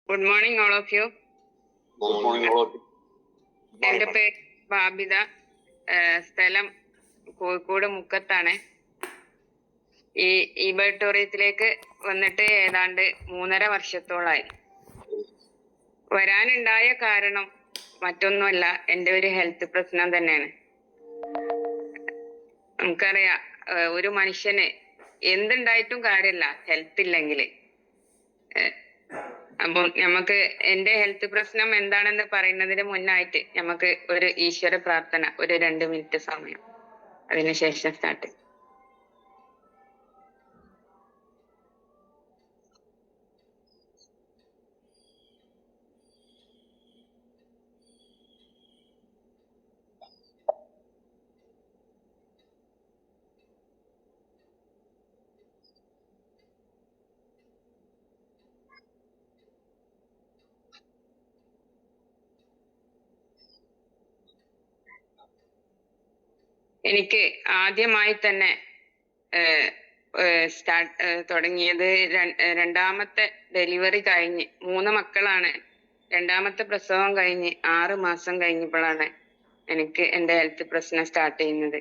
Good morning, all of you. Good morning, all of you. എൻ്റെ പേര് ബാബിത. സ്ഥലം കോഴിക്കോട് മുക്കത്താണ്. ഈ ഇബട്ടോറിയത്തിലേക്ക് വന്നിട്ട് ഏതാണ്ട് 3.5 വർഷത്തോളായി. വരാനുണ്ടായ കാരണം മറ്റൊന്നുമല്ല, എൻ്റെ ഒരു ഹെൽത്ത് പ്രശ്നം തന്നെയാണ്. നമുക്കറിയാം, ഒരു മനുഷ്യന് എന്തുണ്ടായിട്ടും കാര്യമില്ല ഹെൽത്ത് ഇല്ലെങ്കിൽ. അപ്പം നമുക്ക് എൻ്റെ ഹെൽത്ത് പ്രശ്നം എന്താണെന്ന് പറയുന്നതിന് മുന്നായിട്ട് നമുക്ക് ഒരു ഈശ്വര പ്രാർത്ഥന, ഒരു 2 മിനിറ്റ് സമയം, അതിനുശേഷം സ്റ്റാർട്ട്. എനിക്ക് ആദ്യമായി തന്നെ തുടങ്ങിയത് രണ്ടാമത്തെ ഡെലിവറി കഴിഞ്ഞ് 3 മക്കളാണ്. രണ്ടാമത്തെ പ്രസവം കഴിഞ്ഞ് 6 മാസം കഴിഞ്ഞപ്പോഴാണ് എനിക്ക് എൻ്റെ ഹെൽത്ത് പ്രശ്നം സ്റ്റാർട്ട് ചെയ്യുന്നത്.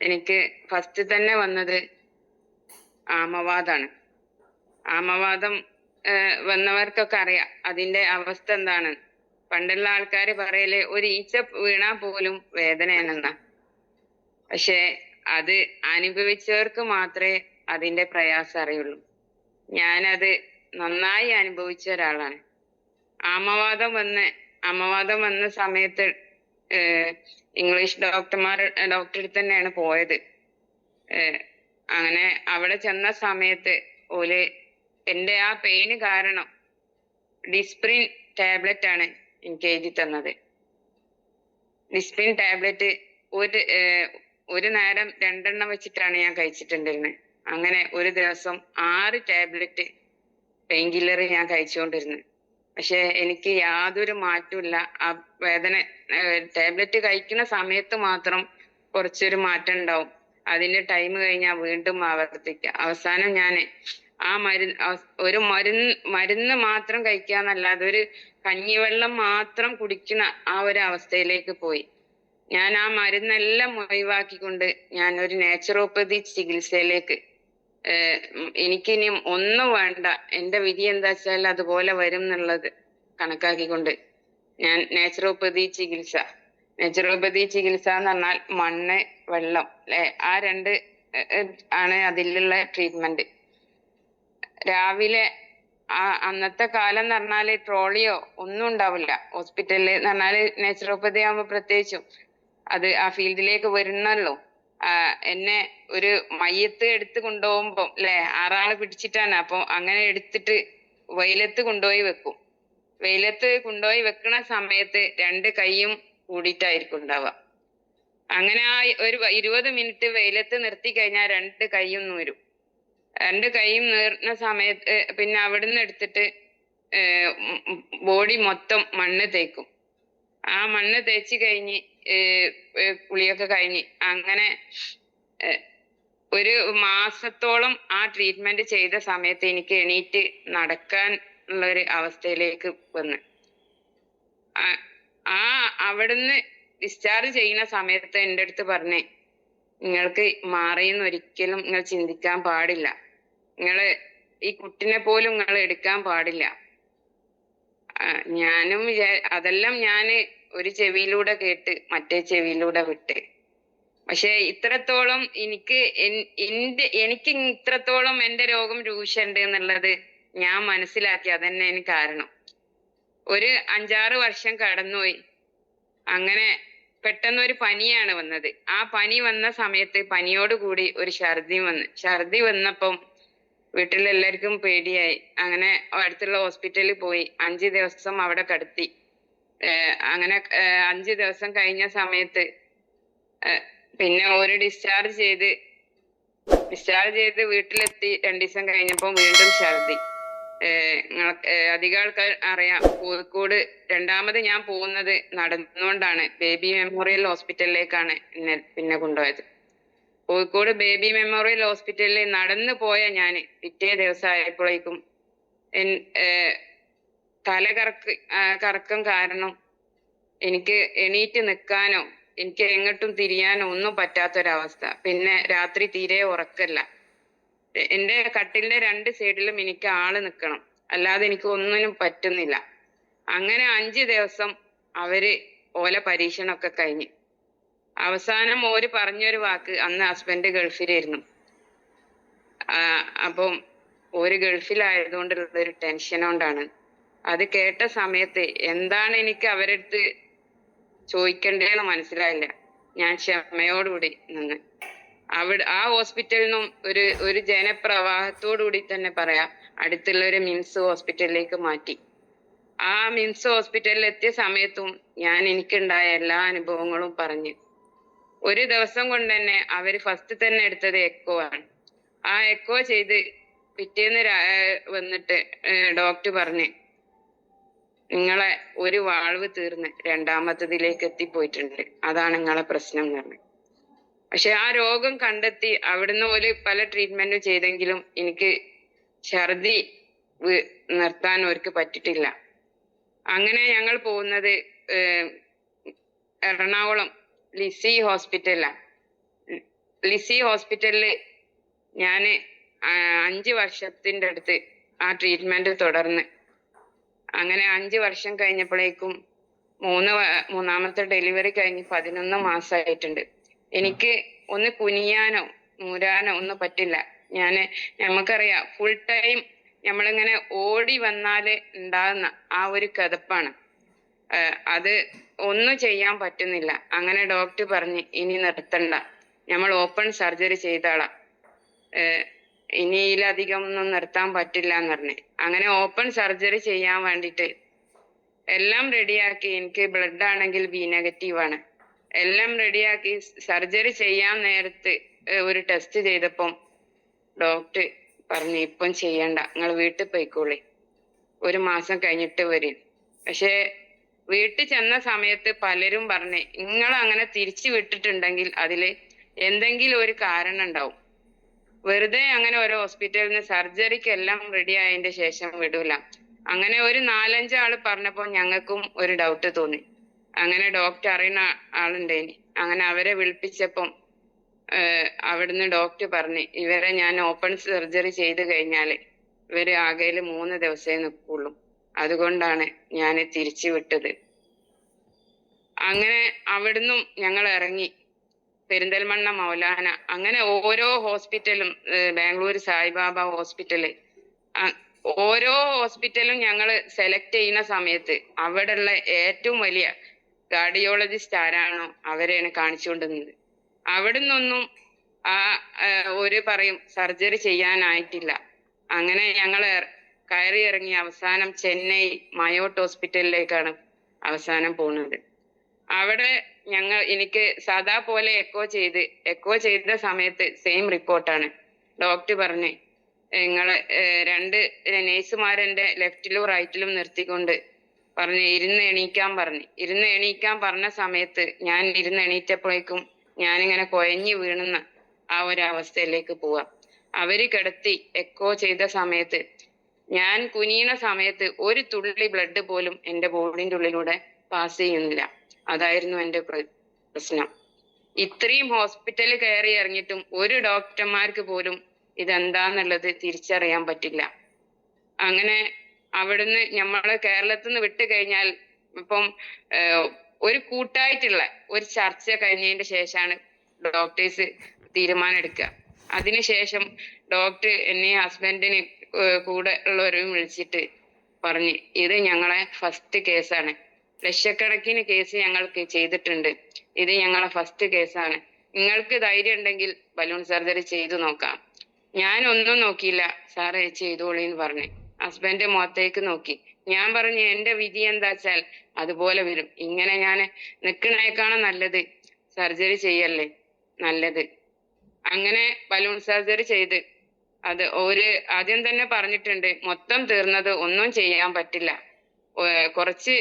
എനിക്ക് ഫസ്റ്റ് തന്നെ വന്നത് ആമവാദമാണ്. ആമവാദം വന്നവർക്കൊക്കെ അറിയാം അതിന്റെ അവസ്ഥ എന്താണ്. പണ്ടുള്ള ആൾക്കാർ പറയല് ഒരു ഈച്ച വീണാ പോലും വേദനയാണെന്നാ. പക്ഷെ അത് അനുഭവിച്ചവർക്ക് മാത്രമേ അതിന്റെ പ്രയാസം അറിയുള്ളൂ. ഞാനത് നന്നായി അനുഭവിച്ച ഒരാളാണ്. ആമവാദം വന്ന സമയത്ത് ഇംഗ്ലീഷ് ഡോക്ടറെ തന്നെയാണ് പോയത്. അങ്ങനെ അവിടെ ചെന്ന സമയത്ത് ഓല് എൻ്റെ ആ പെയിന് കാരണം ഡിസ്പ്രിൻ ടാബ്ലറ്റ് ആണ് എനിക്ക് എഴുതി തന്നത്. ഡിസ്പ്രിൻ ടാബ്ലറ്റ് ഒരു നേരം 2 എണ്ണം വെച്ചിട്ടാണ് ഞാൻ കഴിച്ചിട്ടുണ്ടിരുന്നത്. അങ്ങനെ ഒരു ദിവസം 6 ടാബ്ലറ്റ് പെയിൻ കില്ലർ ഞാൻ കഴിച്ചുകൊണ്ടിരുന്നു. പക്ഷെ എനിക്ക് യാതൊരു മാറ്റമില്ല. ആ വേദന ടാബ്ലറ്റ് കഴിക്കുന്ന സമയത്ത് മാത്രം കുറച്ചൊരു മാറ്റം ഉണ്ടാവും. അതിന്റെ ടൈം കഴിഞ്ഞാൽ വീണ്ടും ആവർത്തിക്കുക. അവസാനം ഞാൻ ആ മരുന്ന് മാത്രം കഴിക്കാന്നല്ലാതെ ഒരു കഞ്ഞിവെള്ളം മാത്രം കുടിക്കുന്ന ആ ഒരു അവസ്ഥയിലേക്ക് പോയി. ഞാൻ ആ മരുന്നെല്ലാം ഒഴിവാക്കിക്കൊണ്ട് ഞാൻ ഒരു നാച്ചുറോപ്പതി ചികിത്സയിലേക്ക്, എനിക്കിനി ഒന്നും വേണ്ട, എൻ്റെ വിധി എന്താ വെച്ചാൽ അതുപോലെ വരും എന്നുള്ളത് കണക്കാക്കിക്കൊണ്ട് ഞാൻ നാച്ചുറോപ്പതി ചികിത്സ എന്ന് പറഞ്ഞാൽ മണ്ണ്, വെള്ളം അല്ലെ, ആ 2 ആണ് അതിലുള്ള ട്രീറ്റ്മെന്റ്. രാവിലെ അന്നത്തെ കാലം എന്ന് പറഞ്ഞാല് ട്രോളിയോ ഒന്നും ഉണ്ടാവില്ല ഹോസ്പിറ്റലിൽ എന്ന് പറഞ്ഞാല്. നാച്ചുറോപ്പതി ആകുമ്പോ പ്രത്യേകിച്ചും അത് ആ ഫീൽഡിലേക്ക് വരുന്നല്ലോ. എന്നെ ഒരു മയ്യത്ത് എടുത്ത് കൊണ്ടുപോകുമ്പോ അല്ലെ 6 ആള് പിടിച്ചിട്ടാണ്. അപ്പൊ അങ്ങനെ എടുത്തിട്ട് വെയിലത്ത് കൊണ്ടുപോയി വെക്കും. വെയിലത്ത് കൊണ്ടുപോയി വെക്കണ സമയത്ത് 2 കൈയും കൂടിയിട്ടായിരിക്കും ഉണ്ടാവുക. അങ്ങനെ ആ ഒരു 20 മിനിറ്റ് വെയിലത്ത് നിർത്തി കഴിഞ്ഞാൽ 2 കൈയും നൂരും. 2 കൈയും നീർന്ന സമയത്ത് പിന്നെ അവിടുന്ന് എടുത്തിട്ട് ബോഡി മൊത്തം മണ്ണ് തേക്കും. ആ മണ്ണ് തേച്ച് കഴിഞ്ഞ് കുളിയൊക്കെ കഴിഞ്ഞ് അങ്ങനെ ഒരു മാസത്തോളം ആ ട്രീറ്റ്മെന്റ് ചെയ്ത സമയത്ത് എനിക്ക് എണീറ്റ് നടക്കാൻ ഉള്ള ഒരു അവസ്ഥയിലേക്ക് വന്ന്. അവിടുന്ന് ഡിസ്ചാർജ് ചെയ്യുന്ന സമയത്ത് എൻ്റെ അടുത്ത് പറഞ്ഞേ, നിങ്ങൾക്ക് മാറിയെന്ന് ഒരിക്കലും നിങ്ങൾ ചിന്തിക്കാൻ പാടില്ല. നിങ്ങള് ഈ കുട്ടിനെ പോലും നിങ്ങൾ എടുക്കാൻ പാടില്ല. ഞാനും അതെല്ലാം ഞാന് ഒരു ചെവിയിലൂടെ കേട്ട് മറ്റേ ചെവിയിലൂടെ വിട്ട്. പക്ഷെ ഇത്രത്തോളം എനിക്ക് ഇത്രത്തോളം എൻ്റെ രോഗം രൂക്ഷുണ്ട് എന്നുള്ളത് ഞാൻ മനസ്സിലാക്കി. അതന്നെ എനിക്ക് കാരണം. ഒരു 5-6 വർഷം കടന്നുപോയി. അങ്ങനെ പെട്ടെന്നൊരു പനിയാണ് വന്നത്. ആ പനി വന്ന സമയത്ത് പനിയോടുകൂടി ഒരു ഛർദി വന്നപ്പം വീട്ടിലെല്ലാവർക്കും പേടിയായി. അങ്ങനെ അടുത്തുള്ള ഹോസ്പിറ്റലിൽ പോയി 5 ദിവസം അവിടെ കിടത്തി. അങ്ങനെ 5 ദിവസം കഴിഞ്ഞ സമയത്ത് പിന്നെ ഒരു ഡിസ്ചാർജ് ചെയ്ത് വീട്ടിലെത്തി 2 ദിവസം കഴിഞ്ഞപ്പോൾ വീണ്ടും ഛർദി. അധികം ആൾക്കാർ അറിയാം, കോഴിക്കോട് രണ്ടാമത് ഞാൻ പോകുന്നത് നടന്നുകൊണ്ടാണ്. ബേബി മെമ്മോറിയൽ ഹോസ്പിറ്റലിലേക്കാണ് പിന്നെ കൊണ്ടുപോയത്. കോഴിക്കോട് ബേബി മെമ്മോറിയൽ ഹോസ്പിറ്റലിൽ നടന്നു പോയ ഞാൻ പിറ്റേ ദിവസം ആയപ്പോഴേക്കും കറക്കം കാരണം എനിക്ക് എണീറ്റ് നിൽക്കാനോ എനിക്ക് എങ്ങോട്ടും തിരിയാനോ ഒന്നും പറ്റാത്തൊരവസ്ഥ. പിന്നെ രാത്രി തീരെ ഉറക്കല്ല. എന്റെ കട്ടിലിന്റെ രണ്ട് സൈഡിലും എനിക്ക് ആള് നിൽക്കണം, അല്ലാതെ എനിക്ക് ഒന്നിനും പറ്റുന്നില്ല. അങ്ങനെ 5 ദിവസം അവര് ഓല പരീക്ഷണമൊക്കെ കഴിഞ്ഞ് അവസാനം ഓര് പറഞ്ഞൊരു വാക്ക്, അന്ന് ഹസ്ബൻഡ് ഗൾഫിലായിരുന്നു. അപ്പം ഓര് ഗൾഫിലായതുകൊണ്ടുള്ള ഒരു ടെൻഷൻ കൊണ്ടാണ്. അത് കേട്ട സമയത്ത് എന്താണ് എനിക്ക് അവരടുത്ത് ചോദിക്കണ്ടേന്ന് മനസ്സിലായില്ല. ഞാൻ ക്ഷമയോടുകൂടി നിന്ന് ആ ഹോസ്പിറ്റലിൽ നിന്നും ഒരു ജനപ്രവാഹത്തോടുകൂടി തന്നെ പറയാം, അടുത്തുള്ള ഒരു മിംസ് ഹോസ്പിറ്റലിലേക്ക് മാറ്റി. ആ മിംസ് ഹോസ്പിറ്റലിൽ എത്തിയ സമയത്തും ഞാൻ എനിക്കുണ്ടായ എല്ലാ അനുഭവങ്ങളും പറഞ്ഞു. ഒരു ദിവസം കൊണ്ട് തന്നെ അവര് ഫസ്റ്റ് തന്നെ എടുത്തത് എക്കോ ആണ്. ആ എക്കോ ചെയ്ത് പിറ്റേന്ന് വന്നിട്ട് ഡോക്ടർ പറഞ്ഞ്, നിങ്ങളെ ഒരു വാൾവ് തീർന്ന് രണ്ടാമത്തതിലേക്ക് എത്തിപ്പോയിട്ടുണ്ട്, അതാണ് നിങ്ങളെ പ്രശ്നം എന്ന് പറഞ്ഞു. പക്ഷെ ആ രോഗം കണ്ടെത്തി അവിടുന്ന് ഒരു പല ട്രീറ്റ്മെന്റും ചെയ്തെങ്കിലും എനിക്ക് ഛർദി നിർത്താൻ അവർക്ക് പറ്റിയിട്ടില്ല. അങ്ങനെ ഞങ്ങൾ പോകുന്നത് എറണാകുളം ലിസി ഹോസ്പിറ്റലാണ്. ലിസി ഹോസ്പിറ്റലില് ഞാന് 5 വർഷത്തിന്റെ അടുത്ത് ആ ട്രീറ്റ്മെന്റ് തുടർന്ന് അങ്ങനെ 5 വർഷം കഴിഞ്ഞപ്പോഴേക്കും മൂന്നാമത്തെ ഡെലിവറി കഴിഞ്ഞ് 11 മാസമായിട്ടുണ്ട്. എനിക്ക് ഒന്ന് കുനിയാനോ നൂരാനോ ഒന്നും പറ്റില്ല. നമുക്കറിയാം ഫുൾ ടൈം നമ്മളിങ്ങനെ ഓടി വന്നാല് ഉണ്ടാകുന്ന ആ ഒരു കിതപ്പാണ്. അത് ഒന്നും ചെയ്യാൻ പറ്റുന്നില്ല. അങ്ങനെ ഡോക്ടർ പറഞ്ഞ്, ഇനി നിർത്തണ്ട, നമ്മൾ ഓപ്പൺ സർജറി ചെയ്താളാ, ഇനിയിലധികം ഒന്നും നിർത്താൻ പറ്റില്ല എന്ന് പറഞ്ഞ് അങ്ങനെ ഓപ്പൺ സർജറി ചെയ്യാൻ വേണ്ടിയിട്ട് എല്ലാം റെഡിയാക്കി. എനിക്ക് ബ്ലഡ് ആണെങ്കിൽ ബി നെഗറ്റീവ് ആണ്. എല്ലാം റെഡിയാക്കി സർജറി ചെയ്യാൻ നേരത്ത് ഒരു ടെസ്റ്റ് ചെയ്തപ്പം ഡോക്ടർ പറഞ്ഞു, ഇപ്പം ചെയ്യണ്ട, നിങ്ങൾ വീട്ടിൽ പോയിക്കോളി, 1 മാസം കഴിഞ്ഞിട്ട് വരും. പക്ഷെ വീട്ടിൽ ചെന്ന സമയത്ത് പലരും പറഞ്ഞ്, നിങ്ങൾ അങ്ങനെ തിരിച്ചു വിട്ടിട്ടുണ്ടെങ്കിൽ അതില് എന്തെങ്കിലും ഒരു കാരണം ഉണ്ടാവും. വെറുതെ അങ്ങനെ ഓരോ ഹോസ്പിറ്റലിൽ നിന്ന് സർജറിക്ക് എല്ലാം റെഡി ആയതിന്റെ ശേഷം വിടൂല. അങ്ങനെ ഒരു 4-5 ആള് പറഞ്ഞപ്പോ ഞങ്ങൾക്കും ഒരു ഡൗട്ട് തോന്നി. അങ്ങനെ ഡോക്ടർ അറിയുന്ന ആളുണ്ടേനി. അങ്ങനെ അവരെ വിളിപ്പിച്ചപ്പം അവിടുന്ന് ഡോക്ടർ പറഞ്ഞ്, ഇവരെ ഞാൻ ഓപ്പൺ സർജറി ചെയ്ത് കഴിഞ്ഞാല് ഇവര് ആകെയില് 3 ദിവസമേ നിൽക്കുള്ളൂ, അതുകൊണ്ടാണ് ഞാൻ തിരിച്ചു വിട്ടത്. അങ്ങനെ അവിടുന്നും ഞങ്ങൾ ഇറങ്ങി പെരിന്തൽമണ്ണ മൗലാന, അങ്ങനെ ഓരോ ഹോസ്പിറ്റലും, ബാംഗ്ലൂർ സായിബാബ ഹോസ്പിറ്റല്, ഓരോ ഹോസ്പിറ്റലും ഞങ്ങൾ സെലക്ട് ചെയ്യുന്ന സമയത്ത് അവിടെയുള്ള ഏറ്റവും വലിയ കാർഡിയോളജിസ്റ്റ് ആരാണോ അവരെയാണ് കാണിച്ചുകൊണ്ടിരുന്നത്. അവിടെ നിന്നൊന്നും ഒരു പറയും സർജറി ചെയ്യാനായിട്ടില്ല. അങ്ങനെ ഞങ്ങൾ കയറി ഇറങ്ങി അവസാനം ചെന്നൈ മയോട്ട് ഹോസ്പിറ്റലിലേക്കാണ് അവസാനം പോകുന്നത്. അവിടെ എനിക്ക് സാധാ പോലെ എക്കോ ചെയ്ത സമയത്ത് സെയിം റിപ്പോർട്ടാണ്. ഡോക്ടർ പറഞ്ഞ്, നിങ്ങള് 2 നേഴ്സുമാരെന്റെ ലെഫ്റ്റിലും റൈറ്റിലും നിർത്തിക്കൊണ്ട് പറഞ്ഞ് ഇരുന്ന് എണീക്കാൻ പറഞ്ഞ സമയത്ത് ഞാൻ ഇരുന്ന് എണീറ്റപ്പോഴേക്കും ഞാനിങ്ങനെ കുഴഞ്ഞു വീണുന്ന ആ ഒരു അവസ്ഥയിലേക്ക് പോവാം. അവര് കിടത്തി എക്കോ ചെയ്ത സമയത്ത് ഞാൻ കുനിയുന്ന സമയത്ത് ഒരു തുള്ളി ബ്ലഡ് പോലും എന്റെ ബോഡിന്റെ ഉള്ളിലൂടെ പാസ് ചെയ്യുന്നില്ല. അതായിരുന്നു എന്റെ പ്രശ്നം. ഇത്രയും ഹോസ്പിറ്റലിൽ കയറി ഇറങ്ങിയിട്ടും ഒരു ഡോക്ടർമാർക്ക് പോലും ഇതെന്താന്നുള്ളത് തിരിച്ചറിയാൻ പറ്റില്ല. അങ്ങനെ അവിടുന്ന് നമ്മള് കേരളത്തിൽ നിന്ന് വിട്ടു കഴിഞ്ഞാൽ ഇപ്പം ഒരു കൂട്ടായിട്ടുള്ള ഒരു ചർച്ച കഴിഞ്ഞതിന്റെ ശേഷമാണ് ഡോക്ടേഴ്സ് തീരുമാനം എടുക്കുക. അതിനുശേഷം ഡോക്ടർ എന്നെ ഹസ്ബൻഡിന് കൂടെ ഉള്ളവരും വിളിച്ചിട്ട് പറഞ്ഞ്, ഇത് ഞങ്ങളെ ഫസ്റ്റ് കേസാണ്, ലക്ഷക്കണക്കിന് കേസ് ഞങ്ങൾക്ക് ചെയ്തിട്ടുണ്ട്, ഇത് ഞങ്ങളെ ഫസ്റ്റ് കേസാണ്, നിങ്ങൾക്ക് ധൈര്യം ഉണ്ടെങ്കിൽ ബലൂൺ സർജറി ചെയ്തു നോക്കാം. ഞാൻ ഒന്നും നോക്കിയില്ല, സാറേ ചെയ്തോളിന്ന് പറഞ്ഞു. ഹസ്ബൻഡ് മുഖത്തേക്ക് നോക്കി. ഞാൻ പറഞ്ഞു, എന്റെ വിധി എന്താ വെച്ചാൽ അതുപോലെ വരും, ഇങ്ങനെ ഞാൻ നിൽക്കണേക്കാണ് നല്ലത് സർജറി ചെയ്യല്ലേ നല്ലത്. അങ്ങനെ ബലൂൺ സർജറി ചെയ്ത് അത് ആദ്യം തന്നെ പറഞ്ഞിട്ടുണ്ട്, മൊത്തം തീർന്നത് ഒന്നും ചെയ്യാൻ പറ്റില്ല, കുറച്ച്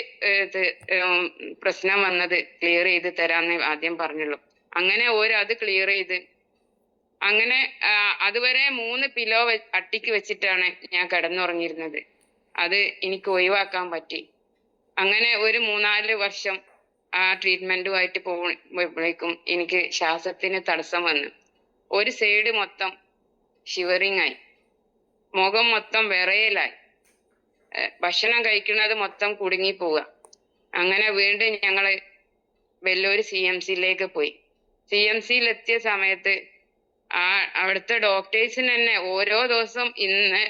പ്രശ്നം വന്നത് ക്ലിയർ ചെയ്ത് തരാന്ന് ആദ്യം പറഞ്ഞുള്ളൂ. അങ്ങനെ അത് ക്ലിയർ ചെയ്ത് അങ്ങനെ അതുവരെ 3 പില്ലോ അട്ടിക്ക് വെച്ചിട്ടാണ് ഞാൻ കിടന്നുറങ്ങിയിരുന്നത്. അത് എനിക്ക് ഒഴിവാക്കാൻ പറ്റി. അങ്ങനെ ഒരു 3-4 വർഷം ആ ട്രീറ്റ്മെന്റുമായിട്ട് പോകുമ്പോഴേക്കും എനിക്ക് ശ്വാസത്തിന് തടസ്സം വന്നു. ഒരു സൈഡ് മൊത്തം ഷിവറിങ് ആയി, മുഖം മൊത്തം വിറയലായി, ഭക്ഷണം കഴിക്കുന്നത് മൊത്തം കുടുങ്ങി പോവുക. അങ്ങനെ വീണ്ടും ഞങ്ങള് വെല്ലൂർ CMCയിലേക്ക് പോയി. CMCയിൽ എത്തിയ സമയത്ത് അവിടുത്തെ ഡോക്ടേഴ്സിന് തന്നെ ഓരോ ദിവസം ഇന്ന്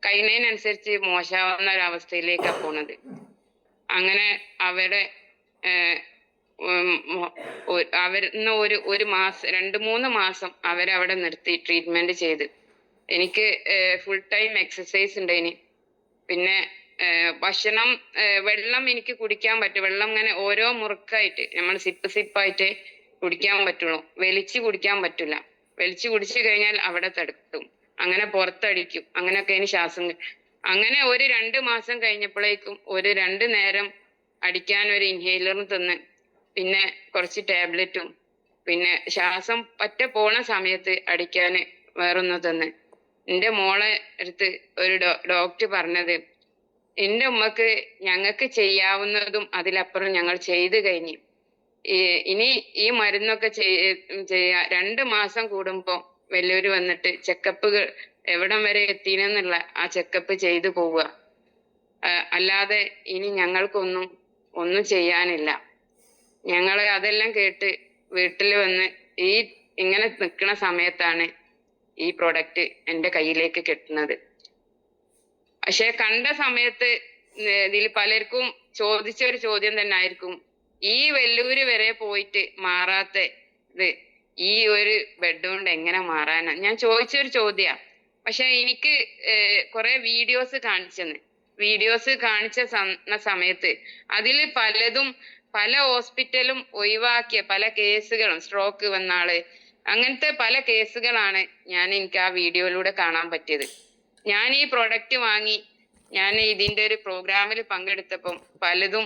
കഴിയുന്നതിനനുസരിച്ച് മോശമാവുന്ന ഒരവസ്ഥയിലേക്കാണ് പോണത്. അങ്ങനെ അവിടെ അവരിന്ന് ഒരു മാസം 2-3 മാസം അവരവിടെ നിർത്തി ട്രീറ്റ്മെന്റ് ചെയ്ത്. എനിക്ക് ഫുൾ ടൈം എക്സസൈസ് ഉണ്ടായിന്. പിന്നെ ഭക്ഷണം, വെള്ളം എനിക്ക് കുടിക്കാൻ പറ്റും. വെള്ളം ഇങ്ങനെ ഓരോ മുറുക്കായിട്ട് നമ്മൾ സിപ്പായിട്ട് കുടിക്കാൻ പറ്റുള്ളൂ. വലിച്ചു കുടിക്കാൻ പറ്റില്ല. വലിച്ചു കുടിച്ചു കഴിഞ്ഞാൽ അവിടെ തടുക്കും, അങ്ങനെ പുറത്തടിക്കും. അങ്ങനെയൊക്കെ അതിന് ശ്വാസം. അങ്ങനെ ഒരു 2 മാസം കഴിഞ്ഞപ്പോഴേക്കും ഒരു 2 നേരം അടിക്കാൻ ഒരു ഇൻഹേലറും തന്ന്, പിന്നെ കുറച്ച് ടാബ്ലറ്റും, പിന്നെ ശ്വാസം പറ്റ പോണ സമയത്ത് അടിക്കാന് വേറൊന്ന് തന്ന്. എൻ്റെ മോളെ അടുത്ത് ഒരു ഡോക്ടർ പറഞ്ഞത്, എൻ്റെ ഉമ്മക്ക് ഞങ്ങൾക്ക് ചെയ്യാവുന്നതും അതിലപ്പുറം ഞങ്ങൾ ചെയ്തു കഴിഞ്ഞു. ഇനി ഈ മരുന്നൊക്കെ ചെയ്യാ 2 മാസം കൂടുമ്പോ വെല്ലൂര് വന്നിട്ട് ചെക്കപ്പുകൾ എവിടം വരെ എത്തിനെന്നുള്ള ആ ചെക്കപ്പ് ചെയ്തു പോവുക, അല്ലാതെ ഇനി ഒന്നും ചെയ്യാനില്ല. ഞങ്ങൾ അതെല്ലാം കേട്ട് വീട്ടിൽ വന്ന് ഇങ്ങനെ നിൽക്കുന്ന സമയത്താണ് ഈ പ്രൊഡക്റ്റ് എൻ്റെ കയ്യിലേക്ക് കിട്ടുന്നത്. പക്ഷെ കണ്ട സമയത്ത് ഇതിൽ പലർക്കും ചോദിച്ച ഒരു ചോദ്യം തന്നെ ആയിരിക്കും, ഈ വെല്ലൂര് വരെ പോയിട്ട് മാറാത്ത ഇത് ഈ ഒരു ബെഡ് കൊണ്ട് എങ്ങനെ മാറാനാ? ഞാൻ ചോദിച്ചൊരു ചോദ്യ. പക്ഷെ എനിക്ക് കുറെ വീഡിയോസ് കാണിച്ച സമയത്ത് അതിൽ പലതും പല ഹോസ്പിറ്റലും ഒഴിവാക്കിയ പല കേസുകളും, സ്ട്രോക്ക് വന്ന ആള്, അങ്ങനത്തെ പല കേസുകളാണ് എനിക്ക് ആ വീഡിയോയിലൂടെ കാണാൻ പറ്റിയത്. ഞാൻ ഈ പ്രൊഡക്റ്റ് വാങ്ങി ഞാൻ ഇതിന്റെ ഒരു പ്രോഗ്രാമിൽ പങ്കെടുത്തപ്പം പലതും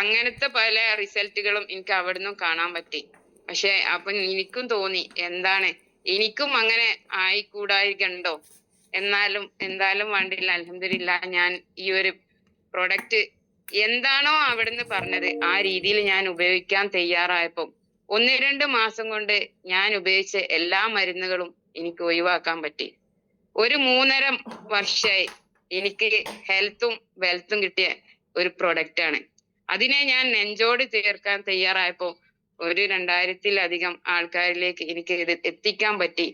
അങ്ങനത്തെ പല റിസൾട്ടുകളും എനിക്ക് അവിടുന്ന് കാണാൻ പറ്റി. പക്ഷെ അപ്പൊ എനിക്കും തോന്നി, എന്താണ് എനിക്കും അങ്ങനെ ആയിക്കൂടായികണ്ടോ? എന്തായാലും വേണ്ടില്ല, അൽഹംദുലില്ലാഹ് ഞാൻ ഈ ഒരു പ്രൊഡക്റ്റ് എന്താണോ അവിടുന്ന് പറഞ്ഞത് ആ രീതിയിൽ ഞാൻ ഉപയോഗിക്കാൻ തയ്യാറായപ്പോൾ 1-2 മാസം കൊണ്ട് ഞാൻ ഉപയോഗിച്ച എല്ലാ മരുന്നുകളും എനിക്ക് ഒഴിവാക്കാൻ പറ്റി. ഒരു 3.5 വർഷമായി എനിക്ക് ഹെൽത്തും വെൽത്തും കിട്ടിയ ഒരു പ്രൊഡക്റ്റ് ആണ്. അതിനെ ഞാൻ നെഞ്ചോട് ചേർക്കാൻ തയ്യാറായപ്പോ ഒരു 2000-ലധികം ആൾക്കാരിലേക്ക് എനിക്ക് ഇത് എത്തിക്കാൻ പറ്റി.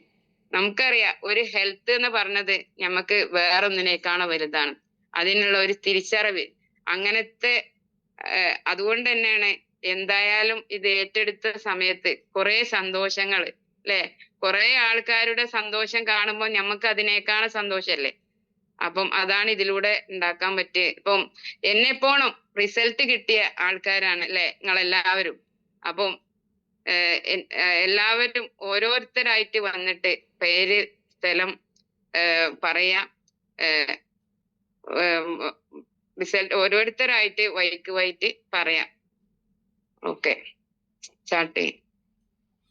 നമുക്കറിയാം, ഒരു ഹെൽത്ത് എന്ന് പറഞ്ഞത് നമുക്ക് വേറൊന്നിനേക്കാണ് വലുതാണ്. അതിനുള്ള ഒരു തിരിച്ചറിവ് അങ്ങനത്തെ അതുകൊണ്ട് തന്നെയാണ് എന്തായാലും ഇത് ഏറ്റെടുത്ത സമയത്ത് കുറെ സന്തോഷങ്ങൾ, അല്ലെ? കുറെ ആൾക്കാരുടെ സന്തോഷം കാണുമ്പോൾ നമുക്ക് അതിനേക്കാൾ സന്തോഷല്ലേ. അപ്പം അതാണ് ഇതിലൂടെ ഉണ്ടാക്കാൻ പറ്റിയ. ഇപ്പം എന്നെപ്പോണം റിസൾട്ട് കിട്ടിയ ആൾക്കാരാണ് അല്ലെ നിങ്ങളെല്ലാവരും. അപ്പം എല്ലാവരും ഓരോരുത്തരായിട്ട് വന്നിട്ട് പേര്, സ്ഥലം പറയാ, റിസൾട്ട് ഓരോരുത്തരായിട്ട് വൈക്ക് പറയാം. ഓക്കെ, സ്റ്റാർട്ട് ചെയ്യും.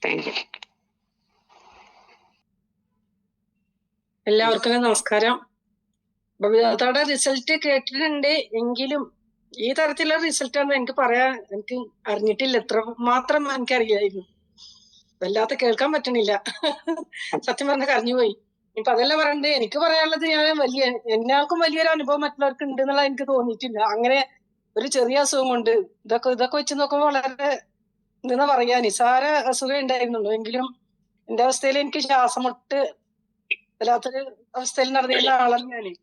Thank you. എല്ലാവർക്കും നമസ്കാരം. ബബിതാത്തയുടെ റിസൾട്ട് കേട്ടിട്ടുണ്ട്, എങ്കിലും ഈ തരത്തിലുള്ള റിസൾട്ടാണ് എനിക്ക് അറിഞ്ഞിട്ടില്ല. എത്ര മാത്രം എനിക്കറിയായിരുന്നു. വല്ലാത്ത കേൾക്കാൻ പറ്റണില്ല. സത്യം പറഞ്ഞ കരഞ്ഞുപോയി. ഇപ്പൊ അതല്ല പറയണ്ടേ, എനിക്ക് പറയാനുള്ളത്, എന്നാൾക്കും വലിയൊരു അനുഭവം മറ്റുള്ളവർക്ക് ഉണ്ട് എന്നുള്ള എനിക്ക് തോന്നിയിട്ടില്ല. അങ്ങനെ ഒരു ചെറിയ അസുഖം കൊണ്ട് ഇതൊക്കെ വെച്ച് നോക്കുമ്പോൾ വളരെ എന്താ പറയാ, നിസാര അസുഖം ഉണ്ടായിരുന്നുള്ളൂ. എങ്കിലും എന്റെ അവസ്ഥയിൽ എനിക്ക് ശ്വാസം മുട്ട് വല്ലാത്തൊരു അവസ്ഥയിൽ നടന്നിരുന്ന ആളാണ് ഞാന്.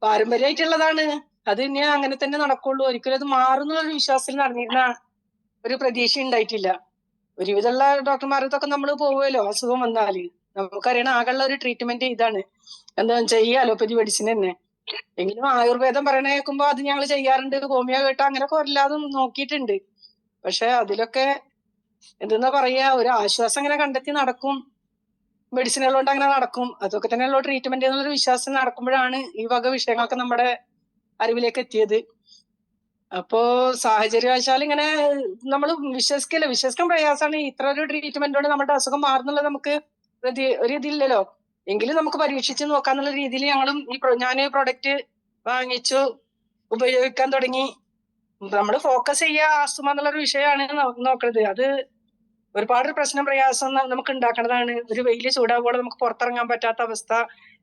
പാരമ്പര്യമായിട്ടുള്ളതാണ്. അത് ഇനി അങ്ങനെ തന്നെ നടക്കുള്ളൂ, ഒരിക്കലും അത് മാറുന്നുള്ള വിശ്വാസത്തിൽ നടന്നിരുന്ന ഒരു പ്രതീക്ഷ ഉണ്ടായിട്ടില്ല. ഒരുവിധമുള്ള ഡോക്ടർമാരത്തൊക്കെ നമ്മൾ പോവുമല്ലോ അസുഖം വന്നാല്. നമുക്കറിയണ ആകെയുള്ള ഒരു ട്രീറ്റ്മെന്റ് ഇതാണ്, എന്താണെന്ന് വെച്ചാൽ ഈ അലോപ്പതി മെഡിസിൻ തന്നെ. എങ്കിലും ആയുർവേദം പറയണ കേൾക്കുമ്പോ അത് ഞങ്ങൾ ചെയ്യാറുണ്ട്. ഹോമിയോ കേട്ടോ അങ്ങനെയൊക്കെ എല്ലാതും നോക്കിയിട്ടുണ്ട്. പക്ഷെ അതിലൊക്കെ എന്തെന്നാ പറയാ, ഒരു ആശ്വാസം അങ്ങനെ കണ്ടെത്തി നടക്കും, മെഡിസിനുകൾ കൊണ്ട് അങ്ങനെ നടക്കും. അതൊക്കെ തന്നെയുള്ള ട്രീറ്റ്മെന്റ് എന്നുള്ളൊരു വിശ്വാസം നടക്കുമ്പോഴാണ് ഈ വക വിഷയങ്ങളൊക്കെ നമ്മുടെ അറിവിലേക്ക് എത്തിയത്. അപ്പോ സാഹചര്യവശാൽ ഇങ്ങനെ നമ്മൾ വിശ്വസിക്കാൻ പ്രയാസമാണ്. ഇത്ര ഒരു ട്രീറ്റ്മെന്റ് കൊണ്ട് നമ്മുടെ അസുഖം മാറുന്നുള്ളത് നമുക്ക് ഒരു ഇതില്ലല്ലോ. എങ്കിലും നമുക്ക് പരീക്ഷിച്ച് നോക്കാന്നുള്ള രീതിയിൽ ഞങ്ങളും ഞാൻ പ്രൊഡക്റ്റ് വാങ്ങിച്ചു, ഉപയോഗിക്കാൻ തുടങ്ങി. നമ്മൾ ഫോക്കസ് ചെയ്യുക ആസ്തുമ എന്നുള്ളൊരു വിഷയമാണ് നോക്കുന്നത്. അത് ഒരുപാട് പ്രശ്നം പ്രയാസം നമുക്ക് ഉണ്ടാക്കുന്നതാണ്. ഒരു വെയില് ചൂടാകുമ്പോൾ നമുക്ക് പുറത്തിറങ്ങാൻ പറ്റാത്ത അവസ്ഥ,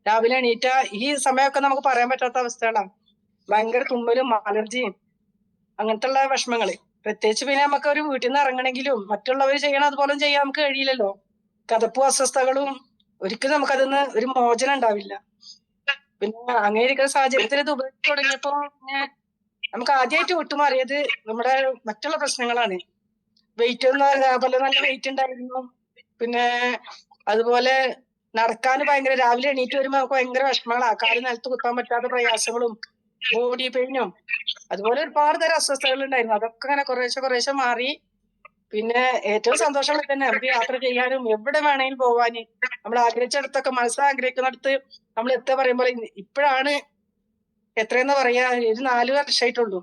രാവിലെ എണീറ്റ ഈ സമയമൊക്കെ നമുക്ക് പറയാൻ പറ്റാത്ത അവസ്ഥകളാണ്. ഭയങ്കര തുമ്മലും അലർജിയും അങ്ങനത്തെ ഉള്ള വിഷമങ്ങള്. പ്രത്യേകിച്ച് പിന്നെ നമുക്ക് ഒരു വീട്ടിൽ നിന്ന് ഇറങ്ങണമെങ്കിലും മറ്റുള്ളവർ ചെയ്യണം അതുപോലെ ചെയ്യാൻ നമുക്ക് കഴിയില്ലല്ലോ. കഥപ്പും അസ്വസ്ഥകളും ഒരിക്കലും നമുക്കതിന്ന് ഒരു മോചനം ഉണ്ടാവില്ല. പിന്നെ അങ്ങനെ ഇരിക്കുന്ന സാഹചര്യത്തിൽ ഇത് ഉപയോഗിച്ച് തുടങ്ങിയപ്പോ പിന്നെ നമുക്ക് ആദ്യമായിട്ട് വിട്ടുമാറിയത് നമ്മുടെ മറ്റുള്ള പ്രശ്നങ്ങളാണ്. വെയിറ്റ് പല നല്ല വെയിറ്റ് ഉണ്ടായിരുന്നു. പിന്നെ അതുപോലെ നടക്കാൻ ഭയങ്കര, രാവിലെ എണീറ്റ് വരുമ്പോ നമുക്ക് ഭയങ്കര വിഷമങ്ങളാ. കാല് നിലത്ത് കുത്താൻ പറ്റാത്ത പ്രയാസങ്ങളും ബോഡി പെയിനും അതുപോലെ ഒരുപാട് തരം അസ്വസ്ഥതകൾ ഉണ്ടായിരുന്നു. അതൊക്കെ അങ്ങനെ കുറേശ്ശെ മാറി. പിന്നെ ഏറ്റവും സന്തോഷം തന്നെ നമുക്ക് യാത്ര ചെയ്യാനും എവിടെ വേണമെങ്കിലും പോവാന്, നമ്മൾ ആഗ്രഹിച്ചിടത്തൊക്കെ മനസ്സ് ആഗ്രഹിക്കുന്നിടത്ത് നമ്മൾ എത്താ പറയുമ്പോൾ ഇപ്പോഴാണ് എത്രയെന്ന് പറയാ, ഒരു 4 വർഷമായിട്ടുള്ളൂ.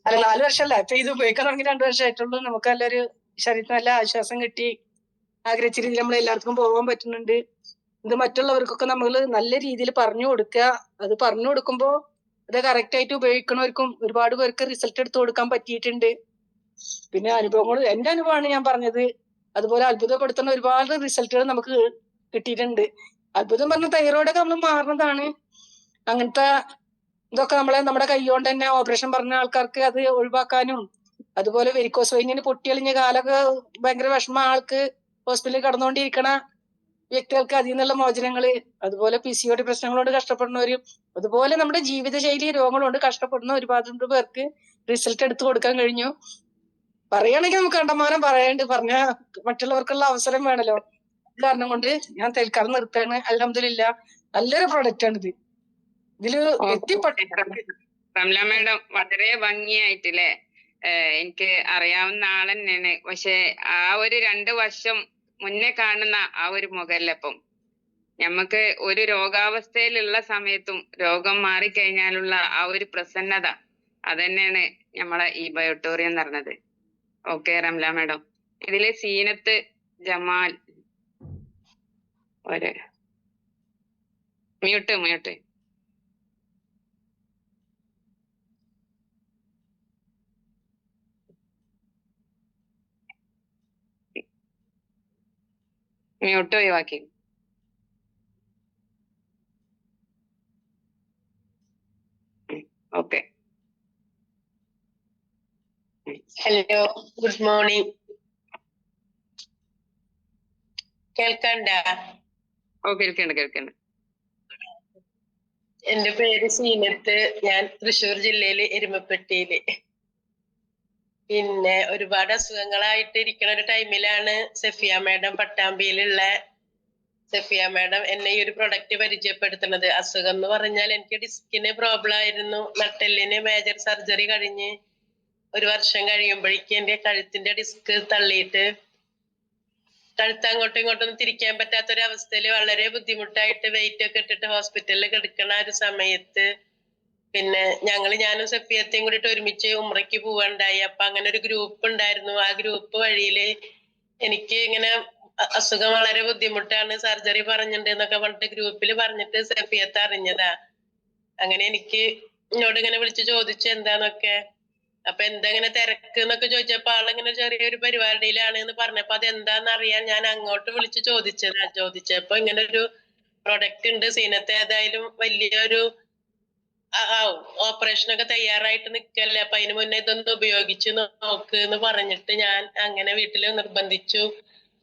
അല്ല 4 വർഷമല്ല, ഇപ്പൊ ഇത് ഉപയോഗിക്കാൻ തുടങ്ങി 2 വർഷമായിട്ടുള്ളൂ. നമുക്ക് നല്ലൊരു ശരീരത്തിന് നല്ല ആശ്വാസം കിട്ടി. ആഗ്രഹിച്ച രീതിയിൽ നമ്മൾ എല്ലാവർക്കും പോകാൻ പറ്റുന്നുണ്ട്. ഇത് മറ്റുള്ളവർക്കൊക്കെ നമ്മൾ നല്ല രീതിയിൽ പറഞ്ഞു കൊടുക്കുക. അത് പറഞ്ഞു കൊടുക്കുമ്പോൾ ഇത് കറക്റ്റ് ആയിട്ട് ഉപയോഗിക്കണവർക്കും ഒരുപാട് പേർക്ക് റിസൾട്ട് എടുത്തു കൊടുക്കാൻ പറ്റിയിട്ടുണ്ട്. പിന്നെ അനുഭവങ്ങൾ, എന്റെ അനുഭവമാണ് ഞാൻ പറഞ്ഞത്. അതുപോലെ അത്ഭുതപ്പെടുത്തുന്ന ഒരുപാട് റിസൾട്ടുകൾ നമുക്ക് കിട്ടിയിട്ടുണ്ട്. അത്ഭുതം പറഞ്ഞ തൈറോയിഡൊക്കെ നമ്മൾ മാറുന്നതാണ്. അങ്ങനത്തെ ഇതൊക്കെ നമ്മുടെ കൈ കൊണ്ട് തന്നെ ഓപ്പറേഷൻ പറഞ്ഞ ആൾക്കാർക്ക് അത് ഒഴിവാക്കാനും, അതുപോലെ വെരിക്കോസ് വെയിനിന് പൊട്ടിയളിഞ്ഞ കാലൊക്കെ ഭയങ്കര വിഷമ ആൾക്ക് ഹോസ്പിറ്റലിൽ കടന്നുകൊണ്ടിരിക്കണ വ്യക്തികൾക്ക് അതിൽ നിന്നുള്ള മോചനങ്ങള്, അതുപോലെ PCOD പ്രശ്നങ്ങളോട് കഷ്ടപ്പെടുന്നവരും, അതുപോലെ നമ്മുടെ ജീവിതശൈലി രോഗങ്ങളോട് കഷ്ടപ്പെടുന്ന ഒരുപാട് പേർക്ക് റിസൾട്ട് എടുത്തു കൊടുക്കാൻ കഴിഞ്ഞു. പറയുകയാണെങ്കിൽ നമുക്ക് കണ്ടമാനം പറഞ്ഞ മറ്റുള്ളവർക്കുള്ള അവസരം വേണല്ലോ. കാരണം കൊണ്ട് ഞാൻ തൽക്കാലം നിർത്തുകയാണ്. അൽഹംദുലില്ലാ, നല്ലൊരു പ്രൊഡക്റ്റ് ആണ് ഇത്. ഇതില് റംല മാഡം വളരെ ഭംഗിയായിട്ടില്ലേ. എനിക്ക് അറിയാവുന്ന ആൾ തന്നെയാണ്. പക്ഷെ ആ ഒരു 2 വർഷം മുന്നേ കാണുന്ന ആ ഒരു മുഖല്ലപ്പം നമുക്ക് ഒരു രോഗാവസ്ഥയിലുള്ള സമയത്തും രോഗം മാറിക്കഴിഞ്ഞാലുള്ള ആ ഒരു പ്രസന്നത, അതന്നെയാണ് നമ്മളെ ഈ ബയോട്ടോറിയം എന്ന് പറഞ്ഞത്. Okay Ramla madam. ഇതില് സീനത്ത് ജമാൽ ഒരു മ്യൂട്ട്. മ്യൂട്ട് ഒഴിവാക്കി. ഓക്കെ. Hello, good morning. കേൾക്കണ്ട? ഓ, കേൾക്കണ്ട്. എന്റെ പേര് സീനത്ത്. ഞാൻ തൃശ്ശൂർ ജില്ലയില് എരുമപ്പെട്ടിയില്. പിന്നെ ഒരുപാട് അസുഖങ്ങളായിട്ട് ഇരിക്കുന്ന ഒരു ടൈമിലാണ് സഫിയ മാഡം, പട്ടാമ്പിയിലുള്ള സഫിയ മാഡം എന്നെ ഈ ഒരു പ്രൊഡക്റ്റ് പരിചയപ്പെടുത്തുന്നത്. അസുഖം എന്ന് പറഞ്ഞാൽ എനിക്ക് ഡിസ്കിന് പ്രോബ്ലം ആയിരുന്നു. നട്ടെല്ലിന് മേജർ സർജറി കഴിഞ്ഞ് 1 വർഷം കഴിയുമ്പോഴേക്കും എന്റെ കഴുത്തിന്റെ ഡിസ്ക് തള്ളിയിട്ട് കഴുത്ത് അങ്ങോട്ടും ഇങ്ങോട്ടും തിരിക്കാൻ പറ്റാത്തൊരവസ്ഥയിൽ വളരെ ബുദ്ധിമുട്ടായിട്ട് വെയിറ്റ് ഒക്കെ ഇട്ടിട്ട് ഹോസ്പിറ്റലിൽ കിടക്കണ ഒരു സമയത്ത് പിന്നെ ഞാനും സഫിയത്തെയും കൂടിയിട്ട് ഒരുമിച്ച് ഉംറയ്ക്ക് പോവാണ്ടായി. അപ്പൊ അങ്ങനെ ഒരു ഗ്രൂപ്പ് ഉണ്ടായിരുന്നു. ആ ഗ്രൂപ്പ് വഴിയില് എനിക്ക് ഇങ്ങനെ അസുഖം വളരെ ബുദ്ധിമുട്ടാണ്, സർജറി പറഞ്ഞിട്ടുണ്ട് എന്നൊക്കെ പറഞ്ഞിട്ട് ഗ്രൂപ്പിൽ പറഞ്ഞിട്ട് സഫിയത്ത് അറിഞ്ഞതാ. അങ്ങനെ എന്നോട് ഇങ്ങനെ വിളിച്ച് ചോദിച്ചു എന്താന്നൊക്കെ. അപ്പൊ എന്താ ഇങ്ങനെ തിരക്ക് എന്നൊക്കെ ചോദിച്ചപ്പോ ആളിങ്ങനെ ചെറിയൊരു പരിപാടിയിലാണ് എന്ന് പറഞ്ഞപ്പോ അതെന്താന്ന് അറിയാൻ ഞാൻ അങ്ങോട്ട് വിളിച്ച് ചോദിച്ചപ്പോ ഇങ്ങനെ ഒരു പ്രൊഡക്റ്റ് ഉണ്ട് സീനത്ത്, ഏതായാലും വലിയൊരു ഓപ്പറേഷനൊക്കെ തയ്യാറായിട്ട് നിൽക്കല്ലേ, അപ്പൊ അതിന് മുന്നേ ഇതൊന്ന് ഉപയോഗിച്ച് നോക്ക് എന്ന് പറഞ്ഞിട്ട് ഞാൻ അങ്ങനെ വീട്ടില് നിർബന്ധിച്ചു.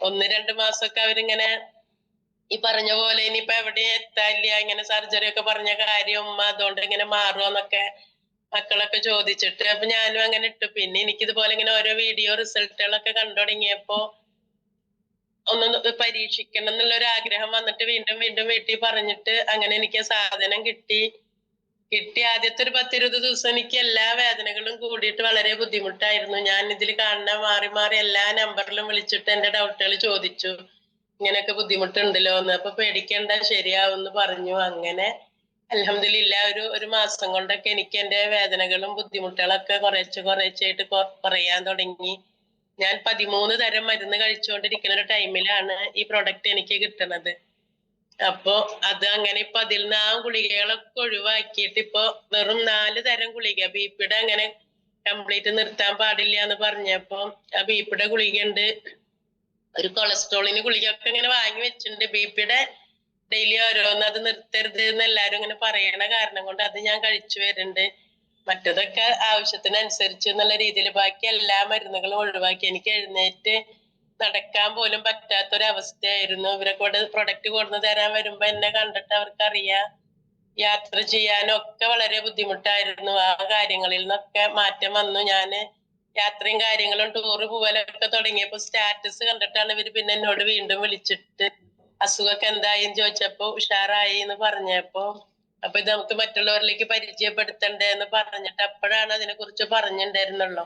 1-2 മാസമൊക്കെ അവരിങ്ങനെ ഈ പറഞ്ഞ പോലെ ഇനിയിപ്പൊ എവിടെയും എത്താനില്ല, ഇങ്ങനെ സർജറി ഒക്കെ പറഞ്ഞ കാര്യം ഉമ്മ അതുകൊണ്ട് ഇങ്ങനെ മാറുമോന്നൊക്കെ മക്കളൊക്കെ ചോദിച്ചിട്ട് അപ്പൊ ഞാനും അങ്ങനെ ഇട്ടു. പിന്നെ എനിക്കിതുപോലെ ഇങ്ങനെ ഓരോ വീഡിയോ റിസൾട്ടുകളൊക്കെ കണ്ടു തുടങ്ങിയപ്പോ ഒന്ന് പരീക്ഷിക്കണം എന്നുള്ളൊരു ആഗ്രഹം വന്നിട്ട് വീണ്ടും വീട്ടിൽ പറഞ്ഞിട്ട് അങ്ങനെ എനിക്ക് സാധനം കിട്ടി. ആദ്യത്തെ ഒരു 10-20 ദിവസം എനിക്ക് എല്ലാ വേദനകളും കൂടിയിട്ട് വളരെ ബുദ്ധിമുട്ടായിരുന്നു. ഞാൻ ഇതിൽ കാണുന്ന മാറി എല്ലാ നമ്പറിലും വിളിച്ചിട്ട് എന്റെ ഡൗട്ടുകൾ ചോദിച്ചു. ഇങ്ങനെയൊക്കെ ബുദ്ധിമുട്ടുണ്ടല്ലോ എന്ന്. അപ്പൊ പേടിക്കേണ്ട, ശരിയാവുമെന്ന് പറഞ്ഞു. അങ്ങനെ അൽഹംദുലില്ലാ ഒരു മാസം കൊണ്ടൊക്കെ എനിക്ക് എന്റെ വേദനകളും ബുദ്ധിമുട്ടുകളൊക്കെ കുറേശ്ശായിട്ട് കുറയാൻ തുടങ്ങി. ഞാൻ 13 തരം മരുന്ന് കഴിച്ചുകൊണ്ടിരിക്കുന്ന ഒരു ടൈമിലാണ് ഈ പ്രൊഡക്റ്റ് എനിക്ക് കിട്ടുന്നത്. അപ്പൊ അത് അങ്ങനെ ഇപ്പൊ അതിൽ നിന്ന് ആ ഗുളികകളൊക്കെ ഒഴിവാക്കിയിട്ട് ഇപ്പൊ വെറും 4 തരം ഗുളിക ബിപിയുടെ അങ്ങനെ കംപ്ലീറ്റ് നിർത്താൻ പാടില്ല എന്ന് പറഞ്ഞപ്പോ ആ ബിപിയുടെ ഗുളിക ഉണ്ട്, ഒരു കൊളസ്ട്രോളിന് ഗുളികയൊക്കെ ഇങ്ങനെ വാങ്ങി വെച്ചിട്ടുണ്ട്. ബിപിയുടെ ഡെയിലി ഓരോന്ന് അത് നിർത്തരുത് എന്ന് എല്ലാരും ഇങ്ങനെ പറയണ കാരണം കൊണ്ട് അത് ഞാൻ കഴിച്ചു വരുന്നുണ്ട്. മറ്റതൊക്കെ ആവശ്യത്തിനനുസരിച്ച് എന്നുള്ള രീതിയിൽ ബാക്കി എല്ലാ മരുന്നുകളും ഒഴിവാക്കി. എനിക്ക് എഴുന്നേറ്റ് നടക്കാൻ പോലും പറ്റാത്തൊരവസ്ഥയായിരുന്നു. ഇവരെ കൊണ്ട് പ്രൊഡക്റ്റ് കൊണ്ടു തരാൻ വരുമ്പോ എന്നെ കണ്ടിട്ട് അവർക്കറിയാം. യാത്ര ചെയ്യാനൊക്കെ വളരെ ബുദ്ധിമുട്ടായിരുന്നു. ആ കാര്യങ്ങളിൽ നിന്നൊക്കെ മാറ്റം വന്നു. ഞാന് യാത്രയും കാര്യങ്ങളും ടൂറ് പോകാനൊക്കെ തുടങ്ങിയപ്പോ സ്റ്റാറ്റസ് കണ്ടിട്ടാണ് ഇവര് പിന്നെ എന്നോട് വീണ്ടും വിളിച്ചിട്ട് അസുഖമൊക്കെ എന്തായെന്ന് ചോദിച്ചപ്പോ ഉഷാറായി എന്ന് പറഞ്ഞപ്പോ അപ്പൊ ഇത് നമുക്ക് മറ്റുള്ളവരിലേക്ക് പരിചയപ്പെടുത്തണ്ടേ എന്ന് പറഞ്ഞിട്ട് അപ്പോഴാണ് അതിനെ കുറിച്ച് പറഞ്ഞിട്ടുണ്ടായിരുന്നുള്ളൂ.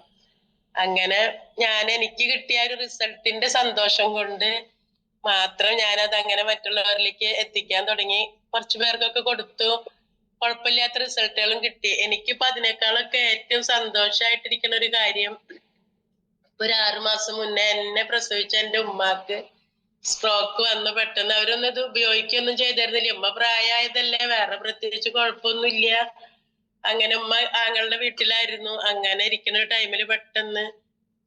അങ്ങനെ എനിക്ക് കിട്ടിയ ഒരു റിസൾട്ടിന്റെ സന്തോഷം കൊണ്ട് മാത്രം ഞാനത് അങ്ങനെ മറ്റുള്ളവരിലേക്ക് എത്തിക്കാൻ തുടങ്ങി. കുറച്ചു പേർക്കൊക്കെ കൊടുത്തു, കുഴപ്പമില്ലാത്ത റിസൾട്ടുകളും കിട്ടി. എനിക്കിപ്പോ അതിനേക്കാളൊക്കെ ഏറ്റവും സന്തോഷമായിട്ടിരിക്കുന്ന ഒരു കാര്യം, ഒരു 6 മാസം മുന്നേ എന്നെ പ്രസവിച്ച എന്റെ ഉമ്മാക്ക് സ്ട്രോക്ക് വന്ന് പെട്ടെന്ന് അവരൊന്നും ഇത് ഉപയോഗിക്കൊന്നും ചെയ്തിരുന്നില്ല. ഉമ്മ പ്രായമായതല്ലേ, വേറെ പ്രത്യേകിച്ച് കുഴപ്പമൊന്നുമില്ല. അങ്ങനെ ഉമ്മ ആങ്ങളുടെ വീട്ടിലായിരുന്നു. അങ്ങനെ ഇരിക്കുന്ന ഒരു ടൈമില് പെട്ടെന്ന്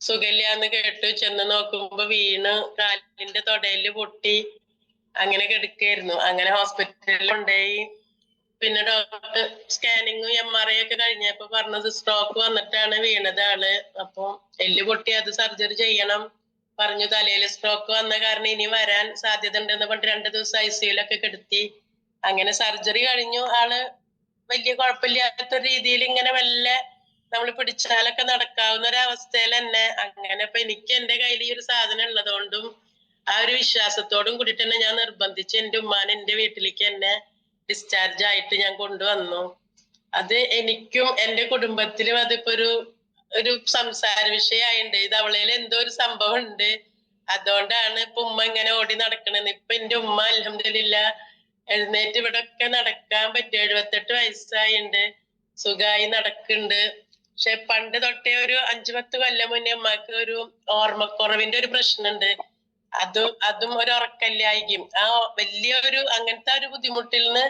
സുഖമില്ലാന്ന് കേട്ടു. ചെന്ന് നോക്കുമ്പോ വീണ് കാലിന്റെ തൊടയില് പൊട്ടി അങ്ങനെ കിടക്കായിരുന്നു. അങ്ങനെ ഹോസ്പിറ്റലിൽ കൊണ്ടുപോയി. പിന്നെ ഡോക്ടർ സ്കാനിങ്ങും MRI ഒക്കെ കഴിഞ്ഞപ്പോ പറഞ്ഞത് സ്ട്രോക്ക് വന്നിട്ടാണ് വീണത് ആള്. അപ്പൊ എല്ല് പൊട്ടി അത് സർജറി ചെയ്യണം പറഞ്ഞു. തലയിൽ സ്ട്രോക്ക് വന്ന കാരണം ഇനി വരാൻ സാധ്യത ഉണ്ടെന്ന് പറഞ്ഞിട്ട് 2 ദിവസം ICUലൊക്കെ കിടത്തി. അങ്ങനെ സർജറി കഴിഞ്ഞു. ആള് വലിയ കുഴപ്പമില്ലാത്ത രീതിയിൽ ഇങ്ങനെ മെല്ലെ നമ്മൾ പിടിച്ചാലൊക്കെ നടക്കാവുന്ന ഒരു അവസ്ഥയിൽ തന്നെ. അങ്ങനെ ഇപ്പൊ എനിക്ക് എന്റെ കയ്യിൽ ഈ ഒരു സാധനം ഉള്ളതുകൊണ്ടും ആ ഒരു വിശ്വാസത്തോടും കൂടി തന്നെ ഞാൻ നിർബന്ധിച്ച് എന്റെ ഉമ്മാനെ എന്റെ വീട്ടിലേക്ക് എന്നെ ഡിസ്ചാർജ് ആയിട്ട് ഞാൻ കൊണ്ടുവന്നു. അത് എനിക്കും എന്റെ കുടുംബത്തിലും അതിപ്പോ ഒരു സംസാര വിഷയമായിണ്ട്. ഇത് അവളേൽ എന്തോ ഒരു സംഭവം ഉണ്ട്, അതുകൊണ്ടാണ് ഇപ്പൊ ഉമ്മ ഇങ്ങനെ ഓടി നടക്കണെന്ന്. ഇപ്പൊ എന്റെ ഉമ്മ അൽഹംദുലില്ലാ എഴുന്നേറ്റ് ഇവിടെ ഒക്കെ നടക്കാൻ പറ്റും. 78 വയസ്സായിണ്ട്, സുഖമായി നടക്കുന്നുണ്ട്. പക്ഷെ പണ്ട് തൊട്ടേ ഒരു 5-10 കൊല്ലം മുന്നേ ഉമ്മക്ക് ഒരു ഓർമ്മക്കുറവിന്റെ ഒരു പ്രശ്നമുണ്ട്. അതും ഒരു ഉറക്കല്ലായിരിക്കും. ആ വലിയൊരു അങ്ങനത്തെ ഒരു ബുദ്ധിമുട്ടിൽ നിന്ന്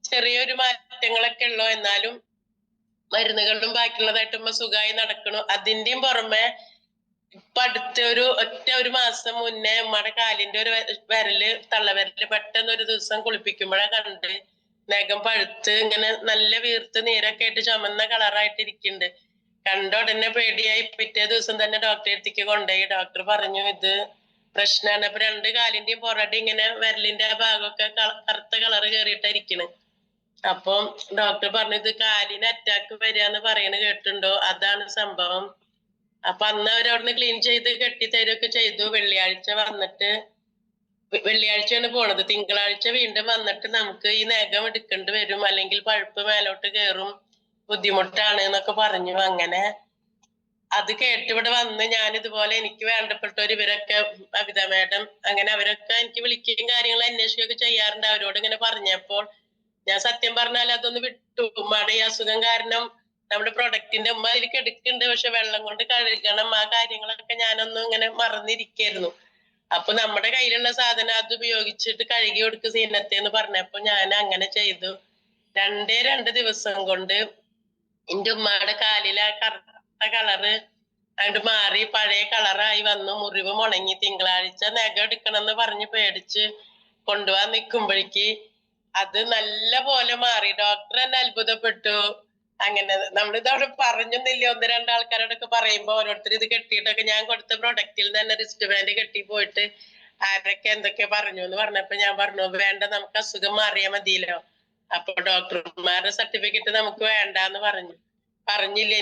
ചെറിയൊരു മാറ്റങ്ങളൊക്കെ ഉള്ളു. എന്നാലും മരുന്നുകളിലും ബാക്കിയുള്ളതായിട്ട് ഉമ്മ സുഖമായി നടക്കണു. അതിന്റെയും പുറമെ ഇപ്പൊ അടുത്ത ഒരു മാസം മുന്നേ ഉമ്മയുടെ കാലിന്റെ ഒരു വിരല്, തള്ളവിരല് പെട്ടെന്ന് ഒരു ദിവസം കുളിപ്പിക്കുമ്പോഴാ കണ്ട് നഖം പഴുത്ത് ഇങ്ങനെ നല്ല വീർത്ത് നീരൊക്കെ ആയിട്ട് ചുമന്ന കളറായിട്ടിരിക്കുന്നുണ്ട്. കണ്ട ഉടനെ പേടിയായി. പിറ്റേ ദിവസം തന്നെ ഡോക്ടറെ അടുത്തേക്ക് കൊണ്ടുപോയി. ഡോക്ടർ പറഞ്ഞു ഇത് പ്രശ്നമാണ്. അപ്പൊ 2 കാലിന്റെയും പുറടി ഇങ്ങനെ വിരലിന്റെ ആ ഭാഗമൊക്കെ കറുത്ത കളറ് കയറിയിട്ടായിരിക്കണ്. അപ്പം ഡോക്ടർ പറഞ്ഞു ഇത് കാലിന് അറ്റാക്ക് വരികയെന്ന് പറയണ കേട്ടിട്ടുണ്ടോ, അതാണ് സംഭവം. അപ്പൊ അന്ന് അവരവിടുന്ന് ക്ലീൻ ചെയ്ത് കെട്ടിത്തരുകയൊക്കെ ചെയ്തു. വെള്ളിയാഴ്ചയാണ് പോണത്. തിങ്കളാഴ്ച വീണ്ടും വന്നിട്ട് നമുക്ക് ഈ നഖം എടുക്കേണ്ടി വരും, അല്ലെങ്കിൽ പഴുപ്പ് മേലോട്ട് കയറും, ബുദ്ധിമുട്ടാണ് എന്നൊക്കെ പറഞ്ഞു. അങ്ങനെ അത് കേട്ട് ഇവിടെ വന്ന് ഞാൻ ഇതുപോലെ എനിക്ക് വേണ്ടപ്പെട്ടവർ ഇവരൊക്കെ അബിത മേഡം അങ്ങനെ അവരൊക്കെ എനിക്ക് വിളിക്കുകയും കാര്യങ്ങൾ അന്വേഷിക്കുകയൊക്കെ ചെയ്യാറുണ്ട്. അവരോട് ഇങ്ങനെ പറഞ്ഞപ്പോൾ ഞാൻ സത്യം പറഞ്ഞാൽ അതൊന്ന് വിട്ടു. ഉമ്മയുടെ ഈ അസുഖം കാരണം നമ്മുടെ പ്രൊഡക്റ്റിന്റെ ഉമ്മ അതിലേക്ക് എടുക്കുന്നുണ്ട്, പക്ഷെ വെള്ളം കൊണ്ട് കഴുകണം, ആ കാര്യങ്ങളൊക്കെ ഞാനൊന്നും ഇങ്ങനെ മറന്നിരിക്കായിരുന്നു. അപ്പൊ നമ്മുടെ കയ്യിലുള്ള സാധനം അത് ഉപയോഗിച്ചിട്ട് കഴുകി കൊടുക്കുക സീനത്തെ എന്ന് പറഞ്ഞപ്പോ ഞാൻ അങ്ങനെ ചെയ്തു. 2 ദിവസം കൊണ്ട് എന്റെ ഉമ്മയുടെ കാലിലെ ആ കറുത്ത കളറ് അങ്ങോട്ട് മാറി പഴയ കളറായി വന്നു. മുറിവ് മുണങ്ങി. തിങ്കളാഴ്ച നഖം എടുക്കണമെന്ന് പറഞ്ഞ് പേടിച്ച് കൊണ്ടുപോകാൻ നിൽക്കുമ്പോഴേക്ക് അത് നല്ല പോലെ മാറി. ഡോക്ടർ തന്നെ അത്ഭുതപ്പെട്ടു. അങ്ങനെ നമ്മളിത് അവിടെ പറഞ്ഞൊന്നില്ല. 1-2 ആൾക്കാരോടൊക്കെ പറയുമ്പോ ഓരോരുത്തർ ഇത് കെട്ടിയിട്ടൊക്കെ ഞാൻ കൊടുത്ത പ്രൊഡക്റ്റിൽ തന്നെ റിസ്റ്റ് ബാൻഡ് കെട്ടി പോയിട്ട് ആരൊക്കെ എന്തൊക്കെ പറഞ്ഞു എന്ന് പറഞ്ഞപ്പോ ഞാൻ പറഞ്ഞു വേണ്ട, നമുക്ക് അസുഖം മാറിയാൽ മതിയല്ലോ. അപ്പൊ ഡോക്ടർമാരുടെ സർട്ടിഫിക്കറ്റ് നമുക്ക് വേണ്ടാന്ന് പറഞ്ഞില്ല.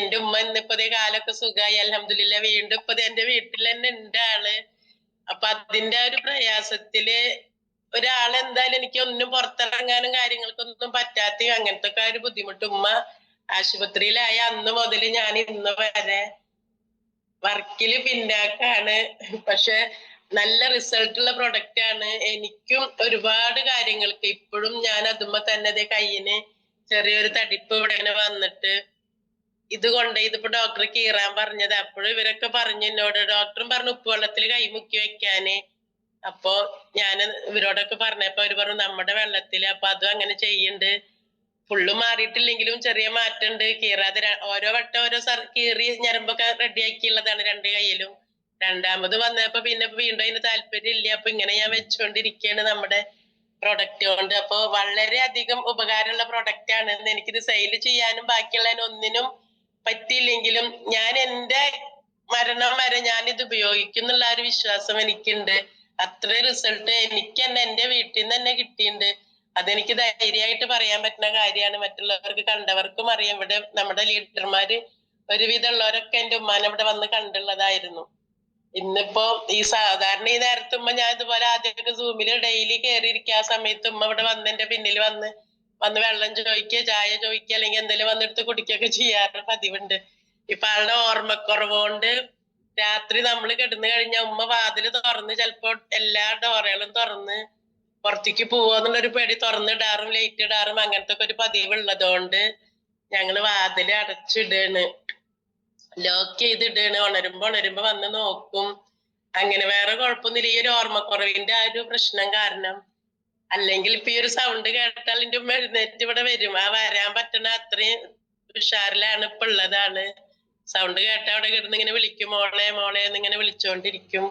എന്റെ ഉമ്മ ഇന്നിപ്പതേ കാലൊക്കെ സുഖമായി അൽഹംദുലില്ലാ. വീണ്ടും ഇപ്പത് എന്റെ വീട്ടിൽ തന്നെ ഉണ്ട് ആള്. അപ്പൊ അതിന്റെ ഒരു പ്രയാസത്തില് ഒരാള് എന്തായാലും എനിക്ക് ഒന്നും പുറത്തിറങ്ങാനും കാര്യങ്ങൾക്കൊന്നും പറ്റാത്ത അങ്ങനത്തെ ഒക്കെ ഒരു ബുദ്ധിമുട്ട്. ഉമ്മ ആശുപത്രിയിലായ അന്ന് മുതൽ ഞാൻ ഇന്ന് വരെ വർക്കില് പിന്നാക്കാണ്. പക്ഷെ നല്ല റിസൾട്ട് ഉള്ള പ്രൊഡക്റ്റ് ആണ്. എനിക്കും ഒരുപാട് കാര്യങ്ങൾക്ക് ഇപ്പോഴും ഞാൻ അതുമ്പോ തന്നെ കയ്യിന് ചെറിയൊരു തടിപ്പ് ഇവിടെ വന്നിട്ട് ഇത് ഇതിപ്പോ ഡോക്ടർ കീറാൻ പറഞ്ഞത്. അപ്പോഴും ഇവരൊക്കെ പറഞ്ഞു എന്നോട്, ഡോക്ടറും പറഞ്ഞു ഉപ്പുവെള്ളത്തിൽ കൈ മുക്കി വെക്കാന്. അപ്പൊ ഞാൻ ഇവരോടൊക്കെ പറഞ്ഞപ്പോ അവര് പറഞ്ഞു നമ്മുടെ വെള്ളത്തില്, അപ്പൊ അതും അങ്ങനെ ചെയ്യുന്നുണ്ട്. ഫുള്ള് മാറിയിട്ടില്ലെങ്കിലും ചെറിയ മാറ്റമുണ്ട്. കീറാതെ ഓരോ വട്ടം ഓരോ കീറി ഞരമ്പൊക്കെ റെഡിയാക്കിയുള്ളതാണ് 2 കൈയിലും. രണ്ടാമത് വന്നപ്പോ പിന്നെ വീണ്ടും അതിന് താല്പര്യം ഇല്ല. അപ്പൊ ഇങ്ങനെ ഞാൻ വെച്ചുകൊണ്ടിരിക്കുകയാണ് നമ്മുടെ പ്രൊഡക്റ്റ് കൊണ്ട്. അപ്പൊ വളരെയധികം ഉപകാരമുള്ള പ്രൊഡക്റ്റ് ആണ്. എനിക്കിത് സെയിൽ ചെയ്യാനും ബാക്കിയുള്ളതിന് ഒന്നിനും പറ്റിയില്ലെങ്കിലും ഞാൻ എന്റെ മരണം വരെ ഞാനിത് ഉപയോഗിക്കുന്നുള്ള ഒരു വിശ്വാസം എനിക്കുണ്ട്. അത്രയും റിസൾട്ട് എനിക്ക് തന്നെ എന്റെ വീട്ടിൽ നിന്ന് തന്നെ കിട്ടിയിട്ടുണ്ട്. അതെനിക്ക് ധൈര്യമായിട്ട് പറയാൻ പറ്റുന്ന കാര്യമാണ്. മറ്റുള്ളവർക്ക് കണ്ടവർക്കും അറിയാം. ഇവിടെ നമ്മുടെ ലീഡർമാര് ഒരുവിധം ഉള്ളവരൊക്കെ എന്റെ ഉമ്മാനെ ഇവിടെ വന്ന് കണ്ടുള്ളതായിരുന്നു. ഇന്നിപ്പോ ഈ സാധാരണ ഈ നേരത്തുമ്പോ ഞാൻ ഇതുപോലെ ആദ്യമൊക്കെ സൂമില് ഡെയിലി കയറിയിരിക്കുക. ആ സമയത്ത് ഉമ്മ ഇവിടെ വന്ന് എന്റെ പിന്നിൽ വന്ന് വെള്ളം ചോദിക്കുക, ചായ ചോദിക്കുക, അല്ലെങ്കിൽ എന്തെങ്കിലും വന്നെടുത്ത് കുടിക്കുകയൊക്കെ ചെയ്യാറ് പതിവുണ്ട്. ഇപ്പൊ ആളുടെ ഓർമ്മക്കുറവുകൊണ്ട് രാത്രി നമ്മൾ കിടന്നു കഴിഞ്ഞാൽ ഉമ്മ വാതില് തുറന്ന് ചിലപ്പോ എല്ലാ ഡോറുകളും തുറന്ന് പുറത്തേക്ക് പോവാന്നുള്ളൊരു പേടി തുറന്നിടാറും ലൈറ്റ് ഇടാറും അങ്ങനത്തെ ഒക്കെ ഒരു പതിവ് ഉള്ളതുകൊണ്ട് ഞങ്ങള് വാതില് അടച്ചിടാണ്, ലോക്ക് ചെയ്തിടാണ്. ഉണരുമ്പോ വന്ന് നോക്കും. അങ്ങനെ വേറെ കുഴപ്പമൊന്നുമില്ല. ഈ ഒരു ഓർമ്മക്കുറവിന്റെ ആ ഒരു പ്രശ്നം കാരണം. അല്ലെങ്കിൽ ഇപ്പൊ ഈ ഒരു സൗണ്ട് കേട്ടാൽ എന്റെ ഉമ്മ എഴുന്നേറ്റ് ഇവിടെ വരും. ആ വരാൻ പറ്റണ അത്രയും ഉഷാറിലാണ് ഇപ്പൊ ഉള്ളതാണ്. സൗണ്ട് കേട്ട അവിടെ കിടന്ന് ഇങ്ങനെ വിളിക്കും, മോളെ മോളെ എന്നിങ്ങനെ വിളിച്ചോണ്ടിരിക്കും.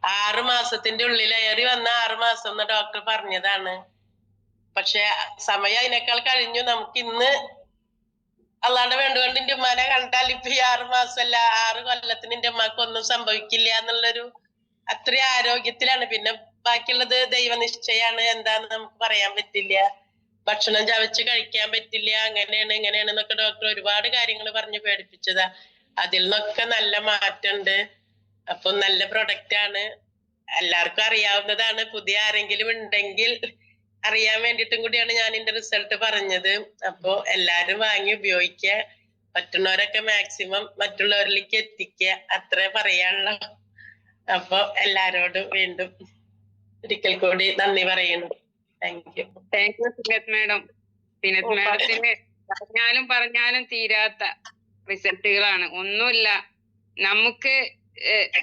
6 മാസത്തിന്റെ ഉള്ളിൽ ഏറി വന്ന 6 മാസം എന്ന് ഡോക്ടർ പറഞ്ഞതാണ്. പക്ഷെ സമയം അതിനേക്കാൾ കഴിഞ്ഞു. നമുക്ക് ഇന്ന് അള്ളാന്റെ വേണ്ടുകൊണ്ട് എന്റെ ഉമ്മാനെ കണ്ടാൽ ഇപ്പൊ ഈ 6 മാസമല്ല 6 കൊല്ലത്തിന് എന്റെ ഉമ്മാക്ക് ഒന്നും സംഭവിക്കില്ല എന്നുള്ളൊരു അത്രയും ആരോഗ്യത്തിലാണ്. പിന്നെ ബാക്കിയുള്ളത് ദൈവനിശ്ചയാണ്. എന്താന്ന് നമുക്ക് പറയാൻ പറ്റില്ല. ഭക്ഷണം ചവച്ച് കഴിക്കാൻ പറ്റില്ല, അങ്ങനെയാണ് ഇങ്ങനെയാണ് എന്നൊക്കെ ഡോക്ടർ ഒരുപാട് കാര്യങ്ങൾ പറഞ്ഞു പേടിപ്പിച്ചതാ. അതിൽ നിന്നൊക്കെ നല്ല മാറ്റമുണ്ട്. അപ്പൊ നല്ല പ്രൊഡക്റ്റ് ആണ്, എല്ലാവർക്കും അറിയാവുന്നതാണ്. പുതിയ ആരെങ്കിലും ഉണ്ടെങ്കിൽ അറിയാൻ വേണ്ടിയിട്ടും കൂടിയാണ് ഞാൻ ഇതിന്റെ റിസൾട്ട് പറഞ്ഞത്. അപ്പൊ എല്ലാരും വാങ്ങി ഉപയോഗിക്കുക. പറ്റുന്നവരൊക്കെ മാക്സിമം മറ്റുള്ളവരിലേക്ക് എത്തിക്കുക, അത്രേ പറയാനുള്ള. അപ്പൊ എല്ലാരോടും വീണ്ടും ഒരിക്കൽ കൂടി നന്ദി പറയുന്നു. Thank you. Thank you സിനത്ത് madam. സിനത്ത് മാഡത്തിന് പറഞ്ഞാലും തീരാത്ത റിസൾട്ടുകളാണ്. ഒന്നുമില്ല, നമുക്ക്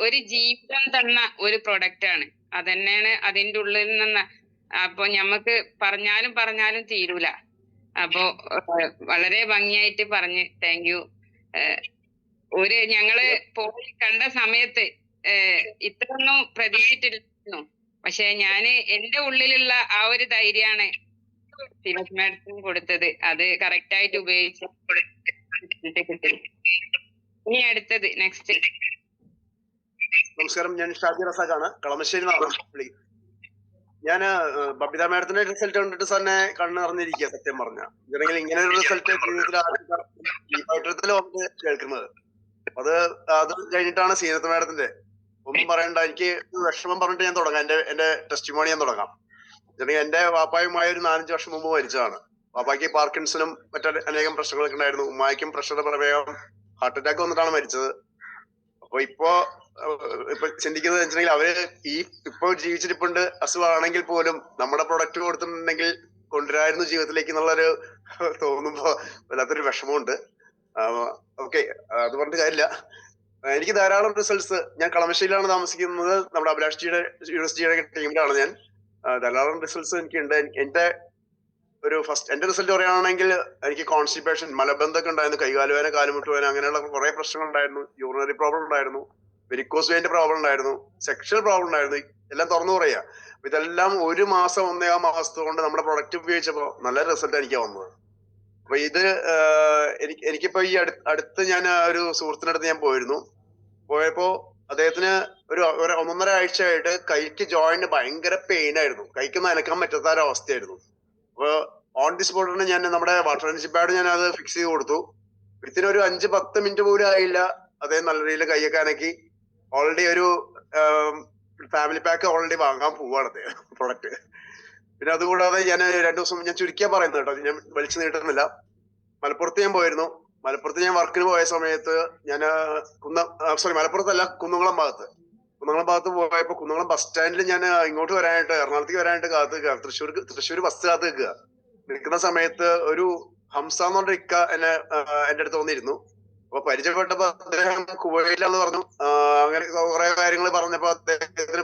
ഒരു ജീവിതം തന്ന ഒരു പ്രൊഡക്റ്റ് ആണ്. അതന്നെയാണ് അതിൻ്റെ ഉള്ളിൽ നിന്ന്. അപ്പൊ ഞമ്മക്ക് പറഞ്ഞാലും തീരൂല. അപ്പൊ വളരെ ഭംഗിയായിട്ട് പറഞ്ഞ് താങ്ക് യു. ഞങ്ങള് പോയി കണ്ട സമയത്ത് ഇത്രയൊന്നും പ്രതീക്ഷിച്ചിട്ടില്ലായിരുന്നു. പക്ഷെ ഞാന് എന്റെ ഉള്ളിലുള്ള ആ ഒരു ധൈര്യാണ് സിനത്ത് മാഡത്തിന് കൊടുത്തത്. അത് കറക്റ്റ് ആയിട്ട് ഉപയോഗിച്ച് കിട്ടി. ഇനി അടുത്തത് നെക്സ്റ്റ്. നമസ്കാരം, ഞാൻ ഷാജി റസാഖാണ്, കളമശ്ശേരി വിളി. ഞാന് ബബിത മാഡത്തിന്റെ റിസൾട്ട് കണ്ടിട്ട് തന്നെ കണ്ണ് നിറഞ്ഞിരിക്കുക. സത്യം പറഞ്ഞ ഇല്ലെങ്കിൽ ഇങ്ങനെ ഒരു റിസൾട്ട് ജീവിതത്തിൽ വന്ന് കേൾക്കുന്നത്. അത് കഴിഞ്ഞിട്ടാണ് സീനത്ത് മാഡത്തിന്റെ. ഒന്നും പറയണ്ട, എനിക്ക് വിഷമം പറഞ്ഞിട്ട് ഞാൻ തുടങ്ങാം. എന്റെ ടെസ്റ്റിമോണി ഞാൻ തുടങ്ങാം. എന്റെ വാപ്പായുമായ ഒരു 4-5 വർഷം മുമ്പ് മരിച്ചതാണ്. വാപ്പായ്ക്ക് പാർക്കിൻസണും അനേകം പ്രശ്നങ്ങളൊക്കെ ഉണ്ടായിരുന്നു. ഉമ്മായ്ക്കും പ്രഷർ പ്രമേയം, ഹാർട്ട് അറ്റാക്ക് വന്നിട്ടാണ് മരിച്ചത്. അപ്പൊ ഇപ്പൊ ചിന്തിക്കുന്നത് വെച്ചിട്ടുണ്ടെങ്കിൽ അവര് ഇപ്പൊ ജീവിച്ചിരിപ്പുണ്ട്. അസുഖമാണെങ്കിൽ പോലും നമ്മുടെ പ്രൊഡക്റ്റ് കൊടുത്തിട്ടുണ്ടെങ്കിൽ കൊണ്ടുവരായിരുന്നു ജീവിതത്തിലേക്ക് എന്നുള്ളൊരു തോന്നുമ്പോ വല്ലാത്തൊരു വിഷമമുണ്ട്. ഓക്കെ, അത് പറഞ്ഞിട്ട് കാര്യമില്ല. എനിക്ക് ധാരാളം റിസൾട്ട്സ്. ഞാൻ കളമശ്ശേരിയിലാണ് താമസിക്കുന്നത്. നമ്മുടെ അഭിലാഷ്ജിയുടെ യൂണിവേഴ്സിറ്റിയുടെ ടീമിലാണ് ഞാൻ. ധാരാളം റിസൾട്ട്സ് എനിക്കുണ്ട്. എന്റെ റിസൾട്ട് പറയുകയാണെങ്കിൽ എനിക്ക് കോൺസ്റ്റിപ്പേഷൻ, മലബന്ധമൊക്കെ ഉണ്ടായിരുന്നു, കൈകാലുവേന, കാലുമുട്ടുവേന, അങ്ങനെയുള്ള കുറെ പ്രശ്നങ്ങൾ ഉണ്ടായിരുന്നു. യൂറിനറി പ്രോബ്ലം ഉണ്ടായിരുന്നു, വെരിക്കോസ് വെയിന്റെ പ്രോബ്ലം ഉണ്ടായിരുന്നു, സെക്ഷൽ പ്രോബ്ലം ഉണ്ടായിരുന്നു. എല്ലാം തുറന്നു പറയാ. ഇതെല്ലാം 1 മാസം 1.5 മാസത്തെ കൊണ്ട് നമ്മുടെ പ്രൊഡക്റ്റ് ഉപയോഗിച്ചപ്പോ നല്ല റിസൾട്ട് എനിക്ക് വന്നത്. അപ്പൊ ഇത് എനിക്കിപ്പോ ഈ അടുത്ത് ഞാൻ ഒരു സുഹൃത്തിന്റെ അടുത്ത് ഞാൻ പോയപ്പോ അദ്ദേഹത്തിന് ഒരു 1.5 ആഴ്ചയായിട്ട് കൈക്ക് ജോയിന്റ് ഭയങ്കര പെയിൻ ആയിരുന്നു. കൈക്കൊന്നും അനക്കാൻ പറ്റാത്ത ഒരു അവസ്ഥയായിരുന്നു. അപ്പൊ ഓൺ ദി സ്പോട്ടിന് ഞാൻ നമ്മുടെ വാട്ടർ പാഡ് ഞാൻ അത് ഫിക്സ് ചെയ്ത് കൊടുത്തു. വിത്തിൻ ഒരു 5-10 മിനിറ്റ് പോലും ആയില്ല, അദ്ദേഹം നല്ല രീതിയിൽ കൈയൊക്കെ അനക്കി. ഓൾറെഡി ഒരു ഫാമിലി പാക്ക് ഓൾറെഡി വാങ്ങാൻ പോവാണ് അദ്ദേഹം പ്രൊഡക്റ്റ്. പിന്നെ അതുകൂടാതെ ഞാൻ 2 ദിവസം ഞാൻ ചുരുക്കിയാ പറയുന്നത് കേട്ടോ, ഞാൻ വലിച്ചു നീട്ടുന്നില്ല. മലപ്പുറത്ത് ഞാൻ പോയിരുന്നു. മലപ്പുറത്ത് ഞാൻ വർക്കിന് പോയ സമയത്ത് ഞാൻ മലപ്പുറത്തല്ല, കുന്നംകുളം ഭാഗത്ത് പോയപ്പോ കുന്നംകുളം ബസ് സ്റ്റാൻഡിൽ ഞാൻ ഇങ്ങോട്ട് വരാനായിട്ട്, എറണാകുളത്തേക്ക് വരാനായിട്ട് കാത്തു നിൽക്കുക. തൃശ്ശൂർ ബസ് കാത്തു നിൽക്കുന്ന സമയത്ത് ഒരു ഹംസ എന്ന് പറഞ്ഞ ഇക്ക എന്റെ അടുത്ത് വന്നിരുന്നു. അപ്പൊ പരിചയപ്പെട്ടപ്പോ അദ്ദേഹം കുവൈറ്റിലാന്ന് പറഞ്ഞു. അങ്ങനെ കുറെ കാര്യങ്ങൾ പറഞ്ഞപ്പോ അദ്ദേഹത്തിന്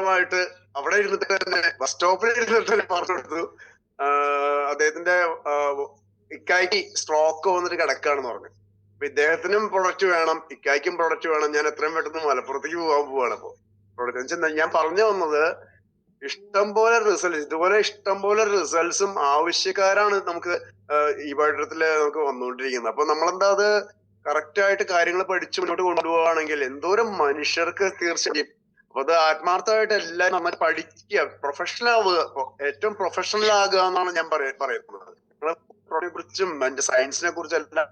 ായിട്ട് അവിടെ ഇരുന്നിട്ട് തന്നെ ബസ് സ്റ്റോപ്പിൽ ഇരുന്നിട്ട് തന്നെ പറഞ്ഞു കൊടുത്തു. അദ്ദേഹത്തിന്റെ ഇക്കായ്ക്ക് സ്ട്രോക്ക് വന്നിട്ട് കിടക്കാണെന്ന് പറഞ്ഞു. അപ്പൊ ഇദ്ദേഹത്തിനും പ്രൊഡക്റ്റ് വേണം, ഇക്കായ്ക്കും പ്രൊഡക്റ്റ് വേണം. ഞാൻ എത്രയും പെട്ടെന്ന് മലപ്പുറത്തേക്ക് പോകാൻ പോവാണ്. അപ്പൊ പ്രൊഡക്റ്റ് ഞാൻ പറഞ്ഞു വന്നത്, ഇഷ്ടംപോലെ റിസൾട്ട്, ഇതുപോലെ ഇഷ്ടംപോലെ റിസൾട്ട്സും ആവശ്യക്കാരാണ് നമുക്ക് ഈ പാഠത്തില് നമുക്ക് വന്നുകൊണ്ടിരിക്കുന്നത്. അപ്പൊ നമ്മളെന്താ അത് കറക്റ്റ് ആയിട്ട് കാര്യങ്ങൾ പഠിച്ചു മുന്നോട്ട് കൊണ്ടുപോവുകയാണെങ്കിൽ എന്തോരം മനുഷ്യർക്ക് തീർച്ചയായും. അപ്പൊ അത് ആത്മാർത്ഥമായിട്ട് എല്ലാവരും നന്നായി പഠിക്കുക, പ്രൊഫഷണൽ ആവുക, ഏറ്റവും പ്രൊഫഷണൽ ആകുക എന്നാണ് ഞാൻ പറയുന്നത്. കുറിച്ചും അതിന്റെ സയൻസിനെ കുറിച്ചും എല്ലാം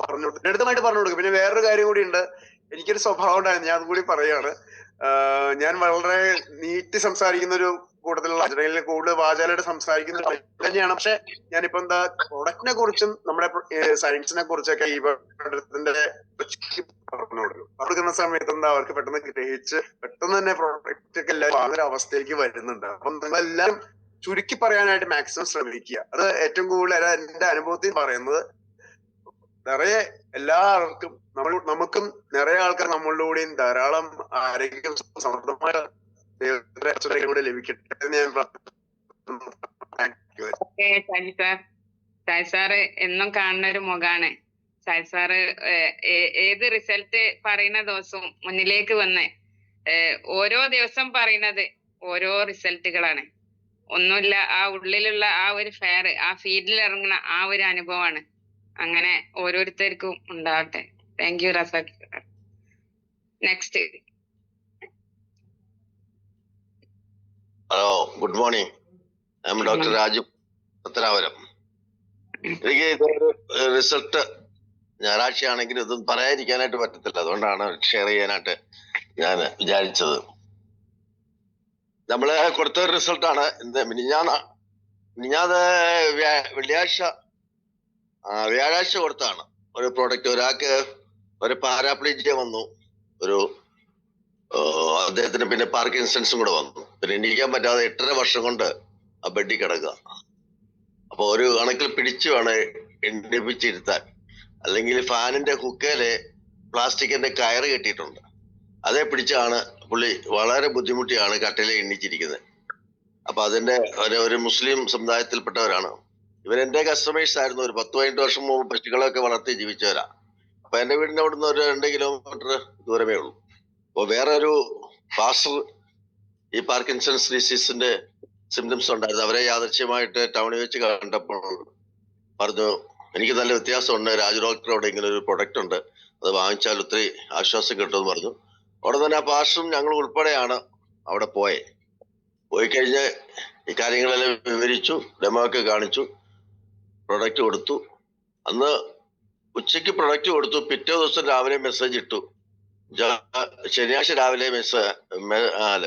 പറഞ്ഞു ലളിതമായിട്ട് പറഞ്ഞു കൊടുക്കും. പിന്നെ വേറൊരു കാര്യം കൂടി ഉണ്ട്, എനിക്കൊരു സ്വഭാവം ഉണ്ടായിരുന്നു, ഞാൻ അതുകൂടി പറയാണ്. ഞാൻ വളരെ നീട്ടി സംസാരിക്കുന്ന ഒരു കൂട്ടത്തിലുള്ള അല്ലെങ്കിൽ കൂടുതൽ വാചാലയുടെ സംസാരിക്കുന്ന തന്നെയാണ്. പക്ഷെ ഞാനിപ്പോ എന്താ പ്രൊഡക്റ്റിനെ കുറിച്ചും നമ്മുടെ സയൻസിനെ കുറിച്ചൊക്കെ ഈ പഠനത്തിന്റെ പറഞ്ഞു കൊടുക്കും. കൊടുക്കുന്ന സമയത്ത് എന്താ അവർക്ക് പെട്ടെന്ന് ഗ്രഹിച്ച് പെട്ടെന്ന് തന്നെ പ്രൊഡക്റ്റ് ഒക്കെ എല്ലാവരും ആ ഒരു അവസ്ഥയിലേക്ക് വരുന്നുണ്ട്. അപ്പൊ നിങ്ങളെല്ലാവരും ചുരുക്കി പറയാനായിട്ട് മാക്സിമം ശ്രമിക്കുക. അത് ഏറ്റവും കൂടുതൽ എന്റെ അനുഭവത്തിൽ പറയുന്നത്. നിറയെ എല്ലാവർക്കും നമുക്കും നിറയെ ആൾക്കാർ നമ്മളുടെ കൂടെയും ധാരാളം ആരോഗ്യം സമൃദ്ധമായ കൂടെ ലഭിക്കട്ടെ എന്ന് ഞാൻ സായി സാറ് എന്നും കാണുന്ന ഒരു മുഖാണ്. സായി സാറ് ഏത് റിസൾട്ട് പറയുന്ന ദിവസവും മുന്നിലേക്ക് വന്ന് ഓരോ ദിവസം പറയുന്നത് ഓരോ റിസൾട്ടുകളാണ്. ഒന്നുമില്ല, ആ ഉള്ളിലുള്ള ആ ഒരു ഫെയർ, ആ ഫീൽഡിൽ ഇറങ്ങുന്ന ആ ഒരു അനുഭവമാണ്. അങ്ങനെ ഓരോരുത്തർക്കും ഉണ്ടാവട്ടെ. Thank you Razak. Next. Hello, good morning. I M doctor Raju Pathanapuram. എനിക്ക് ഇതൊരു റിസൾട്ട് ഞായറാഴ്ചയാണെങ്കിലും ഇതൊന്നും പറയാതിരിക്കാനായിട്ട് പറ്റത്തില്ല, അതുകൊണ്ടാണ് ഷെയർ ചെയ്യാനായിട്ട് ഞാൻ വിചാരിച്ചത്. നമ്മള് കൊടുത്ത ഒരു റിസൾട്ടാണ് മിനിഞ്ഞാന്ന് വ്യാഴാഴ്ച കൊടുത്താണ് ഒരു പ്രോഡക്റ്റ്. ഒരാൾക്ക് ഒരു പാരാപ്ലീജിയ വന്നു, ഒരു അദ്ദേഹത്തിന് പിന്നെ പാർക്കിൻസൺസും കൂടെ വന്നു. പിന്നെ എണീക്കാൻ പറ്റാതെ 8.5 വർഷം കൊണ്ട് ആ ബെഡിൽ കിടക്കുക. അപ്പൊ ഒരു കണക്കിൽ പിടിച്ചു വേണം എണ്ണിപ്പിച്ചിരുത്താൻ. അല്ലെങ്കിൽ ഫാനിന്റെ ഹുക്കയില് പ്ലാസ്റ്റിക്കിന്റെ കയറ് കെട്ടിയിട്ടുണ്ട്, അതേ പിടിച്ചാണ് പുള്ളി വളരെ ബുദ്ധിമുട്ടിയാണ് കട്ടിലെ എണ്ണിച്ചിരിക്കുന്നത്. അപ്പൊ അതിന്റെ ഒരു മുസ്ലിം സമുദായത്തിൽപ്പെട്ടവരാണ് ഇവരെന്റെ കസ്റ്റമേഴ്സ് ആയിരുന്നു. ഒരു 10-15 വർഷം മുമ്പ് പശുക്കളൊക്കെ വളർത്തി ജീവിച്ചവരാ. അപ്പൊ എന്റെ വീടിന്റെ അവിടുന്ന് ഒരു 2 കിലോമീറ്റർ ദൂരമേ ഉള്ളൂ. അപ്പൊ വേറെ ഒരു ഫാസ്റ്റർ ഈ പാർക്കിൻസൺസ് ഡിസീസിന്റെ സിംറ്റംസ് ഉണ്ടായിരുന്നു. അവരെ യാദൃശ്യമായിട്ട് ടൗണിൽ വെച്ച് കണ്ടപ്പോൾ പറഞ്ഞു, എനിക്ക് നല്ല വ്യത്യാസമുണ്ട്, രാജു ഡോക്ടറോട് ഇങ്ങനെ ഒരു പ്രൊഡക്റ്റ് ഉണ്ട്, അത് വാങ്ങിച്ചാൽ ഒത്തിരി ആശ്വാസം കിട്ടുമെന്ന് പറഞ്ഞു. അവിടെ തന്നെ ആ പാസ്റ്ററും ഞങ്ങൾ ഉൾപ്പെടെയാണ് അവിടെ പോയി കഴിഞ്ഞ് ഈ കാര്യങ്ങളെല്ലാം വിവരിച്ചു, ഡെമോ ഒക്കെ കാണിച്ചു, പ്രൊഡക്റ്റ് കൊടുത്തു. അന്ന് ഉച്ചയ്ക്ക് പ്രൊഡക്റ്റ് കൊടുത്തു. പിറ്റേ ദിവസം രാവിലെ മെസ്സേജ് ഇട്ടു.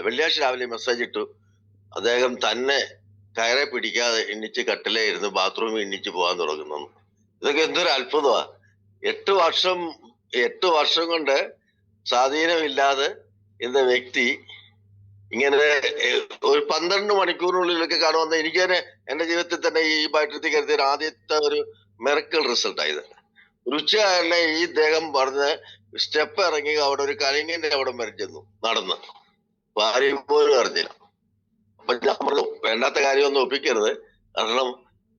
വെള്ളിയാഴ്ച രാവിലെ മെസ്സേജ് ഇട്ടു, അദ്ദേഹം തന്നെ കയറെ പിടിക്കാതെ എണ്ണിച്ച് കട്ടിലേ ഇരുന്ന് ബാത്റൂമിൽ എണ്ണിച്ച് പോകാൻ തുടങ്ങുന്നു. ഇതൊക്കെ എന്തൊരു അത്ഭുതമാ. 8 വർഷം കൊണ്ട് സ്വാധീനമില്ലാതെ എന്ന വ്യക്തി ഇങ്ങനെ ഒരു 12 മണിക്കൂറിനുള്ളിലൊക്കെ കാണുമെന്ന് എനിക്ക് തന്നെ എന്റെ ജീവിതത്തിൽ തന്നെ ഈ ബാറ്ററി കരുതിയ ആദ്യത്തെ ഒരു മെറക്കിൾ റിസൾട്ട് ആയത്. ഉച്ചയായല്ലേ ഈ ദേഹം പറഞ്ഞ് സ്റ്റെപ്പ് ഇറങ്ങി അവിടെ ഒരു കലിങ്ങിന്റെ അവിടെ വരെ ചെന്നു നടന്ന്, ഭാര്യ പോലും അറിഞ്ഞില്ല. അപ്പൊ ഞാൻ പറഞ്ഞു, വേണ്ടാത്ത കാര്യമൊന്നും ഒപ്പിക്കരുത്, കാരണം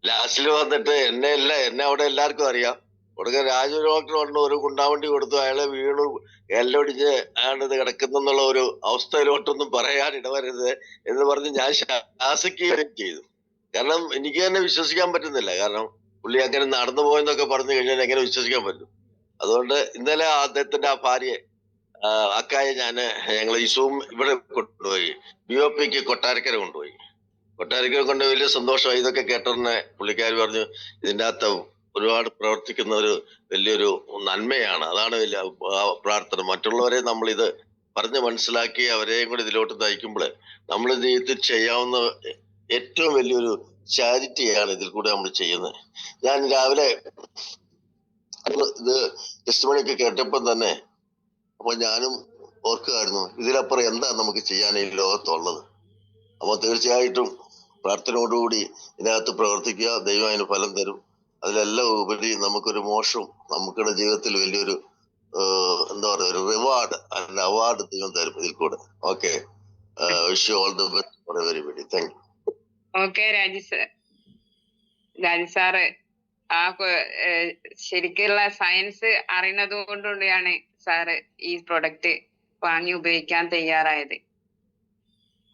ലാസ്റ്റിൽ വന്നിട്ട് എന്നെ അവിടെ എല്ലാവർക്കും അറിയാം. കൊടുക്കാൻ രാജു ഡോക്ടർ കൊണ്ട് ഒരു കുണ്ടാവണ്ടി കൊടുത്തു, അയാളെ വീണു എല്ലൊടിച്ച് അയാളിത് കിടക്കുന്നുള്ള ഒരു അവസ്ഥയിലോട്ടൊന്നും പറയാൻ ഇടവരരുത് എന്ന് പറഞ്ഞ് ഞാൻ ശാസിക്കുകയും ചെയ്തു. കാരണം എനിക്ക് തന്നെ വിശ്വസിക്കാൻ പറ്റുന്നില്ല. കാരണം പുള്ളി അങ്ങനെ നടന്നു പോയെന്നൊക്കെ പറഞ്ഞു കഴിഞ്ഞാൽ എങ്ങനെ വിശ്വസിക്കാൻ പറ്റും? അതുകൊണ്ട് ഇന്നലെ അദ്ദേഹത്തിന്റെ ആ ഭാര്യയെ അക്കായെ ഞങ്ങൾ ഈ സൂം ഇവിടെ കൊണ്ടുപോയി, BOPക്ക് കൊട്ടാരക്കര കൊണ്ടുപോയി. കൊട്ടാരക്കര കൊണ്ട് വലിയ സന്തോഷമായി. ഇതൊക്കെ കേട്ടോന്നെ പുള്ളിക്കാർ പറഞ്ഞു, ഇതിൻ്റെ അകത്ത് ഒരുപാട് പ്രവർത്തിക്കുന്ന ഒരു വലിയൊരു നന്മയാണ്, അതാണ് വലിയ പ്രാർത്ഥന. മറ്റുള്ളവരെ നമ്മളിത് പറഞ്ഞ് മനസ്സിലാക്കി അവരെയും കൂടി ഇതിലോട്ട് നയിക്കുമ്പോൾ നമ്മൾ ജീവിതത്തിൽ ചെയ്യാവുന്ന ഏറ്റവും വലിയൊരു ചാരിറ്റിയാണ് ഇതിൽ കൂടെ നമ്മൾ ചെയ്യുന്നത്. ഞാൻ രാവിലെ ഇത് ടെസ്റ്റിമണിയൊക്കെ കേട്ടപ്പോൾ തന്നെ അപ്പൊ ഞാനും ഓർക്കുകയായിരുന്നു, ഇതിലപ്പുറം എന്താ നമുക്ക് ചെയ്യാൻ ഈ ലോകത്തുള്ളത്. അപ്പൊ തീർച്ചയായിട്ടും പ്രാർത്ഥനയോടുകൂടി ഇതിനകത്ത് പ്രവർത്തിക്കുക, ദൈവം അതിന് ഫലം തരും. അതിലെല്ലാം ഉപരി നമുക്കൊരു മോശം, നമുക്കുടെ ജീവിതത്തിൽ വലിയൊരു എന്താ പറയുക, ഒരു റിവാർഡ് ആൻഡ് അവാർഡ് നിങ്ങൾ തരും ഇതിൽ കൂടെ. Okay, wish you all the best for everybody. Thank you. Okay Raju sir ആ ശരിക്കുള്ള സയൻസ് അറിയുന്നത് കൊണ്ടുകൂടിയാണ് സാറ് ഈ പ്രൊഡക്റ്റ് വാങ്ങി ഉപയോഗിക്കാൻ തയ്യാറായത്.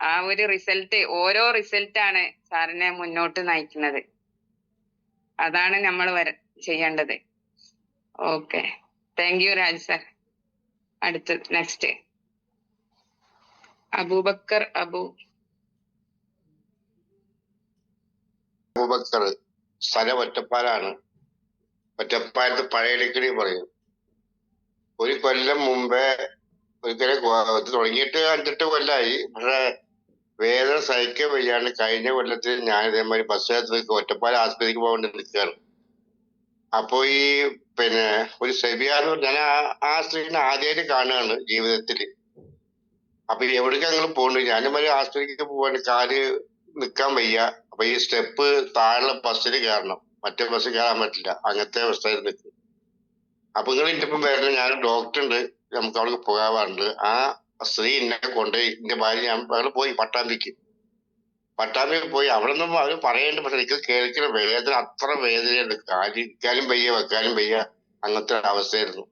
ആ ഒരു റിസൾട്ട്, ഓരോ റിസൾട്ടാണ് സാറിനെ മുന്നോട്ട് നയിക്കുന്നത്. അതാണ് നമ്മൾ ചെയ്യേണ്ടത്. Okay, thank U Raj sir. അടുത്ത നെക്സ്റ്റ് അബൂബക്കർ അബൂബക്കർ, സ്ഥലം ഒറ്റപ്പാലാണ്. ഒറ്റപ്പാലത്ത് പഴയടിക്കടി പറയും. ഒരു കൊല്ലം മുമ്പേ ഒരിക്കലും തുടങ്ങിയിട്ട് 5-8 കൊല്ലായി. പക്ഷെ വേദന സഹിക്കാൻ വയ്യാണ്ട് കഴിഞ്ഞ കൊല്ലത്തിൽ ഞാൻ ഇതേമാതിരി ബസ് യാത്രയ്ക്ക് ഒറ്റപ്പാല ആസ്പത്രിക്ക് പോകേണ്ടി നിൽക്കുകയാണ്. അപ്പൊ ഈ ഒരു സെബിയാന്ന് ഞാൻ ആ സ്ത്രീനെ ആദ്യമായിട്ട് കാണുകയാണ് ജീവിതത്തിൽ. അപ്പൊ എവിടേക്ക് ഞങ്ങൾ പോകുന്നു, ഞാനുമാതിരി ആസ്പത്രിക്ക് പോകാൻ കാല് നിൽക്കാൻ വയ്യ. അപ്പൊ ഈ സ്റ്റെപ്പ് താഴെ ബസ്സിൽ കയറണം, മറ്റേ ബസ്സിൽ കയറാൻ പറ്റില്ല, അങ്ങനത്തെ അവസ്ഥയിൽ നിൽക്കും. അപ്പൊ നിങ്ങൾ എന്റെ ഇപ്പം വരണം, ഞാൻ ഡോക്ടർ ഉണ്ട്, നമുക്ക് അവിടെ പോകാറുണ്ട്. ആ സ്ത്രീ എന്നെ കൊണ്ട് എന്റെ ഭാര്യ ഞങ്ങൾ പോയി പട്ടാമ്പിക്ക് പോയി. അവിടെ നിന്നും അവർ പറയേണ്ട, പക്ഷെ എനിക്ക് കേൾക്കുന്ന വേദന, അത്ര വേദനയുണ്ട്. കാലിരിക്കാനും വയ്യ, വെക്കാനും വയ്യ, അങ്ങനത്തെ അവസ്ഥയായിരുന്നു.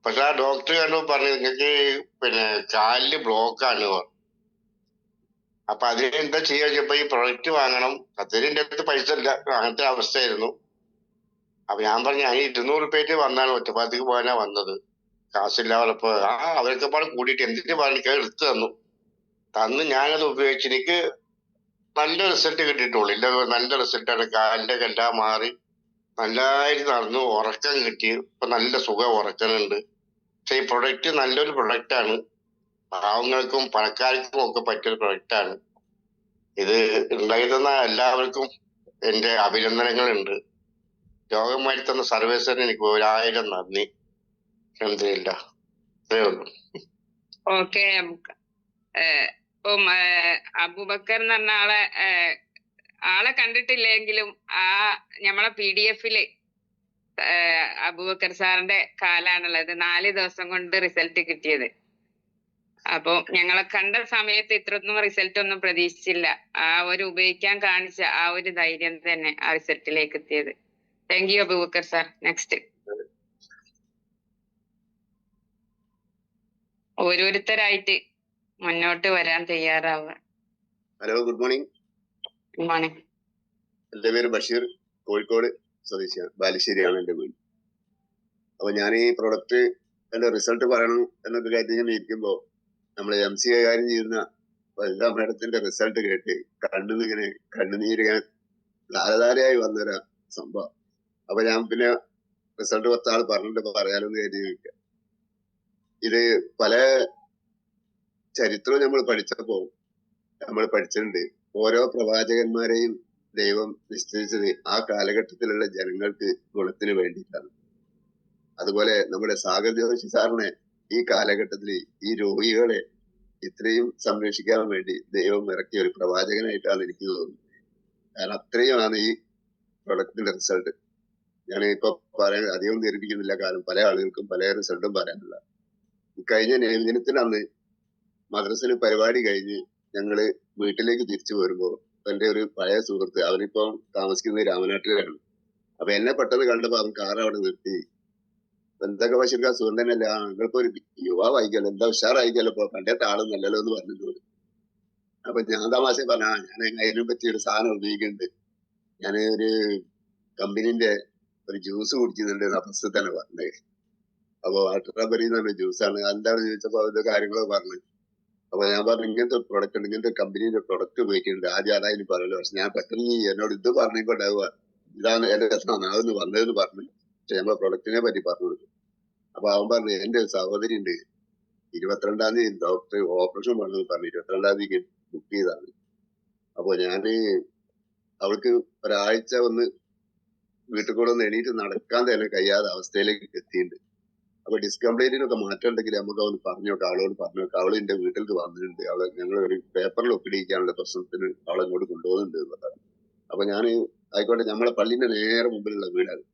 പക്ഷെ ആ ഡോക്ടർ കണ്ടു പറഞ്ഞു, നിങ്ങൾക്ക് കാലില് ബ്ലോക്കാണ്. അപ്പൊ അതിന് എന്താ ചെയ്യാ വെച്ചപ്പോ ഈ പ്രൊഡക്റ്റ് വാങ്ങണം, അതിന് എന്റെ അടുത്ത് പൈസ ഇല്ല, അങ്ങനത്തെ അവസ്ഥയായിരുന്നു. അപ്പൊ ഞാൻ പറഞ്ഞു, ഞാൻ 200 രൂപയ്ക്ക് വന്നാണ്, ഒറ്റപ്പാലത്തേക്ക് പോകാനാ വന്നത്, കാശില്ലാത്തപ്പോ അവരൊക്കെ പാടെ കൂടിയിട്ട് എന്തിനു പറഞ്ഞിട്ട് എടുത്തു തന്നു. ഞാനത് ഉപയോഗിച്ച് എനിക്ക് നല്ല റിസൾട്ട് കിട്ടിയിട്ടുള്ളൂ. ഇല്ല, നല്ല റിസൾട്ടാണ്. കാലിന്റെ എല്ലാം മാറി നല്ലതായിട്ട് നടന്നു, ഉറക്കം കിട്ടി. ഇപ്പൊ നല്ല സുഖം ഉറക്കുന്നുണ്ട്. പക്ഷെ ഈ പ്രൊഡക്റ്റ് നല്ലൊരു പ്രൊഡക്റ്റാണ്, പാവങ്ങൾക്കും പണക്കാർക്കും ഒക്കെ പറ്റിയൊരു പ്രൊഡക്റ്റാണ്. ഇത് ഉണ്ടാക്കി തന്ന എല്ലാവർക്കും എന്റെ അഭിനന്ദനങ്ങളുണ്ട്. രോഗമായി തന്ന സർവേശ്വരന് എനിക്ക് 1000 നന്ദി. എന്തില്ല, ഇത്രേ ഉള്ളൂ. ഓക്കെ, ഇപ്പം അബൂബക്കർ എന്ന് പറഞ്ഞ ആളെ കണ്ടിട്ടില്ലെങ്കിലും നമ്മളെ PDF-ല് അബൂബക്കർ സാറിന്റെ കാലാണുള്ളത്. 4 ദിവസം കൊണ്ട് റിസൾട്ട് കിട്ടിയത്. അപ്പൊ ഞങ്ങളെ കണ്ട സമയത്ത് ഇത്രയൊന്നും റിസൾട്ട് ഒന്നും പ്രതീക്ഷിച്ചില്ല. ആ ഒരു ഉപയോഗിക്കാൻ കാണിച്ച ആ ഒരു ധൈര്യം തന്നെ ആ റിസൾട്ടിലേക്ക് എത്തിയത്. Thank you Abubakar sir. Next ഓരോരുത്തരായിട്ട് മുന്നോട്ട് വരാൻ തയ്യാറാവുക. Hello, good morning. Good morning. എന്റെ പേര് ബഷീർ, കോഴിക്കോട് സ്വദേശിയാണ്. ബാലുശ്ശേരിയാണ് എന്റെ വീട്. അപ്പൊ ഞാൻ ഈ പ്രൊഡക്റ്റ് എന്റെ റിസൾട്ട് പറയണം എന്നൊക്കെ കരുതി ഇരിക്കുമ്പോ നമ്മള് MC കൈകാര്യം ചെയ്യുന്ന വനിതാ മേഡത്തിന്റെ റിസൾട്ട് കേട്ട് കണ്ണുനീരിങ്ങനെ ധാരധാരയായി വന്നൊരു സംഭവം. അപ്പൊ ഞാൻ പിന്നെ റിസൾട്ട് 10 ആൾ പറഞ്ഞിട്ട് പറയാലോ എന്ന് കരുതി നിൽക്കുക. ഇത് പല ചരിത്രവും നമ്മൾ പഠിച്ചിട്ടുണ്ട്. ഓരോ പ്രവാചകന്മാരെയും ദൈവം നിശ്ചയിച്ചത് ആ കാലഘട്ടത്തിലുള്ള ജനങ്ങൾക്ക് ഗുണത്തിന് വേണ്ടിയിട്ടാണ്. അതുപോലെ നമ്മുടെ സാഗർ ജോഷി സാറിനെ ഈ കാലഘട്ടത്തിൽ ഈ രോഗികളെ ഇത്രയും സംരക്ഷിക്കാൻ വേണ്ടി ദൈവം ഇറക്കിയ ഒരു പ്രവാചകനായിട്ടാണ് എനിക്ക് തോന്നുന്നത്. കാരണം അത്രയുമാണ് ഈ പ്രൊഡക്റ്റിന്റെ റിസൾട്ട്. ഞാൻ ഇപ്പൊ പറയാൻ അധികം ധരിപ്പിക്കുന്നില്ല, കാരണം പല ആളുകൾക്കും പല റിസൾട്ടും പറയാനുള്ള. കഴിഞ്ഞ നബിദിനത്തിനന്ന് മദ്രസയിൽ പരിപാടി കഴിഞ്ഞ് ഞങ്ങള് വീട്ടിലേക്ക് തിരിച്ചു വരുമ്പോ എന്റെ ഒരു പഴയ സുഹൃത്ത്, അവനിപ്പം താമസിക്കുന്നത് രാമനാട്ടിലാണ്. അപ്പൊ എന്നെ പെട്ടെന്ന് കണ്ടപ്പോ അവൻ കാർ അവിടെ നിർത്തി, എന്തൊക്കെ ബഷീർക്കാർ സുഖം തന്നെയല്ല, നിങ്ങളിപ്പോ ഒരു യുവാവായിക്കല്ലോ, എന്താ ഉഷാറായിക്കല്ലോ, ഇപ്പൊ പണ്ടത്തെ ആളും നല്ലല്ലോ എന്ന് പറഞ്ഞിട്ടുണ്ട്. അപ്പൊ ഞാൻ തമാശ പറഞ്ഞ, ഞാൻ അതിനെ പറ്റി ഒരു സാധനം ഉപയോഗിക്കുന്നുണ്ട്, ഞാൻ ഒരു കമ്പനീന്റെ ഒരു ജ്യൂസ് കുടിക്കുന്നുണ്ട് ഫസ്റ്റ് തന്നെ പറഞ്ഞത്. അപ്പൊ വാട്ടർബറി എന്ന് പറഞ്ഞ ജ്യൂസാണ്. എന്താണ് ചോദിച്ചപ്പോ അതിന്റെ കാര്യങ്ങളൊക്കെ പറഞ്ഞു. അപ്പൊ ഞാൻ പറഞ്ഞു, ഇങ്ങനത്തെ പ്രൊഡക്റ്റ് ഉണ്ട്, ഇങ്ങനത്തെ കമ്പനീന്റെ പ്രൊഡക്റ്റ് ഉപയോഗിക്കുന്നുണ്ട്. ആദ്യം അതായത് പറയല്ലോ. പക്ഷെ ഞാൻ പെട്ടെന്ന് എന്നോട് ഇത് പറഞ്ഞിട്ടുണ്ടാവുക, ഇതാണ് എന്റെ രസമാണ് അതൊന്ന് വന്നതെന്ന് പറഞ്ഞു. പക്ഷെ നമ്മളെ പ്രൊഡക്റ്റിനെ പറ്റി പറഞ്ഞു കൊടുത്തു. അപ്പൊ അവൻ പറഞ്ഞു, എന്റെ സഹോദരി ഉണ്ട്, 22-ാം തീയതി ഡോക്ടർ ഓപ്പറേഷൻ വേണമെന്ന് പറഞ്ഞു 22-ാം തീയതി ബുക്ക് ചെയ്താണ്. അപ്പൊ ഞാന് അവൾക്ക് ഒരാഴ്ച ഒന്ന് വീട്ടിൽ കൂടെ ഒന്ന് എണീറ്റ് നടക്കാൻ തന്നെ കഴിയാത്ത അവസ്ഥയിലേക്ക് എത്തിയിട്ടുണ്ട്. അപ്പൊ ഡിസ്കംപ്ലൈന്റിനൊക്കെ മാറ്റം ഉണ്ടെങ്കിൽ നമുക്ക് അവന് പറഞ്ഞോക്കാം, അവളോട് പറഞ്ഞോക്കാം. അവള് എന്റെ വീട്ടിലേക്ക് വന്നിട്ടുണ്ട്, അവളെ ഞങ്ങൾ ഒരു പേപ്പറിൽ ഒപ്പിടിക്കാനുള്ള പ്രശ്നത്തിന് അവളെ ഇങ്ങോട്ട് കൊണ്ടുപോകുന്നുണ്ട് എന്ന് പറഞ്ഞു. അപ്പൊ ഞാൻ ആയിക്കോട്ടെ, നമ്മളെ പള്ളിന്റെ നേരെ മുമ്പിലുള്ള വീടാണ്.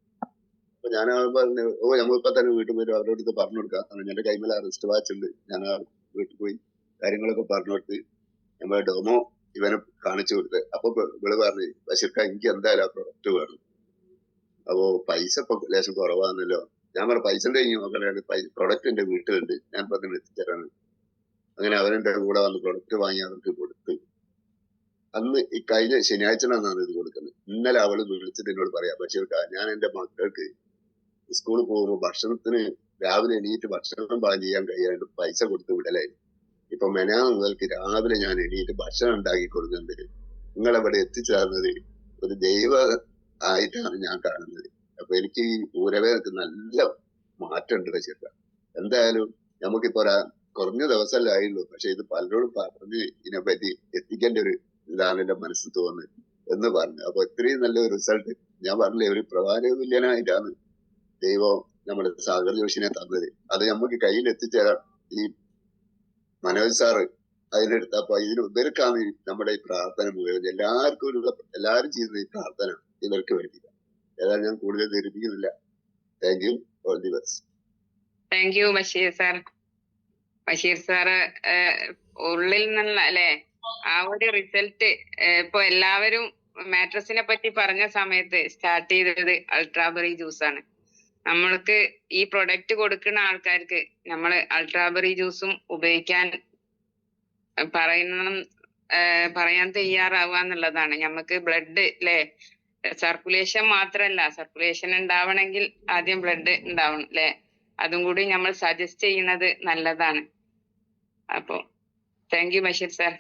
അപ്പൊ ഞാൻ പറഞ്ഞു, ഓ നമ്മളിപ്പോ തന്നെ വീട്ടിൽ പോയി അവരോട് ഇത് പറഞ്ഞു കൊടുക്കാം. എന്റെ കൈമേൽ റിസ്റ്റ് വാച്ച് ഉണ്ട്. ഞാൻ ആ വീട്ടിൽ പോയി കാര്യങ്ങളൊക്കെ പറഞ്ഞു കൊടുത്ത് നമ്മളെ ഡോമോ ഇവനെ കാണിച്ചു കൊടുത്ത്. അപ്പൊ ഇവള് പറഞ്ഞു, ബഷീർക്ക എനിക്ക് എന്തായാലും ആ പ്രൊഡക്റ്റ് വേണം. അപ്പോ പൈസ ഇപ്പൊ ലേശം കുറവാണല്ലോ. ഞാൻ പറഞ്ഞു, പൈസ കഴിഞ്ഞ് നോക്കണേ, പ്രൊഡക്റ്റ് എന്റെ വീട്ടിലുണ്ട്, ഞാൻ പറഞ്ഞു എത്തിച്ചേരാണ്. അങ്ങനെ അവരെന്റെ കൂടെ വന്ന് പ്രൊഡക്റ്റ് വാങ്ങി അവർക്ക് കൊടുത്ത്. അന്ന് ഈ കഴിഞ്ഞ ശനിയാഴ്ചയാണ് ഇത് കൊടുക്കുന്നത്. ഇന്നലെ അവള് വിളിച്ചിട്ട് എന്നോട് പറയാം, ബഷീർക്ക ഞാൻ എന്റെ മക്കൾക്ക് സ്കൂളിൽ പോകുമ്പോൾ ഭക്ഷണത്തിന് രാവിലെ എണീറ്റ് ഭക്ഷണം പാകം ചെയ്യാൻ കഴിയാണ്ട് പൈസ കൊടുത്ത് വിടലായി. ഇപ്പൊ മെനാന്ന് മുതൽക്ക് രാവിലെ ഞാൻ എണീറ്റ് ഭക്ഷണം ഉണ്ടാക്കി കൊടുക്കുന്നുണ്ട്. നിങ്ങളവിടെ എത്തിച്ചേർന്നത് ഒരു ദൈവ ആയിട്ടാണ് ഞാൻ കാണുന്നത്. അപ്പൊ എനിക്ക് ഈ ഊരവേദനക്ക് നല്ല മാറ്റമുണ്ട് ബഷീർക്ക. എന്തായാലും നമുക്കിപ്പോ കുറഞ്ഞ ദിവസമല്ലേ ആയുള്ളൂ, പക്ഷെ ഇത് പലരോടും പറഞ്ഞ് ഇതിനെപ്പറ്റി എത്തിക്കേണ്ട ഒരു ഇതാണ് എന്റെ മനസ്സിൽ തോന്നുന്നത് എന്ന് പറഞ്ഞു. അപ്പൊ ഇത്രയും നല്ലൊരു റിസൾട്ട് ഞാൻ പറഞ്ഞില്ലേ, ഒരു പ്രഭാരവില്യനായിട്ടാണ് ദൈവം നമ്മുടെ സാഗർ ജോഷിനെ തന്നത്. അത് നമുക്ക് കയ്യിൽ എത്തിച്ചേരാം. ഈ മനോജ് സാറ് അതിനെടുത്തപ്പോ ഇവർക്കാണ് നമ്മുടെ ഈ പ്രാർത്ഥന മുഴുവൻ. എല്ലാവരും ചെയ്യുന്ന ഈ പ്രാർത്ഥന ഇവർക്ക് വേണ്ടിയില്ല. ഏതായാലും ഞാൻ കൂടുതൽ ധരിപ്പിക്കുന്നില്ല. Thank you, all the best. Thank you Basheer sir. Basheer sir ഉള്ളിൽ നിന്നുള്ള അല്ലെ ആ ഒരു റിസൾട്ട് ഇപ്പൊ എല്ലാവരും മാട്രസിനെ പറ്റി പറഞ്ഞ സമയത്ത് സ്റ്റാർട്ട് ചെയ്തത് അൾട്രാബെറി ജ്യൂസ് ആണ്. നമ്മൾക്ക് ഈ പ്രൊഡക്റ്റ് കൊടുക്കുന്ന ആൾക്കാർക്ക് നമ്മള് അൾട്രാബെറി ജ്യൂസും ഉപയോഗിക്കാൻ പറയാൻ തയ്യാറാവുക എന്നുള്ളതാണ്. നമുക്ക് ബ്ലഡ് അല്ലെ സർക്കുലേഷൻ മാത്രല്ല, സർക്കുലേഷൻ ഉണ്ടാവണമെങ്കിൽ ആദ്യം ബ്ലഡ് ഉണ്ടാവണം അല്ലെ. അതും കൂടി നമ്മൾ സജസ്റ്റ് ചെയ്യുന്നത് നല്ലതാണ്. അപ്പൊ താങ്ക് യു ബഷീർ സാർ.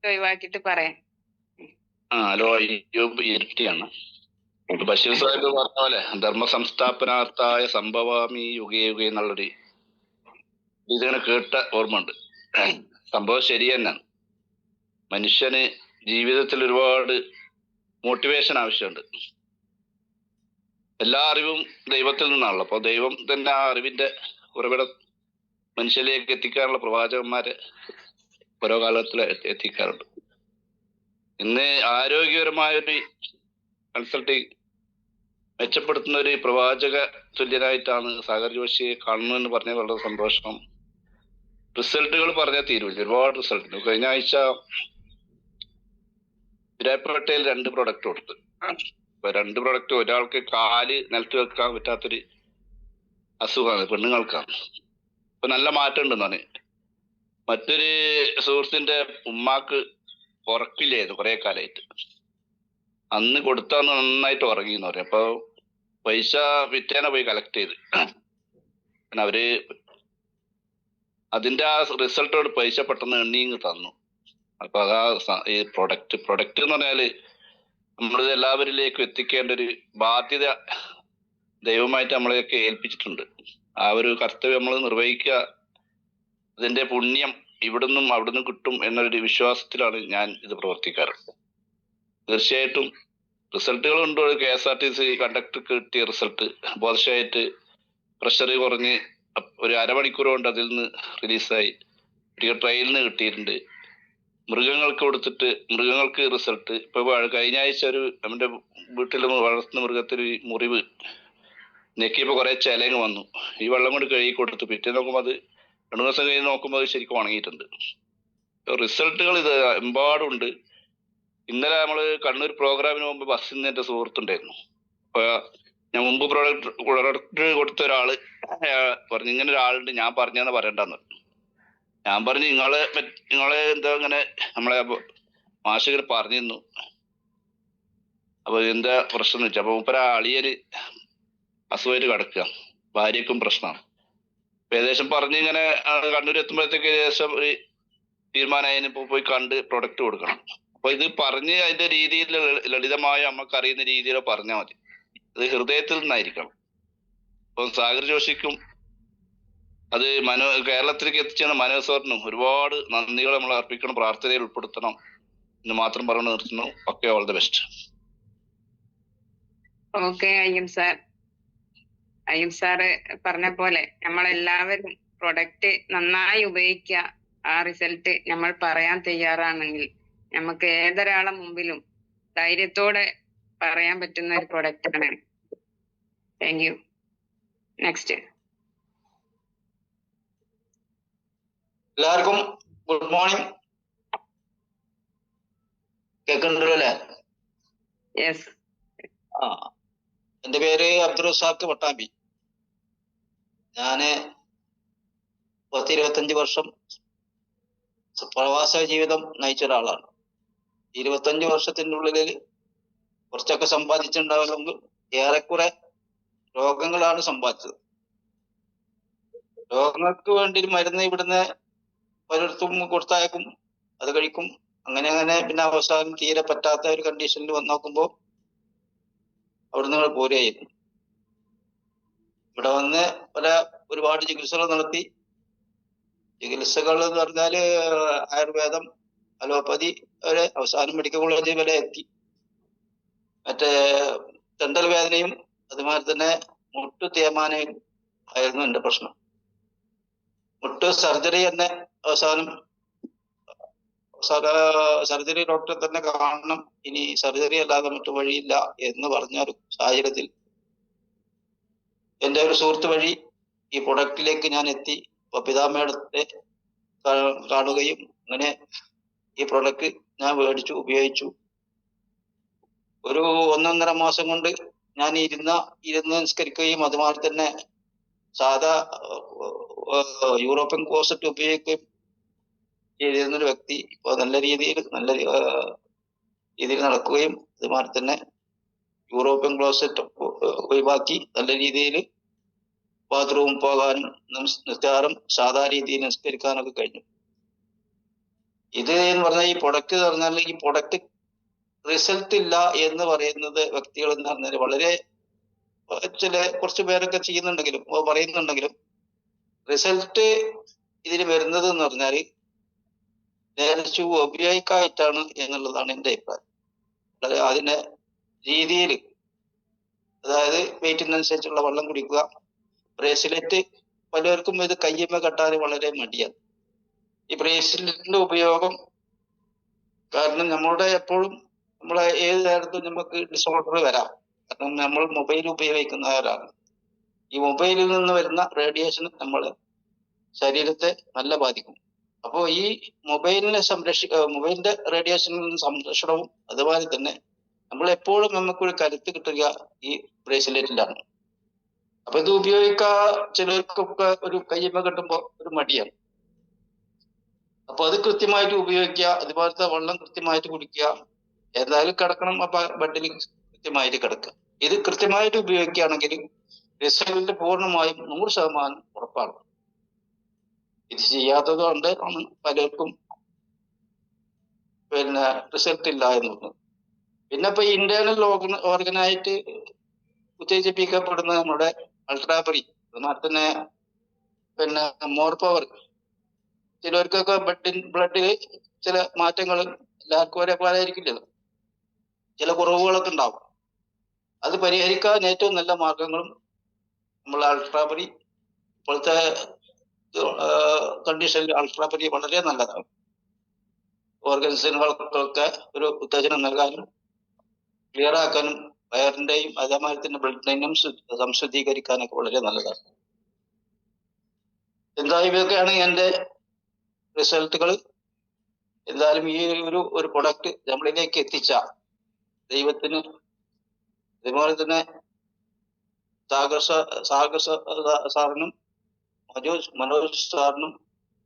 ഒഴിവാക്കിട്ട് പറയാം. ഹലോ, ഇരട്ടിയാണ്. ബഷീർ സാഹിബ് പറഞ്ഞ പോലെ ധർമ്മ സംസ്ഥാപനാർത്ഥായ സംഭവാമി യുഗേ യുഗേ എന്നുള്ളൊരു ഇതിങ്ങനെ കേട്ട ഓർമ്മ ഉണ്ട്. സംഭവം ശരി തന്നെയാണ്. മനുഷ്യന് ജീവിതത്തിൽ ഒരുപാട് മോട്ടിവേഷൻ ആവശ്യമുണ്ട്. എല്ലാ അറിവും ദൈവത്തിൽ നിന്നാണല്ലോ. അപ്പൊ ദൈവം തന്നെ ആ അറിവിന്റെ ഉറവിടം മനുഷ്യരിലേക്ക് എത്തിക്കാനുള്ള പ്രവാചകന്മാരെ ഓരോ കാലത്തിൽ എത്തിക്കാറുണ്ട്. ഇന്ന് ആരോഗ്യപരമായൊരു കൺസൾട്ടിങ് മെച്ചപ്പെടുത്തുന്ന ഒരു പ്രവാചക തുല്യനായിട്ടാണ് സാഗർ ജോഷിയെ കാണുന്നതെന്ന് പറഞ്ഞാൽ വളരെ സന്തോഷം. റിസൾട്ടുകൾ പറഞ്ഞാൽ തീരുമില്ല, ഒരുപാട് റിസൾട്ട്. കഴിഞ്ഞ ആഴ്ച വിരാപ്പേട്ടയിൽ 2 പ്രൊഡക്റ്റ് കൊടുത്ത്. ഇപ്പൊ 2 പ്രൊഡക്റ്റ്, ഒരാൾക്ക് കാല് നിലത്ത് വെക്കാൻ പറ്റാത്തൊരു അസുഖമാണ്, പെണ്ണുങ്ങൾക്കാണ്. ഇപ്പൊ നല്ല മാറ്റം ഉണ്ടെന്നാണ്. മറ്റൊരു സുഹൃത്തിന്റെ ഉമ്മാക്ക് ഉറക്കില്ലായിരുന്നു കുറെ കാലമായിട്ട്. അന്ന് കൊടുത്താന്ന് നന്നായിട്ട് ഉറങ്ങിന്ന് പറയും. അപ്പൊ പൈസ പിറ്റേനെ പോയി കളക്ട് ചെയ്ത് പിന്നെ അവര് അതിന്റെ ആ റിസൾട്ടോട് പൈസ പെട്ടെന്ന് എണ്ണിങ് തന്നു. അപ്പൊ അതാ ഈ പ്രൊഡക്റ്റ് എന്ന് പറഞ്ഞാല് നമ്മളിത് എല്ലാവരിലേക്കും എത്തിക്കേണ്ട ഒരു ബാധ്യത ദൈവമായിട്ട് നമ്മളെയൊക്കെ ഏൽപ്പിച്ചിട്ടുണ്ട്. ആ ഒരു കർത്തവ്യം നമ്മൾ നിർവഹിക്കുക. അതിന്റെ പുണ്യം ഇവിടുന്നും അവിടുന്ന് കിട്ടും എന്നൊരു വിശ്വാസത്തിലാണ് ഞാൻ ഇത് പ്രവർത്തിക്കാറുള്ളത്. തീർച്ചയായിട്ടും റിസൾട്ടുകൾ ഉണ്ട്. KSRTC കണ്ടക്ടർക്ക് കിട്ടിയ റിസൾട്ട് ബോധശായിട്ട് പ്രഷർ കുറഞ്ഞ് ഒരു അരമണിക്കൂർ കൊണ്ട് അതിൽ നിന്ന് റിലീസായി. ട്രെയിനിൽ നിന്ന് കിട്ടിയിട്ടുണ്ട്. മൃഗങ്ങൾക്ക് കൊടുത്തിട്ട് മൃഗങ്ങൾക്ക് റിസൾട്ട്. ഇപ്പൊ കഴിഞ്ഞ ആഴ്ച ഒരു നമ്മുടെ വീട്ടിൽ വളർത്തുന്ന മൃഗത്തിന് മുറിവ് ഞെക്കിയപ്പോ കുറെ ചിലങ്ങ് വന്നു. ഈ വെള്ളം കൊണ്ട് കഴുകി കൊടുത്തു. പിറ്റേ നോക്കുമ്പോൾ അത് 2 ദിവസം കഴിഞ്ഞ് നോക്കുമ്പോൾ അത് ശരിക്കും ഉണങ്ങിയിട്ടുണ്ട്. റിസൾട്ടുകൾ ഇത് എമ്പാടുണ്ട്. ഇന്നലെ നമ്മള് കണ്ണൂർ പ്രോഗ്രാമിന് മുമ്പ് ബസ്സിൽ നിന്ന് എന്റെ സുഹൃത്തുണ്ടായിരുന്നു. അപ്പൊ ഞാൻ മുമ്പ് പ്രൊഡക്റ്റ് കൊടുത്ത ഒരാള് പറഞ്ഞു, ഇങ്ങനെ ഒരാളുണ്ട്, ഞാൻ പറഞ്ഞെന്ന് പറയണ്ടെന്ന്. ഞാൻ പറഞ്ഞു, നിങ്ങളെ എന്താ ഇങ്ങനെ നമ്മളെ മാഷികർ പറഞ്ഞിരുന്നു, അപ്പൊ എന്താ പ്രശ്നം എന്ന് വെച്ചാൽ, അപ്പൊ മൂപ്പര അളിയന് അസുഖമായിട്ട് കിടക്കുക, ഭാര്യക്കും പ്രശ്നമാണ്. ഏകദേശം പറഞ്ഞ് ഇങ്ങനെ കണ്ണൂർ എത്തുമ്പോഴത്തേക്ക് ഏകദേശം ഒരു തീരുമാനമായി ഇപ്പൊ പോയി കണ്ട് പ്രൊഡക്റ്റ് കൊടുക്കണം. അപ്പൊ ഇത് പറഞ്ഞ് അതിന്റെ രീതിയിൽ ലളിതമായ നമുക്ക് അറിയുന്ന രീതിയിലോ പറഞ്ഞാൽ മതി. ഇത് ഹൃദയത്തിൽ നിന്നായിരിക്കണം. ഇപ്പൊ സാഗർ ജോഷിക്കും അത് കേരളത്തിലേക്ക് എത്തിച്ചാണ് മനോജ് സാറിനും ഒരുപാട് നന്ദികൾ നമ്മൾ അർപ്പിക്കണം, പ്രാർത്ഥനയിൽ ഉൾപ്പെടുത്തണം എന്ന് മാത്രം പറഞ്ഞു നിർത്തുന്നു. Okay, all the best. Okay അയ്യം സാറ് പറഞ്ഞ പോലെ നമ്മളെല്ലാവരും പ്രൊഡക്റ്റ് നന്നായി ഉപയോഗിക്കുക. ആ റിസൾട്ട് നമ്മൾ പറയാൻ തയ്യാറാണെങ്കിൽ നമുക്ക് ഏതൊരാളെ മുമ്പിലും ധൈര്യത്തോടെ പറയാൻ പറ്റുന്ന ഒരു പ്രൊഡക്റ്റ് ആണ്. Thank you. നെക്സ്റ്റ്. എല്ലാവർക്കും ഗുഡ് മോർണിംഗ്. കേൾക്കുന്നുണ്ടല്ലോ അല്ലേ? യെസ്. എന്റെ പേര് അബ്ദുൾ റസാഖ് പട്ടാമ്പി. ഞാന് 25 വർഷം പ്രവാസ ജീവിതം നയിച്ച ഒരാളാണ്. 25 വർഷത്തിന്റെ ഉള്ളിൽ കുറച്ചൊക്കെ സമ്പാദിച്ചിട്ടുണ്ടാവുമെങ്കിൽ ഏറെക്കുറെ രോഗങ്ങളാണ് സമ്പാദിച്ചത്. രോഗങ്ങൾക്ക് വേണ്ടി മരുന്ന് ഇവിടുന്ന് പലയിടത്തും കൊടുത്തയക്കും, അത് കഴിക്കും, അങ്ങനെ പിന്നെ അവസാനം തീരെ പറ്റാത്ത ഒരു കണ്ടീഷനിൽ വന്ന് നോക്കുമ്പോൾ അവിടുന്ന് പോരുകയായിരുന്നു. ഇവിടെ വന്ന് ഒരുപാട് ചികിത്സകൾ നടത്തി. ചികിത്സകൾ എന്ന് പറഞ്ഞാല് ആയുർവേദം, അലോപ്പതി വരെ, അവസാനം മെഡിക്കൽ കോളേജ് വരെ എത്തി. മറ്റേ തെണ്ടൽ വേദനയും അതുമാതിരി തന്നെ മുട്ട് തേയ്മാനയും ആയിരുന്നു എന്റെ പ്രശ്നം. മുട്ട് സർജറി തന്നെ അവസാനം സർജറി ഡോക്ടറെ തന്നെ കാണണം, ഇനി സർജറി അല്ലാതെ മറ്റു വഴിയില്ല എന്ന് പറഞ്ഞ ഒരു സാഹചര്യത്തിൽ എൻ്റെ ഒരു സുഹൃത്ത് വഴി ഈ പ്രൊഡക്റ്റിലേക്ക് ഞാൻ എത്തി. ബബിത മേഡത്തെ കാണുകയും അങ്ങനെ ഈ പ്രൊഡക്റ്റ് ഞാൻ മേടിച്ചു, ഉപയോഗിച്ചു. ഒരു 1.5 മാസം കൊണ്ട് ഞാൻ ഇരുന്ന് നിസ്കരിക്കുകയും അതുമാതിരി തന്നെ സാധാ യൂറോപ്യൻ ക്ലോസറ്റ് ഉപയോഗിക്കുകയും ചെയ്തിരുന്നൊരു വ്യക്തി ഇപ്പോൾ നല്ല രീതിയിൽ നടക്കുകയും അതുമാതിരി തന്നെ യൂറോപ്യൻ ക്ലോസറ്റ് ഒഴിവാക്കി നല്ല രീതിയിൽ ബാത്റൂം പോകാനും നിസ്കാരം സാധാ രീതിയിൽ നിസ്കരിക്കാനൊക്കെ കഴിഞ്ഞു. ഇത് എന്ന് പറഞ്ഞാൽ ഈ പ്രൊഡക്റ്റ് എന്ന് പറഞ്ഞാൽ ഈ പ്രൊഡക്റ്റ് റിസൾട്ട് ഇല്ല എന്ന് പറയുന്നത് വ്യക്തികൾ എന്ന് പറഞ്ഞാൽ വളരെ കുറച്ച് പേരൊക്കെ ചെയ്യുന്നുണ്ടെങ്കിലും പറയുന്നുണ്ടെങ്കിലും റിസൾട്ട് ഇതിന് വരുന്നത് എന്ന് പറഞ്ഞാൽ നേരിച്ച് ഉപയോഗിക്കായിട്ടാണ് എന്നുള്ളതാണ് എൻ്റെ അഭിപ്രായം. അതിന്റെ രീതിയിൽ, അതായത് വെയിറ്റിനനുസരിച്ചുള്ള വെള്ളം കുടിക്കുക. ബ്രേസ്ലെറ്റ് പലർക്കും ഇത് കയ്യമ്മ കെട്ടാൻ വളരെ മടിയാണ്. ഈ ബ്രേസ്ലെറ്റിന്റെ ഉപയോഗം കാരണം എപ്പോഴും ഏത് നേരത്തും നമുക്ക് ഡിസോർഡർ വരാം. കാരണം നമ്മൾ മൊബൈൽ ഉപയോഗിക്കുന്നവരാണ്. ഈ മൊബൈലിൽ നിന്ന് വരുന്ന റേഡിയേഷൻ നമ്മളെ ശരീരത്തെ നല്ല ബാധിക്കും. അപ്പോൾ ഈ മൊബൈലിന്റെ റേഡിയേഷനിൽ നിന്ന് സംരക്ഷണവും അതുപോലെ തന്നെ നമ്മൾ എപ്പോഴും നമുക്കൊരു കരുത്ത് കിട്ടുക ഈ ബ്രേസ്ലെറ്റിലാണ്. അപ്പൊ ഇത് ചിലർക്കൊക്കെ ഒരു കയ്യമ്മ കെട്ടുമ്പോൾ ഒരു മടിയാണ്. അപ്പൊ അത് കൃത്യമായിട്ട് ഉപയോഗിക്കുക, അതുപോലത്തെ വെള്ളം കൃത്യമായിട്ട് കുടിക്കുക. എന്തായാലും കിടക്കണം, അപ്പൊ ബെഡിൽ കൃത്യമായിട്ട് കിടക്കുക. ഇത് കൃത്യമായിട്ട് ഉപയോഗിക്കുകയാണെങ്കിൽ റിസൾട്ട് പൂർണ്ണമായും 100% ഉറപ്പാണ്. ഇത് ചെയ്യാത്തത് കൊണ്ട് പലർക്കും റിസൾട്ട് ഇല്ല എന്ന് തോന്നുന്നു. പിന്നെ ഇപ്പൊ ഇന്റേണൽ ഓർഗനായിട്ട് ഉത്തേജിപ്പിക്കപ്പെടുന്ന നമ്മുടെ അൾട്രാപറി, അതുമാതിരി തന്നെ മോർ പവർ. ചിലർക്കൊക്കെ ബ്ലഡിൽ ചില മാറ്റങ്ങൾ എല്ലാവർക്കും ഒരേപോലെ ആയിരിക്കില്ലല്ലോ, ചില കുറവുകളൊക്കെ ഉണ്ടാവും. അത് പരിഹരിക്കാൻ ഏറ്റവും നല്ല മാർഗങ്ങളും നമ്മൾ അൾട്രാപറി, ഇപ്പോഴത്തെ കണ്ടീഷനിൽ അൾട്രാപരി വളരെ നല്ലതാണ്. ഓർഗൻസുകൾക്കൊക്കെ ഒരു ഉത്തേജനം നൽകാനും ക്ലിയർ ആക്കാനും വയറിന്റെയും അതേമാതിരി തന്നെ ബ്ലഡിനെയും സംശുദ്ധീകരിക്കാനൊക്കെ വളരെ നല്ലതാണ്. എന്തായാലും ഇതൊക്കെയാണ് എൻ്റെ റിസൾട്ടുകൾ. എന്തായാലും ഈ ഒരു പ്രൊഡക്റ്റ് നമ്മളിലേക്ക് എത്തിച്ച ദൈവത്തിന്, അതുപോലെ തന്നെ സാഗർ സാറിനും മനോജ് സാറിനും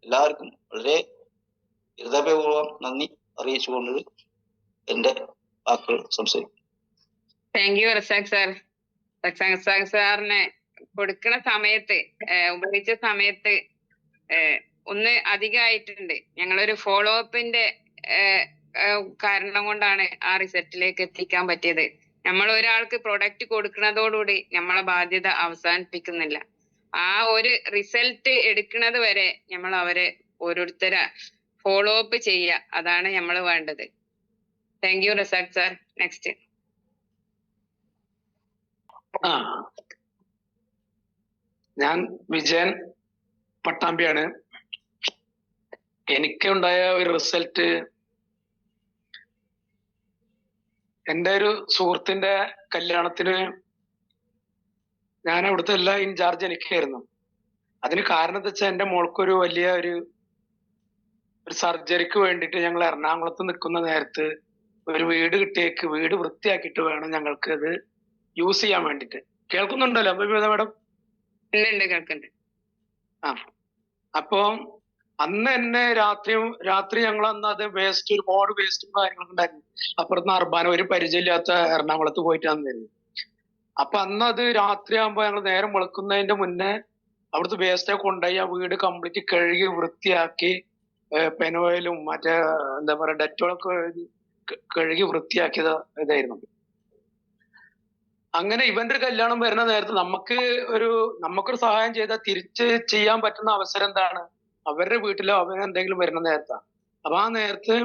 എല്ലാവർക്കും വളരെ ഹൃദയപൂർവ്വം നന്ദി അറിയിച്ചുകൊണ്ട് എൻ്റെ വാക്കുകൾ സംസാരിക്കും. Thank you Razak sir. Razak സാറിനെ കൊടുക്കുന്ന സമയത്ത് ഉപയോഗിച്ച സമയത്ത് ഒന്ന് അധികമായിട്ടുണ്ട്. ഞങ്ങളൊരു ഫോളോ അപ്പിന്റെ കാരണം കൊണ്ടാണ് ആ റിസൾട്ടിലേക്ക് എത്തിക്കാൻ പറ്റിയത്. നമ്മൾ ഒരാൾക്ക് പ്രൊഡക്റ്റ് കൊടുക്കുന്നതോടുകൂടി നമ്മളെ ബാധ്യത അവസാനിപ്പിക്കുന്നില്ല. ആ ഒരു റിസൾട്ട് എടുക്കുന്നത് വരെ നമ്മൾ അവരെ ഓരോരുത്തരെ ഫോളോ അപ്പ് ചെയ്യുക, അതാണ് നമ്മൾ വേണ്ടത്. Thank you Razak sir. Next. ഞാൻ വിജയൻ പട്ടാമ്പിയാണ്. എനിക്കുണ്ടായ ഒരു റിസൾട്ട് എൻ്റെ ഒരു സുഹൃത്തിന്റെ കല്യാണത്തിന് ഞാൻ അവിടുത്തെ എല്ലാ ഇൻചാർജ് എനിക്കായിരുന്നു. അതിന് കാരണം എന്താ വെച്ചാൽ എന്റെ മോൾക്കൊരു വലിയ ഒരു സർജറിക്ക് വേണ്ടിയിട്ട് ഞങ്ങൾ എറണാകുളത്ത് നിൽക്കുന്ന നേരത്ത് ഒരു വീട് കിട്ടിയേക്ക് വീട് വൃത്തിയാക്കിയിട്ട് വേണം ഞങ്ങൾക്ക് അത് യൂസ് ചെയ്യാൻ വേണ്ടിയിട്ട്. കേൾക്കുന്നുണ്ടല്ലോ മാഡം? ഉണ്ട് കേൾക്കുന്നുണ്ട്. ആ, അപ്പൊ അന്ന് തന്നെ രാത്രി ഞങ്ങൾ അന്ന് അത് വേസ്റ്റ് ഒരുപാട് വേസ്റ്റും കാര്യങ്ങളൊക്കെ ഉണ്ടായിരുന്നു. അപ്പുറത്ത് അർബാന ഒരു പരിചയമില്ലാത്ത എറണാകുളത്ത് പോയിട്ടാണ് തരുന്നത്. അപ്പൊ അന്ന് അത് രാത്രി ആകുമ്പോ ഞങ്ങൾ നേരം വെളുക്കുന്നതിന്റെ മുന്നേ അവിടുത്തെ വേസ്റ്റ് ഒക്കെ കൊണ്ടുപോയി ആ വീട് കംപ്ലീറ്റ് കഴുകി വൃത്തിയാക്കി പെനോയിലും മറ്റേ എന്താ പറയാ ഡെറ്റോളൊക്കെ കഴുകി വൃത്തിയാക്കിയത് ഇതായിരുന്നു. അങ്ങനെ ഇവന്റെ ഒരു കല്യാണം വരുന്ന നേരത്ത് നമുക്കൊരു സഹായം ചെയ്താൽ തിരിച്ച് ചെയ്യാൻ പറ്റുന്ന അവസരം എന്താണ്? അവരുടെ വീട്ടിലോ അവന് എന്തെങ്കിലും വരുന്ന നേരത്താണ്. അപ്പൊ ആ നേരത്ത്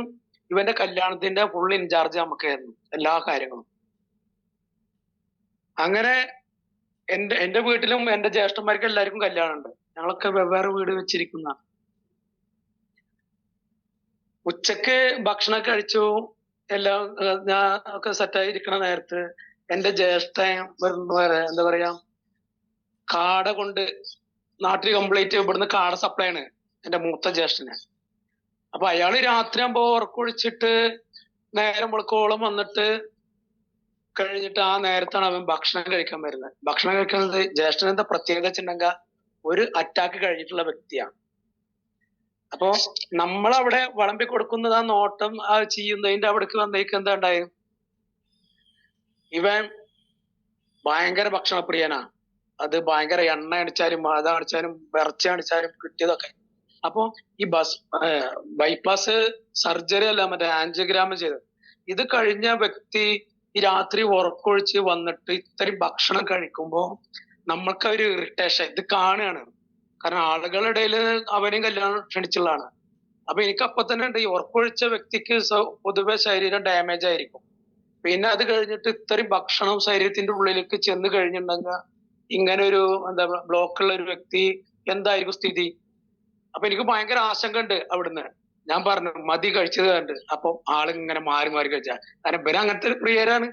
ഇവന്റെ കല്യാണത്തിന്റെ ഫുൾ ഇൻചാർജ് നമുക്കായിരുന്നു എല്ലാ കാര്യങ്ങളും. അങ്ങനെ എന്റെ വീട്ടിലും എന്റെ ജ്യേഷ്ഠന്മാർക്കും എല്ലാവർക്കും കല്യാണം ഉണ്ട്. ഞങ്ങളൊക്കെ വെവ്വേറെ വീട് വെച്ചിരിക്കുന്ന. ഉച്ചക്ക് ഭക്ഷണം കഴിച്ചു, എല്ലാം ഞാൻ ഒക്കെ സെറ്റായി ഇരിക്കണ നേരത്ത് എന്റെ ജ്യേഷ്ഠൻ എന്താ പറയാ കാട കൊണ്ട് നാട്ടിൽ കംപ്ലീറ്റ് ഇവിടുന്ന് കാട സപ്ലൈ ആണ് എന്റെ മൂത്ത ജ്യേഷ്ഠന്. അപ്പൊ അയാള് രാത്രി ആകുമ്പോ ഉറക്കൊഴിച്ചിട്ട് നേരം വെളുക്കോളം വന്നിട്ട് കഴിഞ്ഞിട്ട് ആ നേരത്താണ് അവൻ ഭക്ഷണം കഴിക്കാൻ വരുന്നത്. ഭക്ഷണം കഴിക്കുന്നത് ജ്യേഷ്ഠൻ എന്താ പ്രത്യേകത വെച്ചിട്ടുണ്ടെങ്കിൽ ഒരു അറ്റാക്ക് കഴിഞ്ഞിട്ടുള്ള വ്യക്തിയാണ്. അപ്പോ നമ്മളവിടെ വിളമ്പി കൊടുക്കുന്നത് ആ നോട്ടം ആ ചെയ്യുന്നതിന്റെ അവിടേക്ക് വന്നേക്ക് എന്താ ഉണ്ടായത്? ഇവൻ ഭയങ്കര ഭക്ഷണപ്രിയനാ. അത് ഭയങ്കര എണ്ണ അടിച്ചാലും അടിച്ചാലും വിറച്ച അടിച്ചാലും കിട്ടിയതൊക്കെ. അപ്പൊ ഈ ബൈപ്പാസ് സർജറി അല്ല മറ്റേ ആൻജിയോഗ്രാം ചെയ്തത്. ഇത് കഴിഞ്ഞ വ്യക്തി ഈ രാത്രി ഉറക്കൊഴിച്ച് വന്നിട്ട് ഇത്രയും ഭക്ഷണം കഴിക്കുമ്പോ നമ്മൾക്ക് ഒരു ഇറിറ്റേഷൻ ഇത് കാണുകയാണ്. കാരണം ആളുകളുടെ ഇടയിൽ അവനെയും കല്യാണം ക്ഷണിച്ചുള്ളതാണ്. അപ്പൊ എനിക്ക് അപ്പൊ തന്നെ ഉണ്ട് ഈ ഉറക്കൊഴിച്ച വ്യക്തിക്ക് പൊതുവെ ശരീരം ഡാമേജ് ആയിരിക്കും. പിന്നെ അത് കഴിഞ്ഞിട്ട് ഇത്രയും ഭക്ഷണം ശരീരത്തിന്റെ ഉള്ളിലേക്ക് ചെന്ന് കഴിഞ്ഞിട്ടുണ്ടെങ്കിൽ ഇങ്ങനെ ഒരു എന്താ ബ്ലോക്കുള്ള ഒരു വ്യക്തി എന്തായിരിക്കും സ്ഥിതി? അപ്പൊ എനിക്ക് ഭയങ്കര ആശങ്ക ഉണ്ട് അവിടുന്ന്. ഞാൻ പറഞ്ഞു മതി കഴിച്ചത് കണ്ട്. അപ്പൊ ആളിങ്ങനെ മാറി മാറി കഴിച്ചാൽ കാരണം ഇവര് അങ്ങനത്തെ ഒരു പ്രിയരാണ്.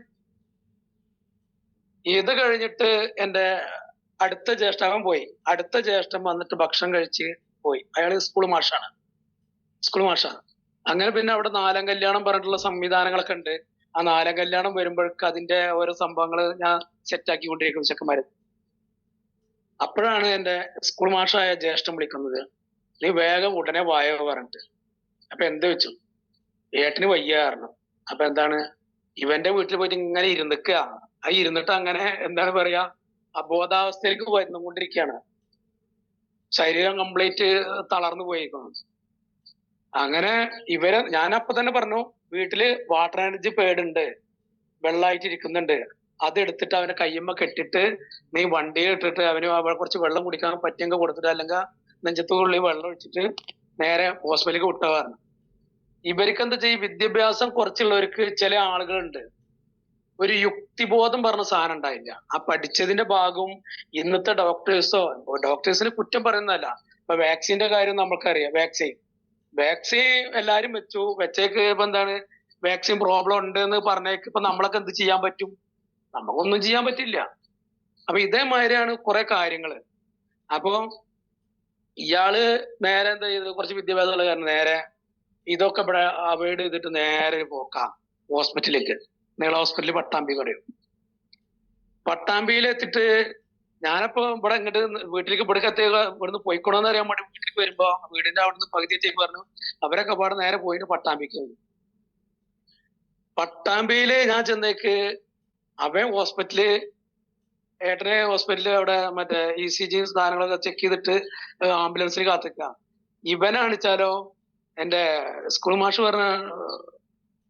ഇത് കഴിഞ്ഞിട്ട് എന്റെ അടുത്ത ജ്യേഷ്ഠൻ പോയി. അടുത്ത ജ്യേഷ്ഠൻ വന്നിട്ട് ഭക്ഷണം കഴിച്ച് പോയി. അയാള് സ്കൂൾ മാഷാണ്. അങ്ങനെ പിന്നെ അവിടെ നാലാം കല്യാണം പറഞ്ഞിട്ടുള്ള സംവിധാനങ്ങളൊക്കെ ഉണ്ട്. ആ നാലാം കല്യാണം വരുമ്പോഴേക്ക് അതിന്റെ ഓരോ സംഭവങ്ങൾ ഞാൻ സെറ്റാക്കിക്കൊണ്ടിരിക്കും ചെക്കന്മാര്. അപ്പോഴാണ് എന്റെ സ്കൂൾ മാഷായ ജ്യേഷ്ഠൻ വിളിക്കുന്നത്. നീ വേഗം ഉടനെ വായോ പറഞ്ഞിട്ട്. അപ്പൊ എന്ത് വെച്ചു? ഏട്ടന് വയ്യ കാരണം. അപ്പൊ എന്താണ് ഇവന്റെ വീട്ടിൽ പോയിട്ട് ഇങ്ങനെ ഇരുന്നിക്കുക. ആ ഇരുന്നിട്ട് അങ്ങനെ എന്താണ് പറയാ അബോധാവസ്ഥയിലേക്ക് വരുന്നുകൊണ്ടിരിക്കുകയാണ്. ശരീരം കംപ്ലീറ്റ് തളർന്നു പോയിരിക്കുന്നു. അങ്ങനെ ഞാനപ്പൊ തന്നെ പറഞ്ഞു വീട്ടില് വാട്ടർ എനർജി പേഡ് ഉണ്ട്, വെള്ളമായിട്ട് ഇരിക്കുന്നുണ്ട്. അതെടുത്തിട്ട് അവനെ കയ്യമ്മ കെട്ടിട്ട് നീ വണ്ടിയിൽ ഇട്ടിട്ട് അവന് കുറച്ച് വെള്ളം കുടിക്കാൻ പറ്റിയെങ്കിൽ കൊടുത്തിട്ട് അല്ലെങ്കിൽ നെഞ്ചത്തുള്ളിൽ വെള്ളം ഒഴിച്ചിട്ട് നേരെ ഹോസ്പിറ്റലിലേക്ക് വിട്ടതാണ്. ഇവർക്ക് എന്താ ചെയ്യും? വിദ്യാഭ്യാസം കുറച്ചുള്ളവർക്ക് ചില ആളുകളുണ്ട് ഒരു യുക്തിബോധം പറഞ്ഞ സാധനം ഉണ്ടായില്ല. ആ പഠിച്ചതിന്റെ ഭാഗവും ഇന്നത്തെ ഡോക്ടേഴ്സിന് കുറ്റം പറയുന്നതല്ല. ഇപ്പൊ വാക്സിന്റെ കാര്യം നമ്മൾക്കറിയാം. വാക്സിൻ എല്ലാരും വെച്ചേക്ക് ഇപ്പൊ എന്താണ് വാക്സിൻ പ്രോബ്ലം ഉണ്ട് എന്ന് പറഞ്ഞേക്ക് ഇപ്പൊ നമ്മളൊക്കെ എന്ത് ചെയ്യാൻ പറ്റും? നമുക്കൊന്നും ചെയ്യാൻ പറ്റില്ല. അപ്പൊ ഇതേമാതിരിയാണ് കുറെ കാര്യങ്ങള്. അപ്പൊ ഇയാള് നേരെ എന്താ ചെയ്ത് കുറച്ച് വിദ്യാഭ്യാസമുള്ള കാരണം നേരെ ഇതൊക്കെ ഇവിടെ അവോയ്ഡ് ചെയ്തിട്ട് നേരെ പോക്കാം ഹോസ്പിറ്റലിലേക്ക്. നീള ഹോസ്പിറ്റലിൽ പട്ടാമ്പി പറയും. പട്ടാമ്പിയിലെത്തിട്ട് ഞാനപ്പോ ഇവിടെ ഇങ്ങോട്ട് വീട്ടിലേക്ക് ഇവിടുന്ന് പോയിക്കോണമെന്ന് അറിയാൻ വേണ്ടി വീട്ടിലേക്ക് വരുമ്പോ വീടിന്റെ അവിടുന്ന് പകുതി എത്തി പറഞ്ഞു അവരൊക്കെ പാടെ നേരെ പോയിട്ട് പട്ടാമ്പിക്ക്. പട്ടാമ്പിയില് ഞാൻ ചെന്നേക്ക് അവൻ ഏട്ടനെ ഹോസ്പിറ്റലിൽ അവിടെ മറ്റേ ECG സാധനങ്ങളൊക്കെ ചെക്ക് ചെയ്തിട്ട് ആംബുലൻസിൽ കാത്തിക്ക. ഇവനാണിച്ചാലോ എന്റെ സ്കൂൾ മാഷ് പറഞ്ഞ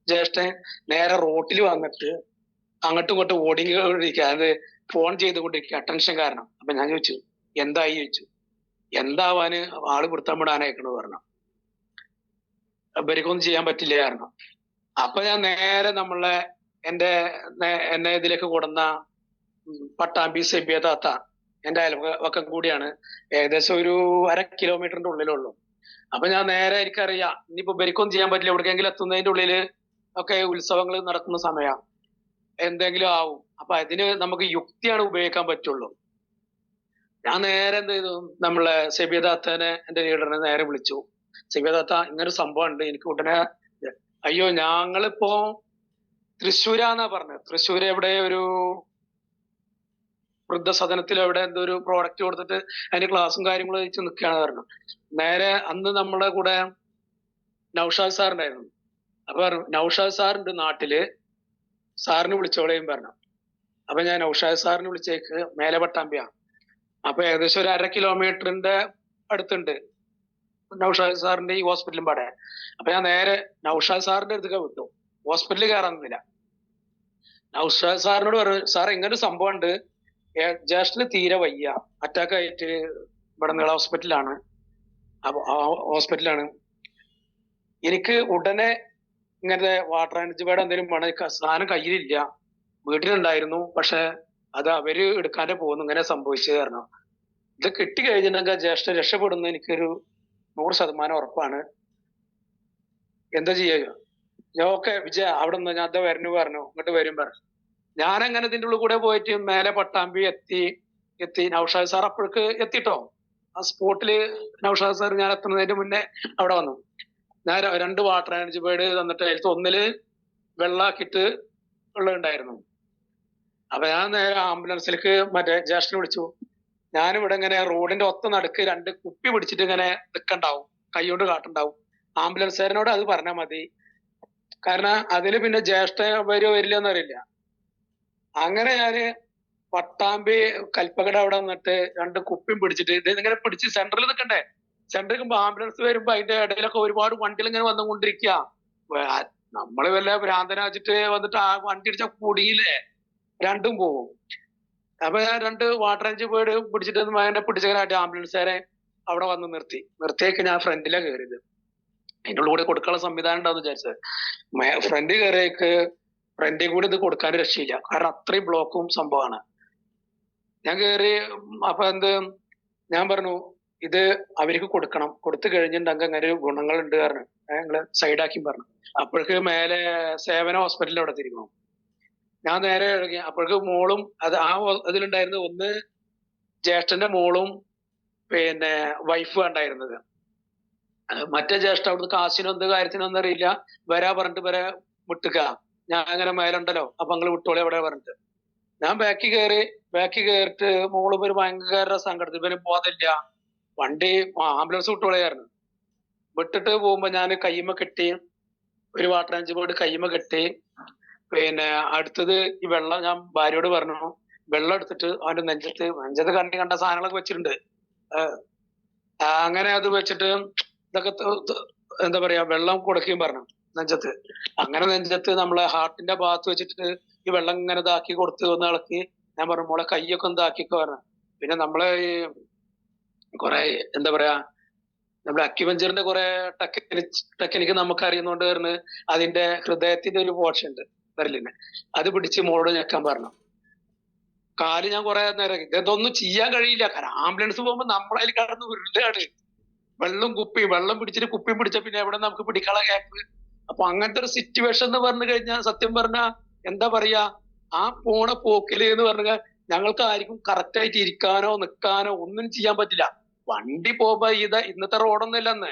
ജ്യേഷ്ഠൻ നേരെ റോട്ടിൽ വന്നിട്ട് അങ്ങോട്ടും ഇങ്ങോട്ടും ഓടിക്കൊണ്ടിരിക്കുക. അത് ഫോൺ ചെയ്തുകൊണ്ടിരിക്കുക അറ്റൻഷൻ കാരണം. അപ്പൊ ഞാൻ ചോദിച്ചു എന്തായി ചോദിച്ചു. എന്താവാന് ആള് പിടുത്തം വിടാനയക്കണെന്ന് പറഞ്ഞു. ഇവർക്കൊന്നും ചെയ്യാൻ പറ്റില്ല കാരണം. അപ്പൊ ഞാൻ നേരെ എന്നെ ഇതിലേക്ക് കൊടുന്ന പട്ടാമ്പി സെബിയ താത്ത എന്റെ അയൽവക്കം കൂടിയാണ്. ഏകദേശം ഒരു 1/2 കിലോമീറ്ററിന്റെ ഉള്ളിലുള്ളൂ. അപ്പൊ ഞാൻ നേരെ എനിക്കറിയാം ഇനിയിപ്പോ ഇവർക്കൊന്നും ചെയ്യാൻ പറ്റില്ല. എവിടേക്കെങ്കിലും എത്തുന്നതിന്റെ ഉള്ളില് ഒക്കെ ഉത്സവങ്ങൾ നടക്കുന്ന സമയം എന്തെങ്കിലും ആവും. അപ്പൊ അതിന് നമുക്ക് യുക്തിയാണ് ഉപയോഗിക്കാൻ പറ്റുള്ളൂ. ഞാൻ നേരെ എന്ത് ചെയ്തു, നമ്മളെ സെബിയദാത്തനെ എന്റെ ലീഡറിനെ നേരെ വിളിച്ചു. സെബിയദാത്ത ഇങ്ങനൊരു സംഭവം ഉണ്ട്, എനിക്ക് ഉടനെ. അയ്യോ ഞങ്ങളിപ്പോ തൃശ്ശൂരാന്നാ പറഞ്ഞത്. തൃശ്ശൂര് എവിടെ ഒരു വൃദ്ധസദനത്തിൽ എവിടെ എന്തോ ഒരു പ്രോഡക്റ്റ് കൊടുത്തിട്ട് അതിന്റെ ക്ലാസ്സും കാര്യങ്ങളും വെച്ച് നിൽക്കുകയാണ് പറഞ്ഞു. നേരെ അന്ന് നമ്മുടെ കൂടെ നൗഷാദ് സാറുണ്ടായിരുന്നു. അപ്പൊ പറഞ്ഞു നൗഷാദ് സാറിന്റെ നാട്ടില്, സാറിന് വിളിച്ചോളെയും പറഞ്ഞു. അപ്പൊ ഞാൻ നൗഷാദ് സാറിന് വിളിച്ചേക്ക് മേലെ പട്ടാമ്പിയാണ്. അപ്പൊ ഏകദേശം ഒരു 1/2 കിലോമീറ്ററിന്റെ അടുത്തുണ്ട് നൗഷാദ് സാറിന്റെ ഈ ഹോസ്പിറ്റലും പാടെ. അപ്പൊ ഞാൻ നേരെ നൗഷാദ് സാറിന്റെ അടുത്തൊക്കെ വിട്ടു, ഹോസ്പിറ്റലിൽ കയറാൻ നിന്നില്ല. നൗഷാദ് സാറിനോട് പറഞ്ഞു, സാർ ഇങ്ങനെ സംഭവം ഉണ്ട്, ജ്യേഷ്ഠന് തീരെ വയ്യ, അറ്റാക്ക് ആയിട്ട് ഇവിടെ നീള ഹോസ്പിറ്റലാണ്. അപ്പൊ ആ ഹോസ്പിറ്റലാണ്, എനിക്ക് ഉടനെ ഇങ്ങനത്തെ വാട്ടർ എനർജിയുടെ എന്തെങ്കിലും വേണം, സാധനം കയ്യിലില്ല, വീട്ടിലുണ്ടായിരുന്നു, പക്ഷെ അത് അവര് എടുക്കാതെ പോകുന്നു, ഇങ്ങനെ സംഭവിച്ചത് കാരണം. ഇത് കിട്ടി കഴിഞ്ഞിട്ടുണ്ടെങ്കിൽ ജ്യേഷ്ഠൻ രക്ഷപ്പെടുന്നു എനിക്കൊരു 100% ഉറപ്പാണ്. എന്താ ചെയ്യുക? ഞാൻ ഓക്കെ വിജയ അവിടെ നിന്ന് ഞാൻ അത് വരണു പറഞ്ഞു, ഇങ്ങോട്ട് വരും പറഞ്ഞു. ഞാൻ അങ്ങനെ ഇതിന്റെ ഉള്ളിൽ കൂടെ പോയിട്ട് മേലെ പട്ടാമ്പി എത്തി. നൗഷാദ് സാർ അപ്പോഴേക്ക് എത്തിട്ടോ. ആ സ്പോട്ടില് നൗഷാദ് സാർ ഞാൻ എത്തുന്നതിന് മുന്നേ അവിടെ വന്നു. ഞാൻ 2 വാട്ടർ എനർജി ബേർഡ് തന്നിട്ട് അതിൽ ഒന്നില് വെള്ളാക്കിയിട്ട് ഉള്ളതുണ്ടായിരുന്നു. അപ്പൊ ഞാൻ നേരെ ആംബുലൻസിലേക്ക് മറ്റേ ജ്യേഷ്ഠനെ വിളിച്ചു. ഞാനിവിടെ ഇങ്ങനെ റോഡിന്റെ ഒത്ത നടുക്ക് 2 കുപ്പി പിടിച്ചിട്ട് ഇങ്ങനെ നിൽക്കണ്ടാവും, കൈകൊണ്ട് കാട്ടുണ്ടാവും. ആംബുലൻസുകാരനോട് അത് പറഞ്ഞാൽ മതി, കാരണം അതില് പിന്നെ ജ്യേഷ്ഠ വരില്ല എന്നറിയില്ല. അങ്ങനെ ഞാന് പട്ടാമ്പി കൽപ്പകട അവിടെ വന്നിട്ട് 2 കുപ്പിയും പിടിച്ചിട്ട് ഇത് ഇങ്ങനെ പിടിച്ച് സെന്ററിൽ നിൽക്കണ്ടേ. സെന്ററിൽ നിൽക്കുമ്പോ ആംബുലൻസ് വരുമ്പോ അതിന്റെ ഇടയിലൊക്കെ ഒരുപാട് വണ്ടികൾ ഇങ്ങനെ വന്നുകൊണ്ടിരിക്കുക. നമ്മള് വല്ല ഭ്രാന്തനാച്ചിട്ട് വന്നിട്ട് ആ വണ്ടി അടിച്ചാൽ കുടിയില്ലേ, 2ഉം പോകും. അപ്പൊ ഞാൻ 2 വാട്ടർ എനർജി ബേർഡ് പിടിച്ചിട്ട് എന്നെ പിടിച്ചവരായിട്ട് ആംബുലൻസുകാരെ അവിടെ വന്ന് നിർത്തിയേക്ക് ഞാൻ ഫ്രണ്ടിലാണ് കയറിയത്. അതിൻ്റെ ഉള്ളിൽ കൂടെ കൊടുക്കാനുള്ള സംവിധാനം ഉണ്ടാവും വിചാരിച്ചത്. ഫ്രണ്ട് കയറിയേക്ക് ഫ്രണ്ടിൽ കൂടി ഇത് കൊടുക്കാൻ രക്ഷയില്ല, കാരണം അത്രയും ബ്ലോക്കും സംഭവമാണ്. ഞാൻ കയറി. അപ്പൊ ഞാൻ പറഞ്ഞു ഇത് അവർക്ക് കൊടുക്കണം, കൊടുത്തു കഴിഞ്ഞിട്ടുണ്ടെങ്കിൽ അങ്ങനെ ഒരു ഗുണങ്ങളുണ്ട് കാരണം ഞങ്ങള് സൈഡാക്കി പറഞ്ഞു. അപ്പോഴേക്ക് മേലെ സേവന ഹോസ്പിറ്റലിൽ അവിടെ തിരിക്കണം. ഞാൻ നേരെ ഇറങ്ങി. അപ്പോഴേക്ക് മോളും അതിലുണ്ടായിരുന്നത് ഒന്ന് ജ്യേഷ്ഠന്റെ മോളും പിന്നെ വൈഫും ഉണ്ടായിരുന്നത്. മറ്റേ ജ്യേഷ്ഠ അവിടുന്ന് കാശിനോ എന്ത് കാര്യത്തിനോ ഒന്നും അറിയില്ല, വരാ പറഞ്ഞിട്ട് വരെ വിട്ടുക. ഞാൻ അങ്ങനെ മേലുണ്ടല്ലോ അപ്പൊ നിങ്ങൾ വിട്ടോളി എവിടെ പറഞ്ഞിട്ട് ഞാൻ ബാക്കി കയറിയിട്ട് മോള് ഒരു ഭയങ്കര സങ്കടത്തിൽ, ഇവന് ബോധമില്ല, വണ്ടി ആംബുലൻസ് വിട്ടോളിയായിരുന്നു. വിട്ടിട്ട് പോകുമ്പോ ഞാൻ കയ്യുമ്മ കെട്ടി, ഒരു വാട്ടർ എനർജി ബോർഡ് കയ്യുമ്മ കെട്ടി. പിന്നെ അടുത്തത് ഈ വെള്ളം, ഞാൻ ഭാര്യയോട് പറഞ്ഞു വെള്ളം എടുത്തിട്ട് അവന്റെ നെഞ്ചത്ത് കണ്ട സാധനങ്ങളൊക്കെ വെച്ചിട്ടുണ്ട്. അങ്ങനെ അത് വെച്ചിട്ട് ഇതൊക്കെ എന്താ പറയാ വെള്ളം കൊടുക്കുകയും പറഞ്ഞു നെഞ്ചത്ത്. അങ്ങനെ നെഞ്ചത്ത് നമ്മളെ ഹാർട്ടിന്റെ ഭാഗത്ത് വെച്ചിട്ട് ഈ വെള്ളം ഇങ്ങനെ ഇതാക്കി കൊടുത്ത് ഒന്ന് ഇളക്കി. ഞാൻ പറഞ്ഞു മോളെ കൈയൊക്കെ ഒന്ന് ഇതാക്കിക്കോ പറഞ്ഞു. പിന്നെ നമ്മളെ ഈ കുറെ എന്താ പറയാ നമ്മുടെ അക്യുപഞ്ചറിന്റെ കുറെ ടെക്നിക്ക് നമുക്ക് അറിയുന്നോണ്ട് പറഞ്ഞ് അതിന്റെ ഹൃദയത്തിന്റെ ഒരു പോർഷൻ ഉണ്ട് വിരലിന്, അത് പിടിച്ച് മോളോട് ഞെക്കാൻ പറഞ്ഞു. കാല് ഞാൻ കുറെ നേരം ഇതൊന്നും ചെയ്യാൻ കഴിയില്ല, കാരണം ആംബുലൻസ് പോകുമ്പോ നമ്മളതിൽ കടന്ന് ഉരുളാണ്. വെള്ളം പിടിച്ചിട്ട് കുപ്പിയും പിടിച്ച പിന്നെ എവിടെ നമുക്ക് പിടിക്കാനുള്ള ഗ്യാപ്പ്. അപ്പൊ അങ്ങനത്തെ ഒരു സിറ്റുവേഷൻ എന്ന് പറഞ്ഞു കഴിഞ്ഞാൽ സത്യം പറഞ്ഞാ എന്താ പറയാ, ആ പോണ പോക്കില് എന്ന് പറഞ്ഞാൽ ഞങ്ങൾക്ക് ആർക്കും കറക്റ്റ് ആയിട്ട് ഇരിക്കാനോ നിൽക്കാനോ ഒന്നും ചെയ്യാൻ പറ്റില്ല. വണ്ടി പോകുമ്പോ ഇന്നത്തെ റോഡൊന്നും ഇല്ലെന്ന്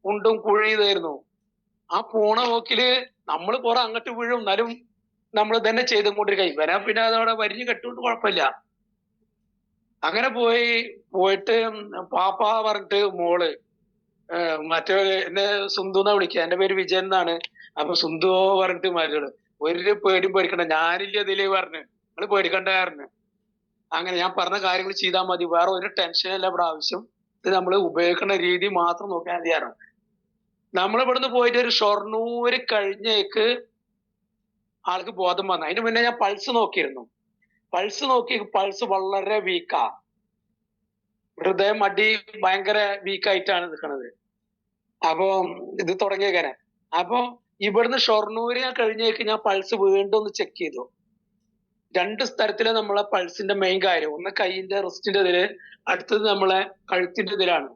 കുണ്ടും കുഴിയതായിരുന്നു. ആ പോണ പോക്കില് നമ്മൾ കുറെ അങ്ങോട്ട് വീഴും, എന്നാലും നമ്മൾ തന്നെ ചെയ്തുകൊണ്ടിരിക്കുക. ഇവനെ പിന്നെ അതവിടെ വരിഞ്ഞ് കെട്ടുകൊണ്ട് കുഴപ്പമില്ല. അങ്ങനെ പോയിട്ട് പാപ്പ പറഞ്ഞിട്ട് മോള് മറ്റേ എന്നെ സുന്ദു എന്നാ വിളിക്കുക, എന്റെ പേര് വിജയൻ എന്നാണ്. അപ്പൊ സുന്ദു പറഞ്ഞിട്ട് മരുകള് ഒരു പേടിയും പേടിക്കണ്ട, ഞാനില്ല ഇതിലേ പറഞ്ഞു, നിങ്ങള് പേടിക്കണ്ട കാരണം. അങ്ങനെ ഞാൻ പറഞ്ഞ കാര്യങ്ങൾ ചെയ്താൽ മതി, വേറെ ഒരു ടെൻഷനല്ല ഇവിടെ ആവശ്യം, ഇത് നമ്മൾ ഉപയോഗിക്കുന്ന രീതി മാത്രം നോക്കിയാൽ മതിയായിരുന്നു. നമ്മളിവിടുന്ന് പോയിട്ട് ഒരു ഷൊർണൂര് കഴിഞ്ഞേക്ക് ആൾക്ക് ബോധം വന്നു. അതിന് മുന്നേ ഞാൻ പൾസ് നോക്കിയിരുന്നു. പൾസ് വളരെ വീക്കാ, ഹൃദയം അടി ഭയങ്കര വീക്കായിട്ടാണ് നിൽക്കുന്നത്. അപ്പൊ ഇത് തുടങ്ങിയേക്കാനെ. അപ്പൊ ഇവിടുന്ന് ഷൊർണൂര് കഴിഞ്ഞേക്ക് ഞാൻ പൾസ് വീണ്ടും ഒന്ന് ചെക്ക് ചെയ്തു. 2 സ്ഥലത്തില് നമ്മളെ പൾസിന്റെ മെയിൻ കാര്യം, ഒന്ന് കൈയിന്റെ റിസ്റ്റിന്റെ ഇതില്, അടുത്തത് നമ്മളെ കഴുത്തിന്റെ ഇതിലാണ്.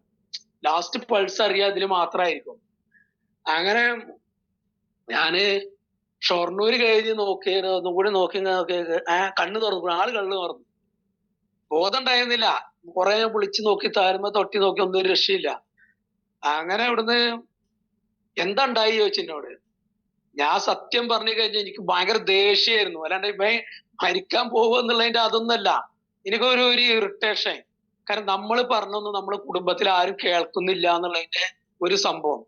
ലാസ്റ്റ് പൾസ് അറിയാം ഇതില് മാത്രമായിരിക്കും. അങ്ങനെ ഞാന് ഷൊർണൂര് കഴിഞ്ഞ് ഒന്നുകൂടി നോക്കി കണ്ണ് തുറന്നു, ആള് കണ്ണ് തുറന്നു, ബോധം ഉണ്ടായിരുന്നില്ല. കുറെ ഞാൻ വിളിച്ചു നോക്കി, താരമ തൊട്ടി നോക്കി, ഒന്നും ഒരു രക്ഷയില്ല. അങ്ങനെ അവിടുന്ന് എന്താ ഉണ്ടായി ചോദിച്ചു എന്നോട്. ഞാൻ സത്യം പറഞ്ഞു കഴിഞ്ഞാൽ എനിക്ക് ഭയങ്കര ദേഷ്യമായിരുന്നു. അല്ലാണ്ട് ഇവൻ മരിക്കാൻ പോകുക എന്നുള്ളതിന്റെ അതൊന്നല്ല, എനിക്കൊരു ഇറിറ്റേഷൻ. കാരണം നമ്മൾ പറഞ്ഞൊന്നും നമ്മളെ കുടുംബത്തിൽ ആരും കേൾക്കുന്നില്ല എന്നുള്ളതിന്റെ ഒരു സംഭവം.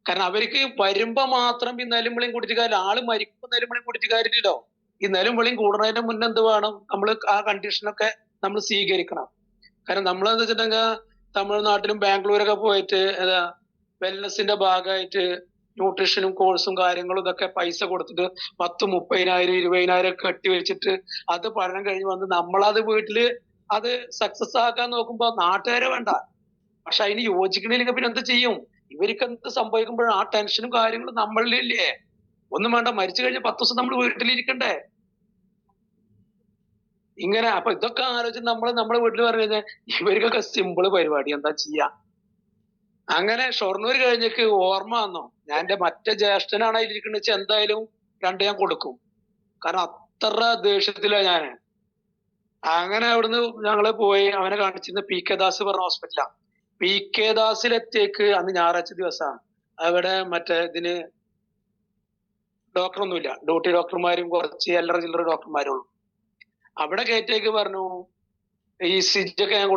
കാരണം അവർക്ക് വരുമ്പോ മാത്രം ഈ നിലവിളിയും കുടിച്ചു കാര്യമില്ല, ആള് മരിക്കുമ്പോ നിലവിളിയും കുടിച്ചു കാര്യമില്ലല്ലോ. ഈ നിലവിളിയും കൂടുന്നതിന്റെ മുന്നേ എന്ത് വേണം, നമ്മൾ ആ കണ്ടീഷനൊക്കെ നമ്മൾ സ്വീകരിക്കണം. കാരണം നമ്മളെന്ന് വെച്ചിട്ടുണ്ടെങ്കിൽ തമിഴ്നാട്ടിലും ബാംഗ്ലൂരൊക്കെ പോയിട്ട് വെൽനസിന്റെ ഭാഗമായിട്ട് ന്യൂട്രീഷനും കോഴ്സും കാര്യങ്ങളും ഇതൊക്കെ പൈസ കൊടുത്തിട്ട് 10, 30,000, 20,000 കെട്ടി വെച്ചിട്ട് അത് പഠനം കഴിഞ്ഞ് വന്ന് നമ്മളത് വീട്ടില് അത് സക്സസ് ആക്കാൻ നോക്കുമ്പോ നാട്ടുകാരെ വേണ്ട. പക്ഷെ അതിന് യോജിക്കണില്ലെങ്കിൽ പിന്നെ എന്ത് ചെയ്യും? ഇവർക്ക് എന്ത് സംഭവിക്കുമ്പോഴും ആ ടെൻഷനും കാര്യങ്ങളും നമ്മളിലില്ലേ? ഒന്നും വേണ്ട, മരിച്ചു കഴിഞ്ഞ 10 ദിവസം നമ്മൾ വീട്ടിലിരിക്കണ്ടേ? ഇങ്ങനെ അപ്പൊ ഇതൊക്കെ ആലോചിച്ച് നമ്മളെ വീട്ടിൽ പറഞ്ഞു കഴിഞ്ഞാൽ ഇവർക്കൊക്കെ സിമ്പിള് പരിപാടി, എന്താ ചെയ്യാ? അങ്ങനെ ഷൊർണൂർ കഴിഞ്ഞേക്ക് ഓർമ്മ വന്നോ, ഞാൻ എന്റെ മറ്റേ ജ്യേഷ്ഠനാണ് അതിലിരിക്കുന്ന വെച്ചാൽ എന്തായാലും 2 ഞാൻ കൊടുക്കും. കാരണം അത്ര ദേഷ്യത്തിലാണ് ഞാൻ. അങ്ങനെ അവിടുന്ന് ഞങ്ങള് പോയി അവനെ കാണിച്ചിരുന്ന പി കെ ദാസ് പറഞ്ഞ ഹോസ്പിറ്റലാണ്. പി കെ ദാസിലെത്തേക്ക് അന്ന് ഞായറാഴ്ച ദിവസമാണ്. അവിടെ മറ്റേ ഇതിന് ഡോക്ടറൊന്നുമില്ല, ഡ്യൂട്ടി ഡോക്ടർമാരും കുറച്ച് അല്ലറ ചില്ലറ ഡോക്ടർമാരും ഉള്ളു. അവിടെ കയറ്റേക്ക് പറഞ്ഞു, ഈ സിജ് ഒക്കെ ഞാൻ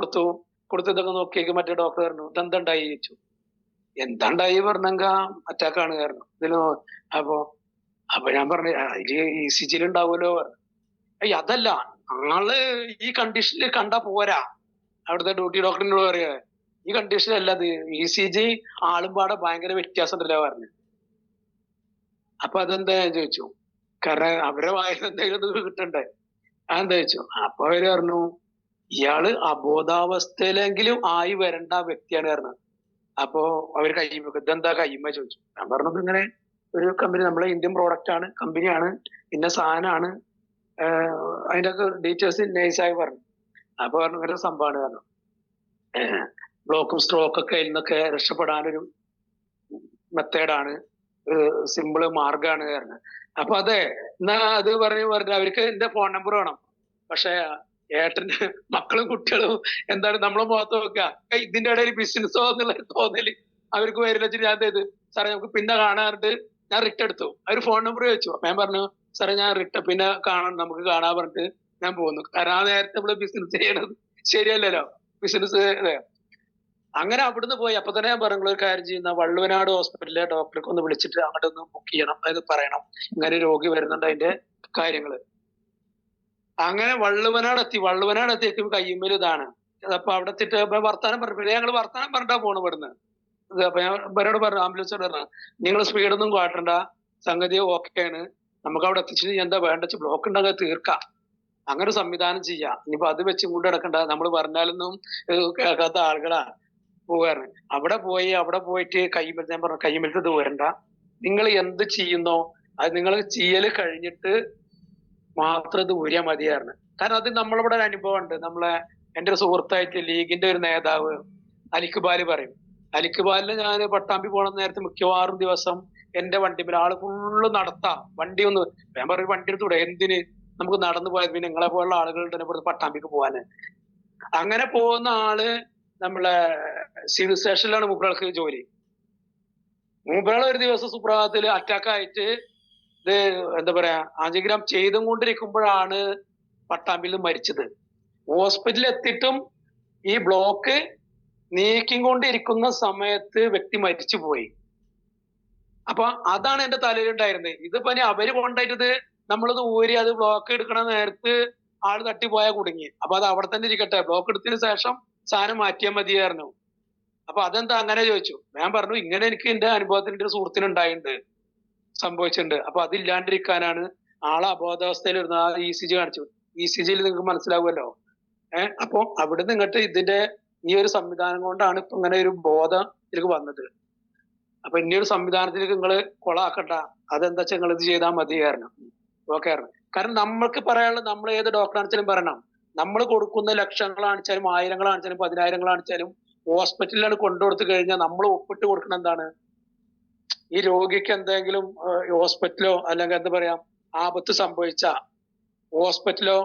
കൊടുത്തതൊക്കെ നോക്കിയേക്ക് മറ്റേ ഡോക്ടർ പറഞ്ഞു, ഇതെന്തുണ്ടായി ചോദിച്ചു. എന്താണ്ടായി പറഞ്ഞെങ്ക അറ്റാക്കാണ് കാരണം ഇതിന്. അപ്പൊ ഞാൻ പറഞ്ഞു ഇതില് ഈ സിജിൽ ഉണ്ടാവുമല്ലോ പറഞ്ഞു. അതല്ല, ആള് ഈ കണ്ടീഷനിൽ കണ്ടാ പോരാ. അവിടുത്തെ ഡ്യൂട്ടി ഡോക്ടറിനോട് പറയാ, ഈ കണ്ടീഷനല്ല അത്, ഇ സി ജി ആളും പാടെ ഭയങ്കര വ്യത്യാസം ഉണ്ടല്ലോ പറഞ്ഞു. അപ്പൊ അതെന്താ ഞാൻ ചോദിച്ചു, കാരണം അവരെ വായിൽ എന്തെങ്കിലും കിട്ടണ്ടേ, അതെന്താ ചോദിച്ചു. അപ്പൊ അവര് പറഞ്ഞു, ഇയാള് അബോധാവസ്ഥയിലെങ്കിലും ആയി വരേണ്ട വ്യക്തിയാണ് പറഞ്ഞത്. അപ്പോ അവര് കയ്യുമ്പോ ഇതെന്താ കയ്യുമ്പോ ചോദിച്ചു. ഞാൻ പറഞ്ഞത് ഇങ്ങനെ ഒരു കമ്പനി, നമ്മളെ ഇന്ത്യൻ പ്രോഡക്റ്റ് ആണ്, കമ്പനിയാണ്, ഇന്ന സാധനമാണ്, അതിന്റെ ഒക്കെ ഡീറ്റെയിൽസ് നൈസായി പറഞ്ഞു. അപ്പൊ പറഞ്ഞു ഇങ്ങനെ സംഭവമാണ് പറഞ്ഞു, ബ്ലോക്കും സ്ട്രോക്ക് ഒക്കെ അതിൽ നിന്നൊക്കെ രക്ഷപ്പെടാനൊരു മെത്തേഡാണ്, സിമ്പിള് മാർഗമാണ് കാരണം. അപ്പൊ അതെ, എന്നാ അത് പറഞ്ഞു അവർക്ക് എന്റെ ഫോൺ നമ്പർ വേണം. പക്ഷെ ഏട്ടന്റെ മക്കളും കുട്ടികളും എന്താണ് നമ്മളെ മുഖത്ത് നോക്കുക, ഇതിന്റെ ഇടയിൽ ബിസിനസ്സോ എന്നുള്ള തോന്നല് അവർക്ക് വരില്ല. ഞാൻ ചെയ്ത്, സാറേ നമുക്ക് പിന്നെ കാണാറുണ്ട്, ഞാൻ റിട്ട് എടുത്തു. അവർ ഫോൺ നമ്പർ ചോദിച്ചു. അപ്പൊ ഞാൻ പറഞ്ഞു, സാറേ ഞാൻ പിന്നെ നമുക്ക് കാണാൻ പറഞ്ഞിട്ട് ഞാൻ പോകുന്നു. കാരണം ആ നേരത്തെ നമ്മള് ബിസിനസ് ചെയ്യണത് ശരിയല്ലല്ലോ, ബിസിനസ്. അങ്ങനെ അവിടുന്ന് പോയി. അപ്പൊ തന്നെ ഞാൻ പറഞ്ഞു, ഒരു കാര്യം ചെയ്യുന്ന വള്ളുവനാട് ഹോസ്പിറ്റലിലെ ഡോക്ടർക്ക് ഒന്ന് വിളിച്ചിട്ട് അങ്ങോട്ട് ഒന്ന് ബുക്ക് ചെയ്യണം, അതായത് പറയണം ഇങ്ങനെ രോഗി വരുന്നുണ്ട്, അതിന്റെ കാര്യങ്ങള്. അങ്ങനെ വള്ളുവനാട് എത്തിയപ്പോൾ കയ്യുമ്മൽ ഇതാണ്. അപ്പൊ അവിടെ എത്തിയിട്ട് വർത്താനം പറഞ്ഞു, ഞങ്ങൾ വർത്താനം പറഞ്ഞിട്ടാ പോണു ഇവിടുന്ന്. അപ്പൊ ഞാൻ ഇവരോട് പറഞ്ഞു, ആംബുലൻസോട് പറഞ്ഞു, നിങ്ങൾ സ്പീഡൊന്നും കാട്ടണ്ട, സംഗതി ഓക്കെയാണ്, നമുക്ക് അവിടെ എത്തിച്ചിട്ട് എന്താ വേണ്ട ബ്ലോക്ക് ഉണ്ടെങ്കിൽ തീർക്കാം, അങ്ങനെ ഒരു സംവിധാനം ചെയ്യാം. ഇനിയിപ്പോ അത് വെച്ച് കൊണ്ട് കിടക്കണ്ട, നമ്മൾ പറഞ്ഞാലൊന്നും കേൾക്കാത്ത ആളുകളാ പോകാറ്. അവിടെ പോയിട്ട് ഞാൻ പറഞ്ഞു, കയ്യുമ്മലത്ത് ഇത് വരണ്ട, നിങ്ങൾ എന്ത് ചെയ്യുന്നോ അത് നിങ്ങൾ ചെയ്യല് കഴിഞ്ഞിട്ട് മാത്രം ഇത് ഊരിയാൽ മതിയായിരുന്നു. കാരണം അത് നമ്മളിവിടെ ഒരു അനുഭവം ഉണ്ട്. എന്റെ ഒരു സുഹൃത്തായിട്ട് ലീഗിന്റെ ഒരു നേതാവ് അലിക്കുബാല് പറയും. അലിക്കുബാലിന് ഞാൻ പട്ടാമ്പി പോണ നേരത്തെ മിക്കവാറും ദിവസം എന്റെ വണ്ടിയിൽ ആള് ഫുള്ള് നടത്താം, വണ്ടി ഒന്ന് ഞാൻ പറയും വണ്ടി എടുത്തൂടെ, എന്തിന്, നമുക്ക് നടന്നു പോയത്, പിന്നെ നിങ്ങളെ പോലുള്ള ആളുകളുടെ ഇവിടുന്ന് പട്ടാമ്പിക്ക് പോവാന്. അങ്ങനെ പോകുന്ന ആള് നമ്മളെ സിവിൽ സ്റ്റേഷനിലാണ് മൂപ്പരാൾക്ക് ജോലി. മൂപ്പരാൾ ഒരു ദിവസം സുപ്രഭാതത്തില് അറ്റാക്കായിട്ട് ഇത് എന്താ പറയാ ആൻജിയോഗ്രാം ചെയ്തും കൊണ്ടിരിക്കുമ്പോഴാണ് പട്ടാമ്പിയിൽ മരിച്ചത്. ഹോസ്പിറ്റലിൽ എത്തിയിട്ടും ഈ ബ്ലോക്ക് നീക്കിക്കൊണ്ടിരിക്കുന്ന സമയത്ത് വ്യക്തി മരിച്ചു പോയി. അപ്പൊ അതാണ് എന്റെ തലയിലുണ്ടായിരുന്നത്. ഇതിപ്പോ അവര് കൊണ്ടായിട്ടത് നമ്മളത് ഊരി അത് ബ്ലോക്ക് എടുക്കണ നേരത്ത് ആള് തട്ടിപ്പോയാൽ കുടുങ്ങി. അപ്പൊ അത് അവിടെ തന്നെ ഇരിക്കട്ടെ, ബ്ലോക്ക് എടുത്തതിന് ശേഷം സാധനം മാറ്റിയാൽ മതിയായിരുന്നു. അപ്പൊ അതെന്താ അങ്ങനെ ചോദിച്ചു. ഞാൻ പറഞ്ഞു, ഇങ്ങനെ എനിക്ക് എന്റെ അനുഭവത്തിൽ ഒരു സുഹൃത്തിനുണ്ടായിട്ടുണ്ട്, സംഭവിച്ചിട്ടുണ്ട്. അപ്പൊ അതില്ലാണ്ടിരിക്കാനാണ് ആളെ അബോധാവസ്ഥയിൽ ഇരുന്ന ആ ഇ സി ജി കാണിച്ചു. ഇ സി ജിയിൽ നിങ്ങൾക്ക് മനസ്സിലാവുമല്ലോ. അപ്പൊ അവിടെ നിന്നിട്ട് ഇതിന്റെ ഈ ഒരു സംവിധാനം കൊണ്ടാണ് ഇപ്പൊ ഇങ്ങനെ ഒരു ബോധം ഇതിലേക്ക് വന്നത്. അപ്പൊ ഇനിയൊരു സംവിധാനത്തിലേക്ക് നിങ്ങൾ കൊളാക്കണ്ട, അതെന്താ വെച്ചാൽ നിങ്ങൾ ഇത് ചെയ്താൽ മതിയായിരുന്നു. ഓക്കെ, കാരണം നമ്മൾക്ക് പറയാനുള്ളത് നമ്മൾ ഏത് ഡോക്ടറാണെച്ചാലും പറയണം, നമ്മൾ കൊടുക്കുന്ന ലക്ഷങ്ങളാണെച്ചാലും 1000-ങ്ങളാണെച്ചാലും 10,000-ങ്ങളാണെച്ചാലും ഹോസ്പിറ്റലിലാണ് കൊണ്ടുകൊടുത്തു കഴിഞ്ഞാൽ നമ്മൾ ഒപ്പിട്ട് കൊടുക്കണം എന്താണ്, ഈ രോഗിക്ക് എന്തെങ്കിലും ഹോസ്പിറ്റലോ അല്ലെങ്കിൽ എന്താ പറയാ ആപത്ത് സംഭവിച്ച ഹോസ്പിറ്റലോ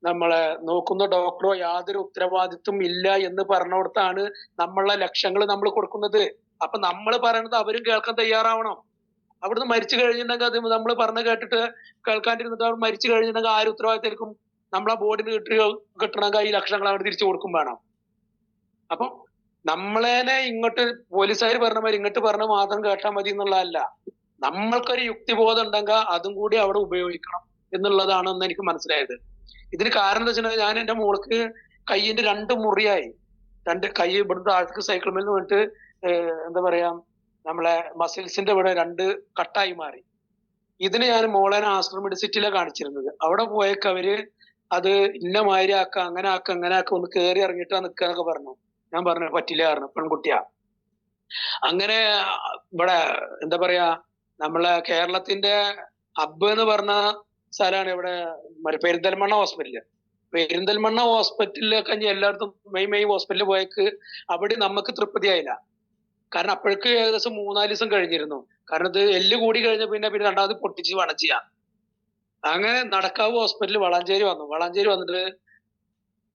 നമ്മളെ നോക്കുന്ന ഡോക്ടറോ യാതൊരു ഉത്തരവാദിത്വം ഇല്ല എന്ന് പറഞ്ഞിടത്താണ് നമ്മളെ ലക്ഷ്യങ്ങൾ നമ്മൾ കൊടുക്കുന്നത്. അപ്പൊ നമ്മൾ പറയണത് അവരും കേൾക്കാൻ തയ്യാറാവണം. അവിടുന്ന് മരിച്ചു കഴിഞ്ഞിട്ടുണ്ടെങ്കിൽ അത് നമ്മൾ പറഞ്ഞു കേട്ടിട്ട് കേൾക്കാണ്ടിരുന്നിട്ട് അവർ മരിച്ചു കഴിഞ്ഞിട്ടുണ്ടെങ്കിൽ ആര് ഉത്തരവാദിത്തം എടുക്കും? നമ്മളെ ബോർഡിന് കിട്ടണമെങ്കിൽ ഈ ലക്ഷങ്ങൾ അവിടെ തിരിച്ചു കൊടുക്കും വേണം. അപ്പം നമ്മളേനെ ഇങ്ങോട്ട് പോലീസുകാർ പറഞ്ഞ മാതിരി ഇങ്ങോട്ട് പറഞ്ഞ മാത്രം കേട്ടാൽ മതി എന്നുള്ളതല്ല. നമ്മൾക്കൊരു യുക്തിബോധം ഉണ്ടെങ്കിൽ അതും കൂടി അവിടെ ഉപയോഗിക്കണം എന്നുള്ളതാണെന്ന് എനിക്ക് മനസ്സിലായത്. ഇതിന് കാരണം എന്താ വെച്ചിട്ടുണ്ടെങ്കിൽ ഞാൻ എന്റെ മോൾക്ക് കൈയിന്റെ 2 മുറിയായി. 2 കൈ ഇവിടുത്തെ ആൾക്ക് സൈക്കിൾ മേൽ പോയിട്ട് എന്താ പറയാ നമ്മളെ മസിൽസിന്റെ ഇവിടെ 2 കട്ടായി മാറി. ഇതിന് ഞാൻ മോളെ ആസ്റ്റർ മെഡിസിറ്റിയിലെ കാണിച്ചിരുന്നത്. അവിടെ പോയേക്ക് അവര് അത് ഇന്ന മാതിരി ആക്ക അങ്ങനെ ഒന്ന് കയറി ഇറങ്ങിയിട്ടാ നിക്കാന്നൊക്കെ പറഞ്ഞു. ഞാൻ പറഞ്ഞു പറ്റില്ല പറഞ്ഞു, പെൺകുട്ടിയാ. അങ്ങനെ ഇവിടെ എന്താ പറയാ നമ്മളെ കേരളത്തിന്റെ ഹബ്ബ് എന്ന് പറഞ്ഞ സ്ഥലമാണ് ഇവിടെ പെരിന്തൽമണ്ണ ഹോസ്പിറ്റല്. പെരിന്തൽമണ്ണ ഹോസ്പിറ്റലിലൊക്കെ എല്ലായിടത്തും മെയ് ഹോസ്പിറ്റലിൽ പോയേക്ക് അവിടെ നമുക്ക് തൃപ്തിയായില്ല. കാരണം അപ്പോഴേക്ക് ഏകദേശം 3-4 ദിവസം കഴിഞ്ഞിരുന്നു. കാരണം ഇത് എല്ല് കൂടി കഴിഞ്ഞ പിന്നെ രണ്ടാമത് പൊട്ടിച്ച് വണച്ചിയാ. അങ്ങനെ നടക്കാവ് ഹോസ്പിറ്റലിൽ വളാഞ്ചേരി വന്നു. വളാഞ്ചേരി വന്നിട്ട്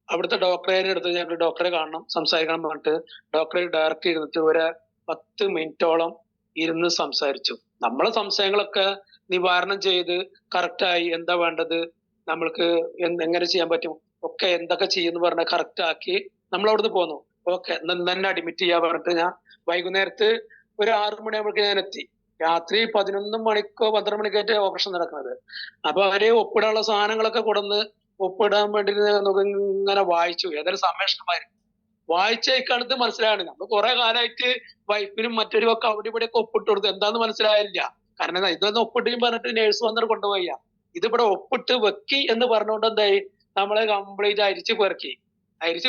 അവിടുത്തെ ഡോക്ടറെ എടുത്ത് ഞങ്ങൾ ഡോക്ടറെ കാണണം സംസാരിക്കണം പറഞ്ഞിട്ട് ഡോക്ടറെ ഡയറക്റ്റ് ഇരുന്നിട്ട് ഒരു 10 മിനിറ്റോളം ഇരുന്ന് സംസാരിച്ചു. നമ്മളെ സംശയങ്ങളൊക്കെ നിവാരണം ചെയ്ത് കറക്റ്റായി എന്താ വേണ്ടത്, നമ്മൾക്ക് എങ്ങനെ ചെയ്യാൻ പറ്റും, ഒക്കെ എന്തൊക്കെ ചെയ്യുന്നു പറഞ്ഞ കറക്റ്റ് ആക്കി നമ്മൾ അവിടുന്ന് പോന്നു. ഓക്കെ തന്നെ അഡ്മിറ്റ് ചെയ്യാൻ പറഞ്ഞിട്ട് ഞാൻ വൈകുന്നേരത്ത് ഒരു 6 മണിയാകുമ്പോഴേക്ക് ഞാൻ എത്തി. രാത്രി 11 മണിക്കോ 12 മണിക്കായിട്ട് ഓപ്പറേഷൻ നടക്കുന്നത്. അപ്പൊ അവര് ഒപ്പിടാനുള്ള സാധനങ്ങളൊക്കെ കൊടുന്ന് ഒപ്പിടാൻ വേണ്ടി ഇങ്ങനെ വായിച്ചു. ഏതായാലും സമയമായിരുന്നു. വായിച്ചേക്കാണത് മനസ്സിലായാണ്. നമ്മൾ കുറെ കാലമായിട്ട് വൈഫിനും മറ്റൊരു ഒക്കെ അവിടെ ഇവിടെ ഒക്കെ ഒപ്പിട്ട് കൊടുത്തു. എന്താന്ന് മനസ്സിലായില്ല. കാരണം ഇതൊന്നും ഒപ്പിട്ടും പറഞ്ഞിട്ട് നേഴ്സ് വന്നിട്ട് കൊണ്ടുപോയി. ഇതിവിടെ ഒപ്പിട്ട് വെക്കി എന്ന് പറഞ്ഞുകൊണ്ട് എന്തായി നമ്മളെ കംപ്ലീറ്റ് അരിച്ചു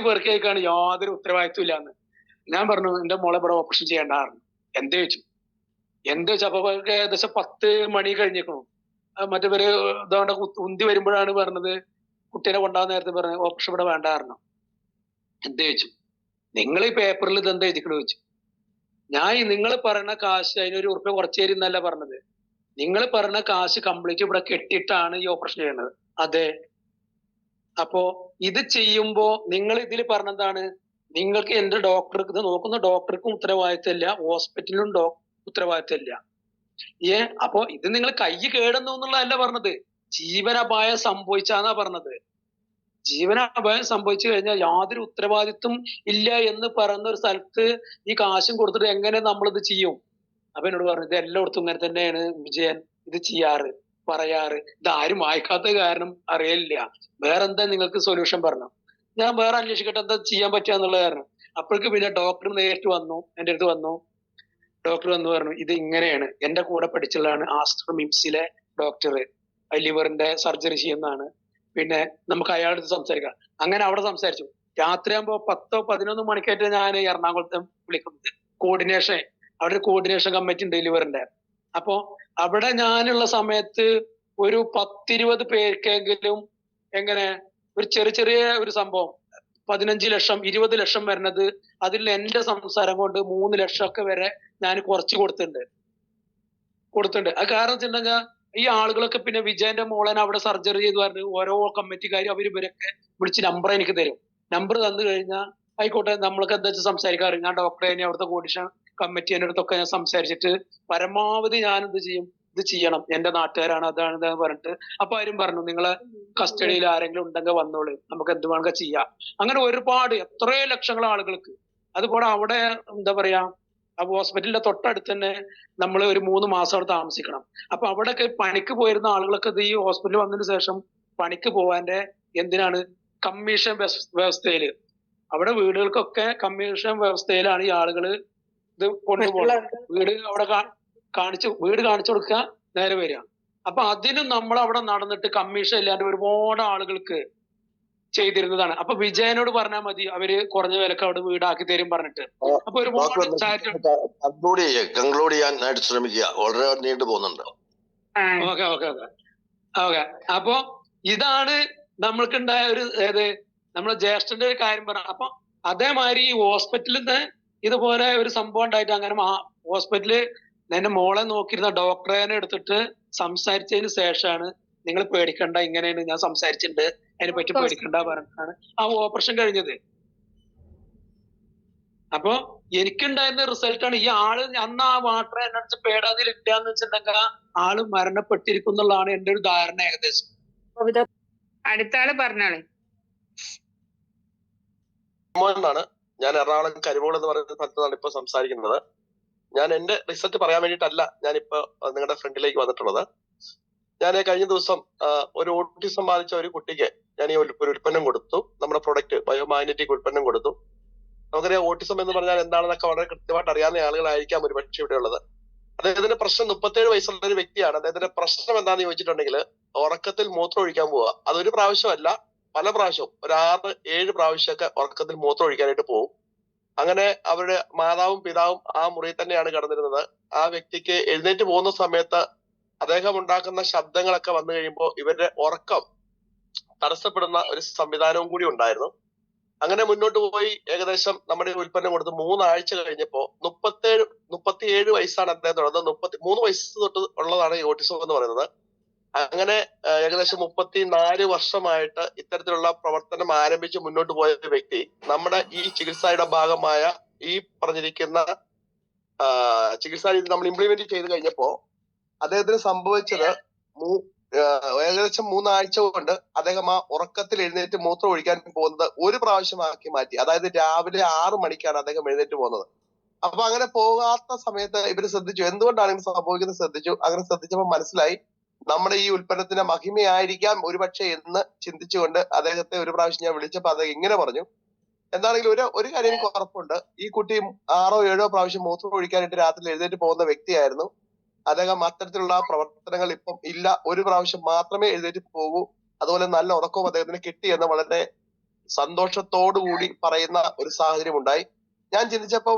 പെറുക്കിയേക്കാണ് യാതൊരു ഉത്തരവാദിത്വം ഇല്ലാന്ന്. ഞാൻ പറഞ്ഞു എന്റെ മോളെ ഇവിടെ ഓപ്പറേഷൻ ചെയ്യേണ്ടായിരുന്നു. എന്താ ചോദിച്ചു അപ്പൊ ഏകദേശം 10 മണി കഴിഞ്ഞേക്കണു. മറ്റേ ഇതോടെ ഉന്തി വരുമ്പോഴാണ് പറഞ്ഞത് കുട്ടീനെ കൊണ്ടാകുന്ന നേരത്തെ പറഞ്ഞു ഓപ്പറേഷൻ ഇവിടെ വേണ്ടായിരുന്നു. എന്താ ചോദിച്ചു, നിങ്ങൾ ഈ പേപ്പറിൽ ഇത് എന്താ എഴുതിക്കണ ചോദിച്ചു. ഞാൻ നിങ്ങൾ പറയുന്ന കാശ് അതിനൊരു ഉറുപ്പ്യ കുറച്ച് തരുന്നല്ല പറഞ്ഞത്. നിങ്ങൾ പറയുന്ന കാശ് കംപ്ലീറ്റ് ഇവിടെ കെട്ടിയിട്ടാണ് ഈ ഓപ്പറേഷൻ ചെയ്യുന്നത്. അതെ. അപ്പോ ഇത് ചെയ്യുമ്പോ നിങ്ങൾ ഇതിൽ പറഞ്ഞതാണ് നിങ്ങൾക്ക് എന്റെ ഡോക്ടർക്ക് ഇത് നോക്കുന്ന ഡോക്ടർക്കും ഉത്തരവാദിത്തമില്ല, ഹോസ്പിറ്റലിലും ഉത്തരവാദിത്തമില്ല. അപ്പൊ ഇത് നിങ്ങൾ കൈ കേടുന്നു എന്നുള്ളതല്ല പറഞ്ഞത്, ജീവനപായം സംഭവിച്ചാന്നാ പറഞ്ഞത്. ജീവനപായം സംഭവിച്ചു കഴിഞ്ഞാൽ യാതൊരു ഉത്തരവാദിത്വം ഇല്ല എന്ന് പറയുന്ന ഒരു സ്ഥലത്ത് ഈ കാശും കൊടുത്തിട്ട് എങ്ങനെ നമ്മളിത് ചെയ്യും? അപ്പൊ എന്നോട് പറഞ്ഞു ഇത് എല്ലായിടത്തും ഇങ്ങനെ തന്നെയാണ് വിജയൻ ഇത് ചെയ്യാറ് പറയാറ്. ഇത് ആരും വായിക്കാത്ത കാരണം അറിയില്ല. വേറെന്താ നിങ്ങൾക്ക് സൊല്യൂഷൻ പറഞ്ഞു? ഞാൻ വേറെ അന്വേഷിക്കട്ടെ എന്താ ചെയ്യാൻ പറ്റുക എന്നുള്ള കാരണം. അപ്പോഴേക്ക് പിന്നെ ഡോക്ടർ നേരിട്ട് വന്നു, എന്റെ അടുത്ത് വന്നു. ഡോക്ടർ വന്നു പറഞ്ഞു ഇത് ഇങ്ങനെയാണ്. എന്റെ കൂടെ പഠിച്ചുള്ളതാണ് ആസ്റ്റർ മിംസിലെ ഡോക്ടർ, ലിവറിന്റെ സർജറി ചെയ്യുന്നതാണ്. പിന്നെ നമുക്ക് അയാളുടെ സംസാരിക്കാം. അങ്ങനെ അവിടെ സംസാരിച്ചു. രാത്രിയാകുമ്പോ 10-11 മണിക്കായിട്ട് ഞാൻ എറണാകുളത്ത് വിളിക്കുന്നത് കോർഡിനേഷൻ. അവിടെ ഒരു കോർഡിനേഷൻ കമ്മിറ്റി ഉണ്ട് ലിവറിന്റെ. അപ്പോ അവിടെ ഞാനുള്ള സമയത്ത് ഒരു 10-20 പേർക്കെങ്കിലും എങ്ങനെ ഒരു ചെറിയ ഒരു സംഭവം 15 ലക്ഷം 20 ലക്ഷം വരുന്നത് അതിൽ എന്റെ സംസാരം കൊണ്ട് 3 ലക്ഷമൊക്കെ വരെ ഞാൻ കുറച്ച് കൊടുത്തിട്ടുണ്ട്. അത് കാരണം വെച്ചിട്ടുണ്ടെങ്കിൽ ഈ ആളുകളൊക്കെ പിന്നെ വിജയന്റെ മോളനെ അവിടെ സർജറി ചെയ്ത് പറഞ്ഞ് ഓരോ കമ്മിറ്റിക്കാരും ഇവരൊക്കെ വിളിച്ച് നമ്പർ എനിക്ക് തരും. നമ്പർ തന്നു കഴിഞ്ഞാൽ ആയിക്കോട്ടെ നമ്മൾക്ക് എന്താ വെച്ചാൽ സംസാരിക്കാറ്. ഞാൻ ഡോക്ടറെ അവിടുത്തെ കോർഡിനേഷൻ കമ്മിറ്റി എൻ്റെ അടുത്തൊക്കെ ഞാൻ സംസാരിച്ചിട്ട് പരമാവധി ഞാൻ എന്ത് ചെയ്യും, ഇത് ചെയ്യണം, എന്റെ നാട്ടുകാരാണ് അതാണ് ഇതാന്ന് പറഞ്ഞിട്ട്. അപ്പൊ ആരും പറഞ്ഞു നിങ്ങളെ കസ്റ്റഡിയിൽ ആരെങ്കിലും ഉണ്ടെങ്കിൽ വന്നോളൂ, നമുക്ക് എന്ത് വേണമെങ്കിൽ ചെയ്യാം. അങ്ങനെ ഒരുപാട് എത്രയോ ലക്ഷങ്ങൾ ആളുകൾക്ക്. അതുപോലെ അവിടെ എന്താ പറയാ ഹോസ്പിറ്റലിന്റെ തൊട്ടടുത്ത് തന്നെ നമ്മൾ ഒരു 3 മാസം അവിടെ താമസിക്കണം. അപ്പൊ അവിടെയൊക്കെ പണിക്ക് പോയിരുന്ന ആളുകളൊക്കെ ഈ ഹോസ്പിറ്റലിൽ വന്നതിന് ശേഷം പണിക്ക് പോവാന്റെ എന്തിനാണ് കമ്മീഷൻ വ്യവസ്ഥയില് അവിടെ വീടുകൾക്കൊക്കെ കമ്മീഷൻ വ്യവസ്ഥയിലാണ് ഈ ആളുകള് ഇത് കൊണ്ടുപോകുന്നത്. വീട് കാണിച്ചു കൊടുക്കുക, നേരെ വരിക. അപ്പൊ അതിനും നമ്മൾ അവിടെ നടന്നിട്ട് കമ്മീഷൻ ഇല്ലാണ്ട് ഒരുപാട് ആളുകൾക്ക് ചെയ്തിരുന്നതാണ്. അപ്പൊ വിജയനോട് പറഞ്ഞാൽ മതി, അവര് കുറഞ്ഞ വിലക്ക് അവിടെ വീടാക്കി തരും പറഞ്ഞിട്ട്. അപ്പൊ ഒരുപാട് കൺക്ലൂഡ് ചെയ്യാനായിട്ട് ശ്രമിക്കുക, വളരെ നീണ്ടു പോകുന്നുണ്ട്. ഓക്കെ. അപ്പൊ ഇതാണ് നമ്മൾക്കുണ്ടായ ഒരു നമ്മളെ ജ്യേഷ്ഠന്റെ ഒരു കാര്യം പറഞ്ഞ. അപ്പൊ അതേമാതിരി ഈ ഹോസ്പിറ്റലിൽ നിന്ന് ഇതുപോലെ ഒരു സംഭവം ഉണ്ടായിട്ട് അങ്ങനെ ഹോസ്പിറ്റലിൽ എന്റെ മോളെ നോക്കിയിരുന്ന ഡോക്ടറെ എടുത്തിട്ട് സംസാരിച്ചതിന് ശേഷമാണ് നിങ്ങൾ പേടിക്കണ്ട, ഇങ്ങനെയാണ് ഞാൻ സംസാരിച്ചിട്ടുണ്ട് അതിനെ പറ്റി പേടിക്കണ്ട പറഞ്ഞിട്ടാണ് ആ ഓപ്പറേഷൻ കഴിഞ്ഞത്. അപ്പൊ എനിക്കുണ്ടായിരുന്ന റിസൾട്ടാണ് ഈ ആള് അന്ന് ആ വാട്ടർ എനർജി പേടാതിൽ ഇട്ടാന്ന് വെച്ചിട്ടുണ്ടെങ്കിൽ ആള് മരണപ്പെട്ടിരിക്കുന്നുള്ളതാണ് എന്റെ ഒരു ധാരണ ഏകദേശം. അടുത്ത ആള് പറഞ്ഞാളെ. ാണ് ഞാൻ എറണാകുളം കരിമോൾ എന്ന് പറയുന്ന സ്ഥലത്താണ് ഇപ്പൊ സംസാരിക്കുന്നത്. ഞാൻ എന്റെ റിസൾട്ട് പറയാൻ വേണ്ടിയിട്ടല്ല ഞാനിപ്പോ നിങ്ങളുടെ ഫ്രണ്ടിലേക്ക് വന്നിട്ടുള്ളത്. ഞാൻ കഴിഞ്ഞ ദിവസം ഒരു ഓട്ടിസം ബാധിച്ച ഒരു കുട്ടിക്ക് ഞാൻ ഈ ഒരു ഉൽപ്പന്നം കൊടുത്തു. നമ്മുടെ പ്രൊഡക്റ്റ് ബയോമാഗ്നറ്റിക് ഉൽപ്പന്നം കൊടുത്തു. നമുക്കറിയാം ഓട്ടിസം എന്ന് പറഞ്ഞാൽ എന്താണെന്നൊക്കെ വളരെ കൃത്യമായിട്ട് അറിയാവുന്ന ആളുകളായിരിക്കാം ഒരു പക്ഷേ ഇവിടെ ഉള്ളത്. അദ്ദേഹത്തിന്റെ പ്രശ്നം 37 വയസ്സുള്ള ഒരു വ്യക്തിയാണ്. അദ്ദേഹത്തിന്റെ പ്രശ്നം എന്താണെന്ന് ചോദിച്ചിട്ടുണ്ടെങ്കിൽ ഉറക്കത്തിൽ മൂത്രം ഒഴിക്കാൻ പോവുക. അതൊരു പ്രാവശ്യമല്ല, പല പ്രാവശ്യവും, ഒരു 6-7 പ്രാവശ്യമൊക്കെ ഉറക്കത്തിൽ മൂത്രം ഒഴിക്കാനായിട്ട് പോകും. അങ്ങനെ അവരുടെ മാതാവും പിതാവും ആ മുറിയിൽ തന്നെയാണ് കിടന്നിരുന്നത്. ആ വ്യക്തിക്ക് എഴുന്നേറ്റ് പോകുന്ന സമയത്ത് അദ്ദേഹം ഉണ്ടാക്കുന്ന ശബ്ദങ്ങളൊക്കെ വന്നു കഴിയുമ്പോൾ ഇവരുടെ ഉറക്കം തടസ്സപ്പെടുന്ന ഒരു സംവിധാനവും കൂടി ഉണ്ടായിരുന്നു. അങ്ങനെ മുന്നോട്ട് പോയി ഏകദേശം നമ്മുടെ ഉൽപ്പന്നം കൊടുത്ത് 3 ആഴ്ച കഴിഞ്ഞപ്പോ 37 വയസ്സാണ് അദ്ദേഹത്തിനുള്ളത്. 33 വയസ്സ് തൊട്ട് ഉള്ളതാണ് ഈ ഓട്ടിസം എന്ന് പറയുന്നത്. അങ്ങനെ ഏകദേശം 34 വർഷമായിട്ട് ഇത്തരത്തിലുള്ള പ്രവർത്തനം ആരംഭിച്ച് മുന്നോട്ട് പോയ ഒരു വ്യക്തി നമ്മുടെ ഈ ചികിത്സയുടെ ഭാഗമായ ഈ പറഞ്ഞിരിക്കുന്ന ചികിത്സാ രീതി നമ്മൾ ഇംപ്ലിമെന്റ് ചെയ്ത് കഴിഞ്ഞപ്പോ അദ്ദേഹത്തിന് സംഭവിച്ചത് ഏകദേശം 3 ആഴ്ച കൊണ്ട് അദ്ദേഹം ആ ഉറക്കത്തിൽ എഴുന്നേറ്റ് മൂത്രം ഒഴിക്കാൻ പോകുന്നത് ഒരു പ്രാവശ്യമാക്കി മാറ്റി. അതായത് രാവിലെ 6 മണിക്കാണ് അദ്ദേഹം എഴുന്നേറ്റ് പോകുന്നത്. അപ്പൊ അങ്ങനെ പോകാത്ത സമയത്ത് ഇവര് ശ്രദ്ധിച്ചു, എന്തുകൊണ്ടാണ് ഇങ്ങനെ സംഭവിക്കുന്നത് ശ്രദ്ധിച്ചു. അങ്ങനെ ശ്രദ്ധിച്ചപ്പോൾ മനസ്സിലായി നമ്മുടെ ഈ ഉൽപ്പന്നത്തിന്റെ മഹിമയായിരിക്കാം ഒരുപക്ഷെ എന്ന് ചിന്തിച്ചുകൊണ്ട് അദ്ദേഹത്തെ ഒരു പ്രാവശ്യം ഞാൻ വിളിച്ചപ്പോൾ അദ്ദേഹം ഇങ്ങനെ പറഞ്ഞു. എന്താണെങ്കിലും ഒരു കാര്യം എനിക്ക് ഉറപ്പുണ്ട്, ഈ കുട്ടി 6-7 പ്രാവശ്യം മൂത്രം ഒഴിക്കാനായിട്ട് രാത്രി എഴുന്നേറ്റ് പോകുന്ന വ്യക്തിയായിരുന്നു. അദ്ദേഹം അത്തരത്തിലുള്ള പ്രവർത്തനങ്ങൾ ഇപ്പം ഇല്ല. ഒരു പ്രാവശ്യം മാത്രമേ എഴുന്നേറ്റ് പോകൂ. അതുപോലെ നല്ല ഉറക്കവും അദ്ദേഹത്തിന് കിട്ടിയെന്ന് വളരെ സന്തോഷത്തോടുകൂടി പറയുന്ന ഒരു സാഹചര്യം ഉണ്ടായി. ഞാൻ ചിന്തിച്ചപ്പോൾ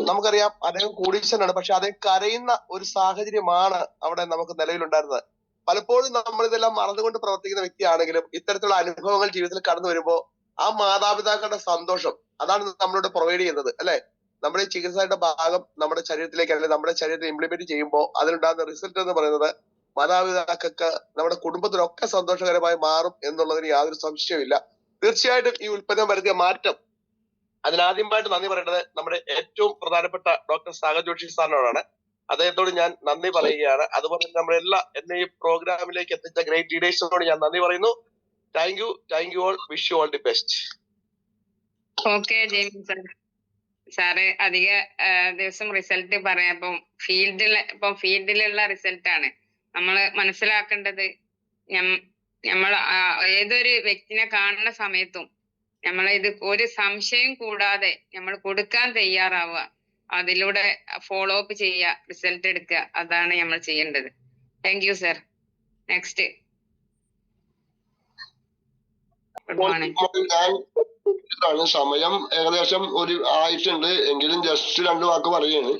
നമുക്കറിയാം അദ്ദേഹം കോടീശ്വരനാണ്, പക്ഷെ അദ്ദേഹം കരയുന്ന ഒരു സാഹചര്യമാണ് അവിടെ നമുക്ക് നിലവിലുണ്ടായിരുന്നത്. പലപ്പോഴും നമ്മൾ ഇതെല്ലാം മറന്നുകൊണ്ട് പ്രവർത്തിക്കുന്ന വ്യക്തിയാണെങ്കിലും ഇത്തരത്തിലുള്ള അനുഭവങ്ങൾ ജീവിതത്തിൽ കടന്നു വരുമ്പോൾ ആ മാതാപിതാക്കളുടെ സന്തോഷം അതാണ് നമ്മളോട് പ്രൊവൈഡ് ചെയ്യുന്നത്, അല്ലെ? നമ്മുടെ ഈ ചികിത്സയുടെ ഭാഗം നമ്മുടെ ശരീരത്തിലേക്ക് അല്ലെങ്കിൽ നമ്മുടെ ശരീരത്തിൽ ഇംപ്ലിമെന്റ് ചെയ്യുമ്പോൾ അതിനുണ്ടാകുന്ന റിസൾട്ട് എന്ന് പറയുന്നത് മാതാപിതാക്കൾക്ക് നമ്മുടെ കുടുംബത്തിനൊക്കെ സന്തോഷകരമായി മാറും എന്നുള്ളതിന് യാതൊരു സംശയവുമില്ല. തീർച്ചയായിട്ടും ഈ ഉൽപ്പന്നം വരുത്തിയ മാറ്റം, അതിനാദ്യമായിട്ട് നന്ദി പറയേണ്ടത് നമ്മുടെ ഏറ്റവും പ്രധാനപ്പെട്ട ഡോക്ടർ സാഗർ ജോഷി സാറിനോടാണ്. അദ്ദേഹത്തോട് ഞാൻ നന്ദി പറയുകയാണ്. അതുപോലെ നമ്മുടെ എന്നെ ഈ പ്രോഗ്രാമിലേക്ക് എത്തിച്ച ഗ്രേറ്റ് ലീഡേഴ്സിനോട് ഞാൻ നന്ദി പറയുന്നു. Thank you all. Wish you all the best. Okay James sir അധിക ദിവസം റിസൾട്ട് പറയാം. ഫീൽഡിലുള്ള റിസൾട്ടാണ് നമ്മൾ മനസ്സിലാക്കേണ്ടത്. നമ്മൾ ഏതൊരു വ്യക്തിനെ കാണുന്ന സമയത്തും നമ്മൾ ഇത് ഒരു സംശയം കൂടാതെ നമ്മൾ കൊടുക്കാൻ തയ്യാറാവുക, അതിലൂടെ ഫോളോ അപ്പ് ചെയ്യുക, റിസൾട്ട് എടുക്കുക, അതാണ് നമ്മൾ ചെയ്യേണ്ടത്. Thank you sir. Next. Good morning. സമയം ഏകദേശം ആയിട്ടുണ്ട്, എങ്കിലും ജസ്റ്റ് 2 വാക്ക് പറയുകയാണ്.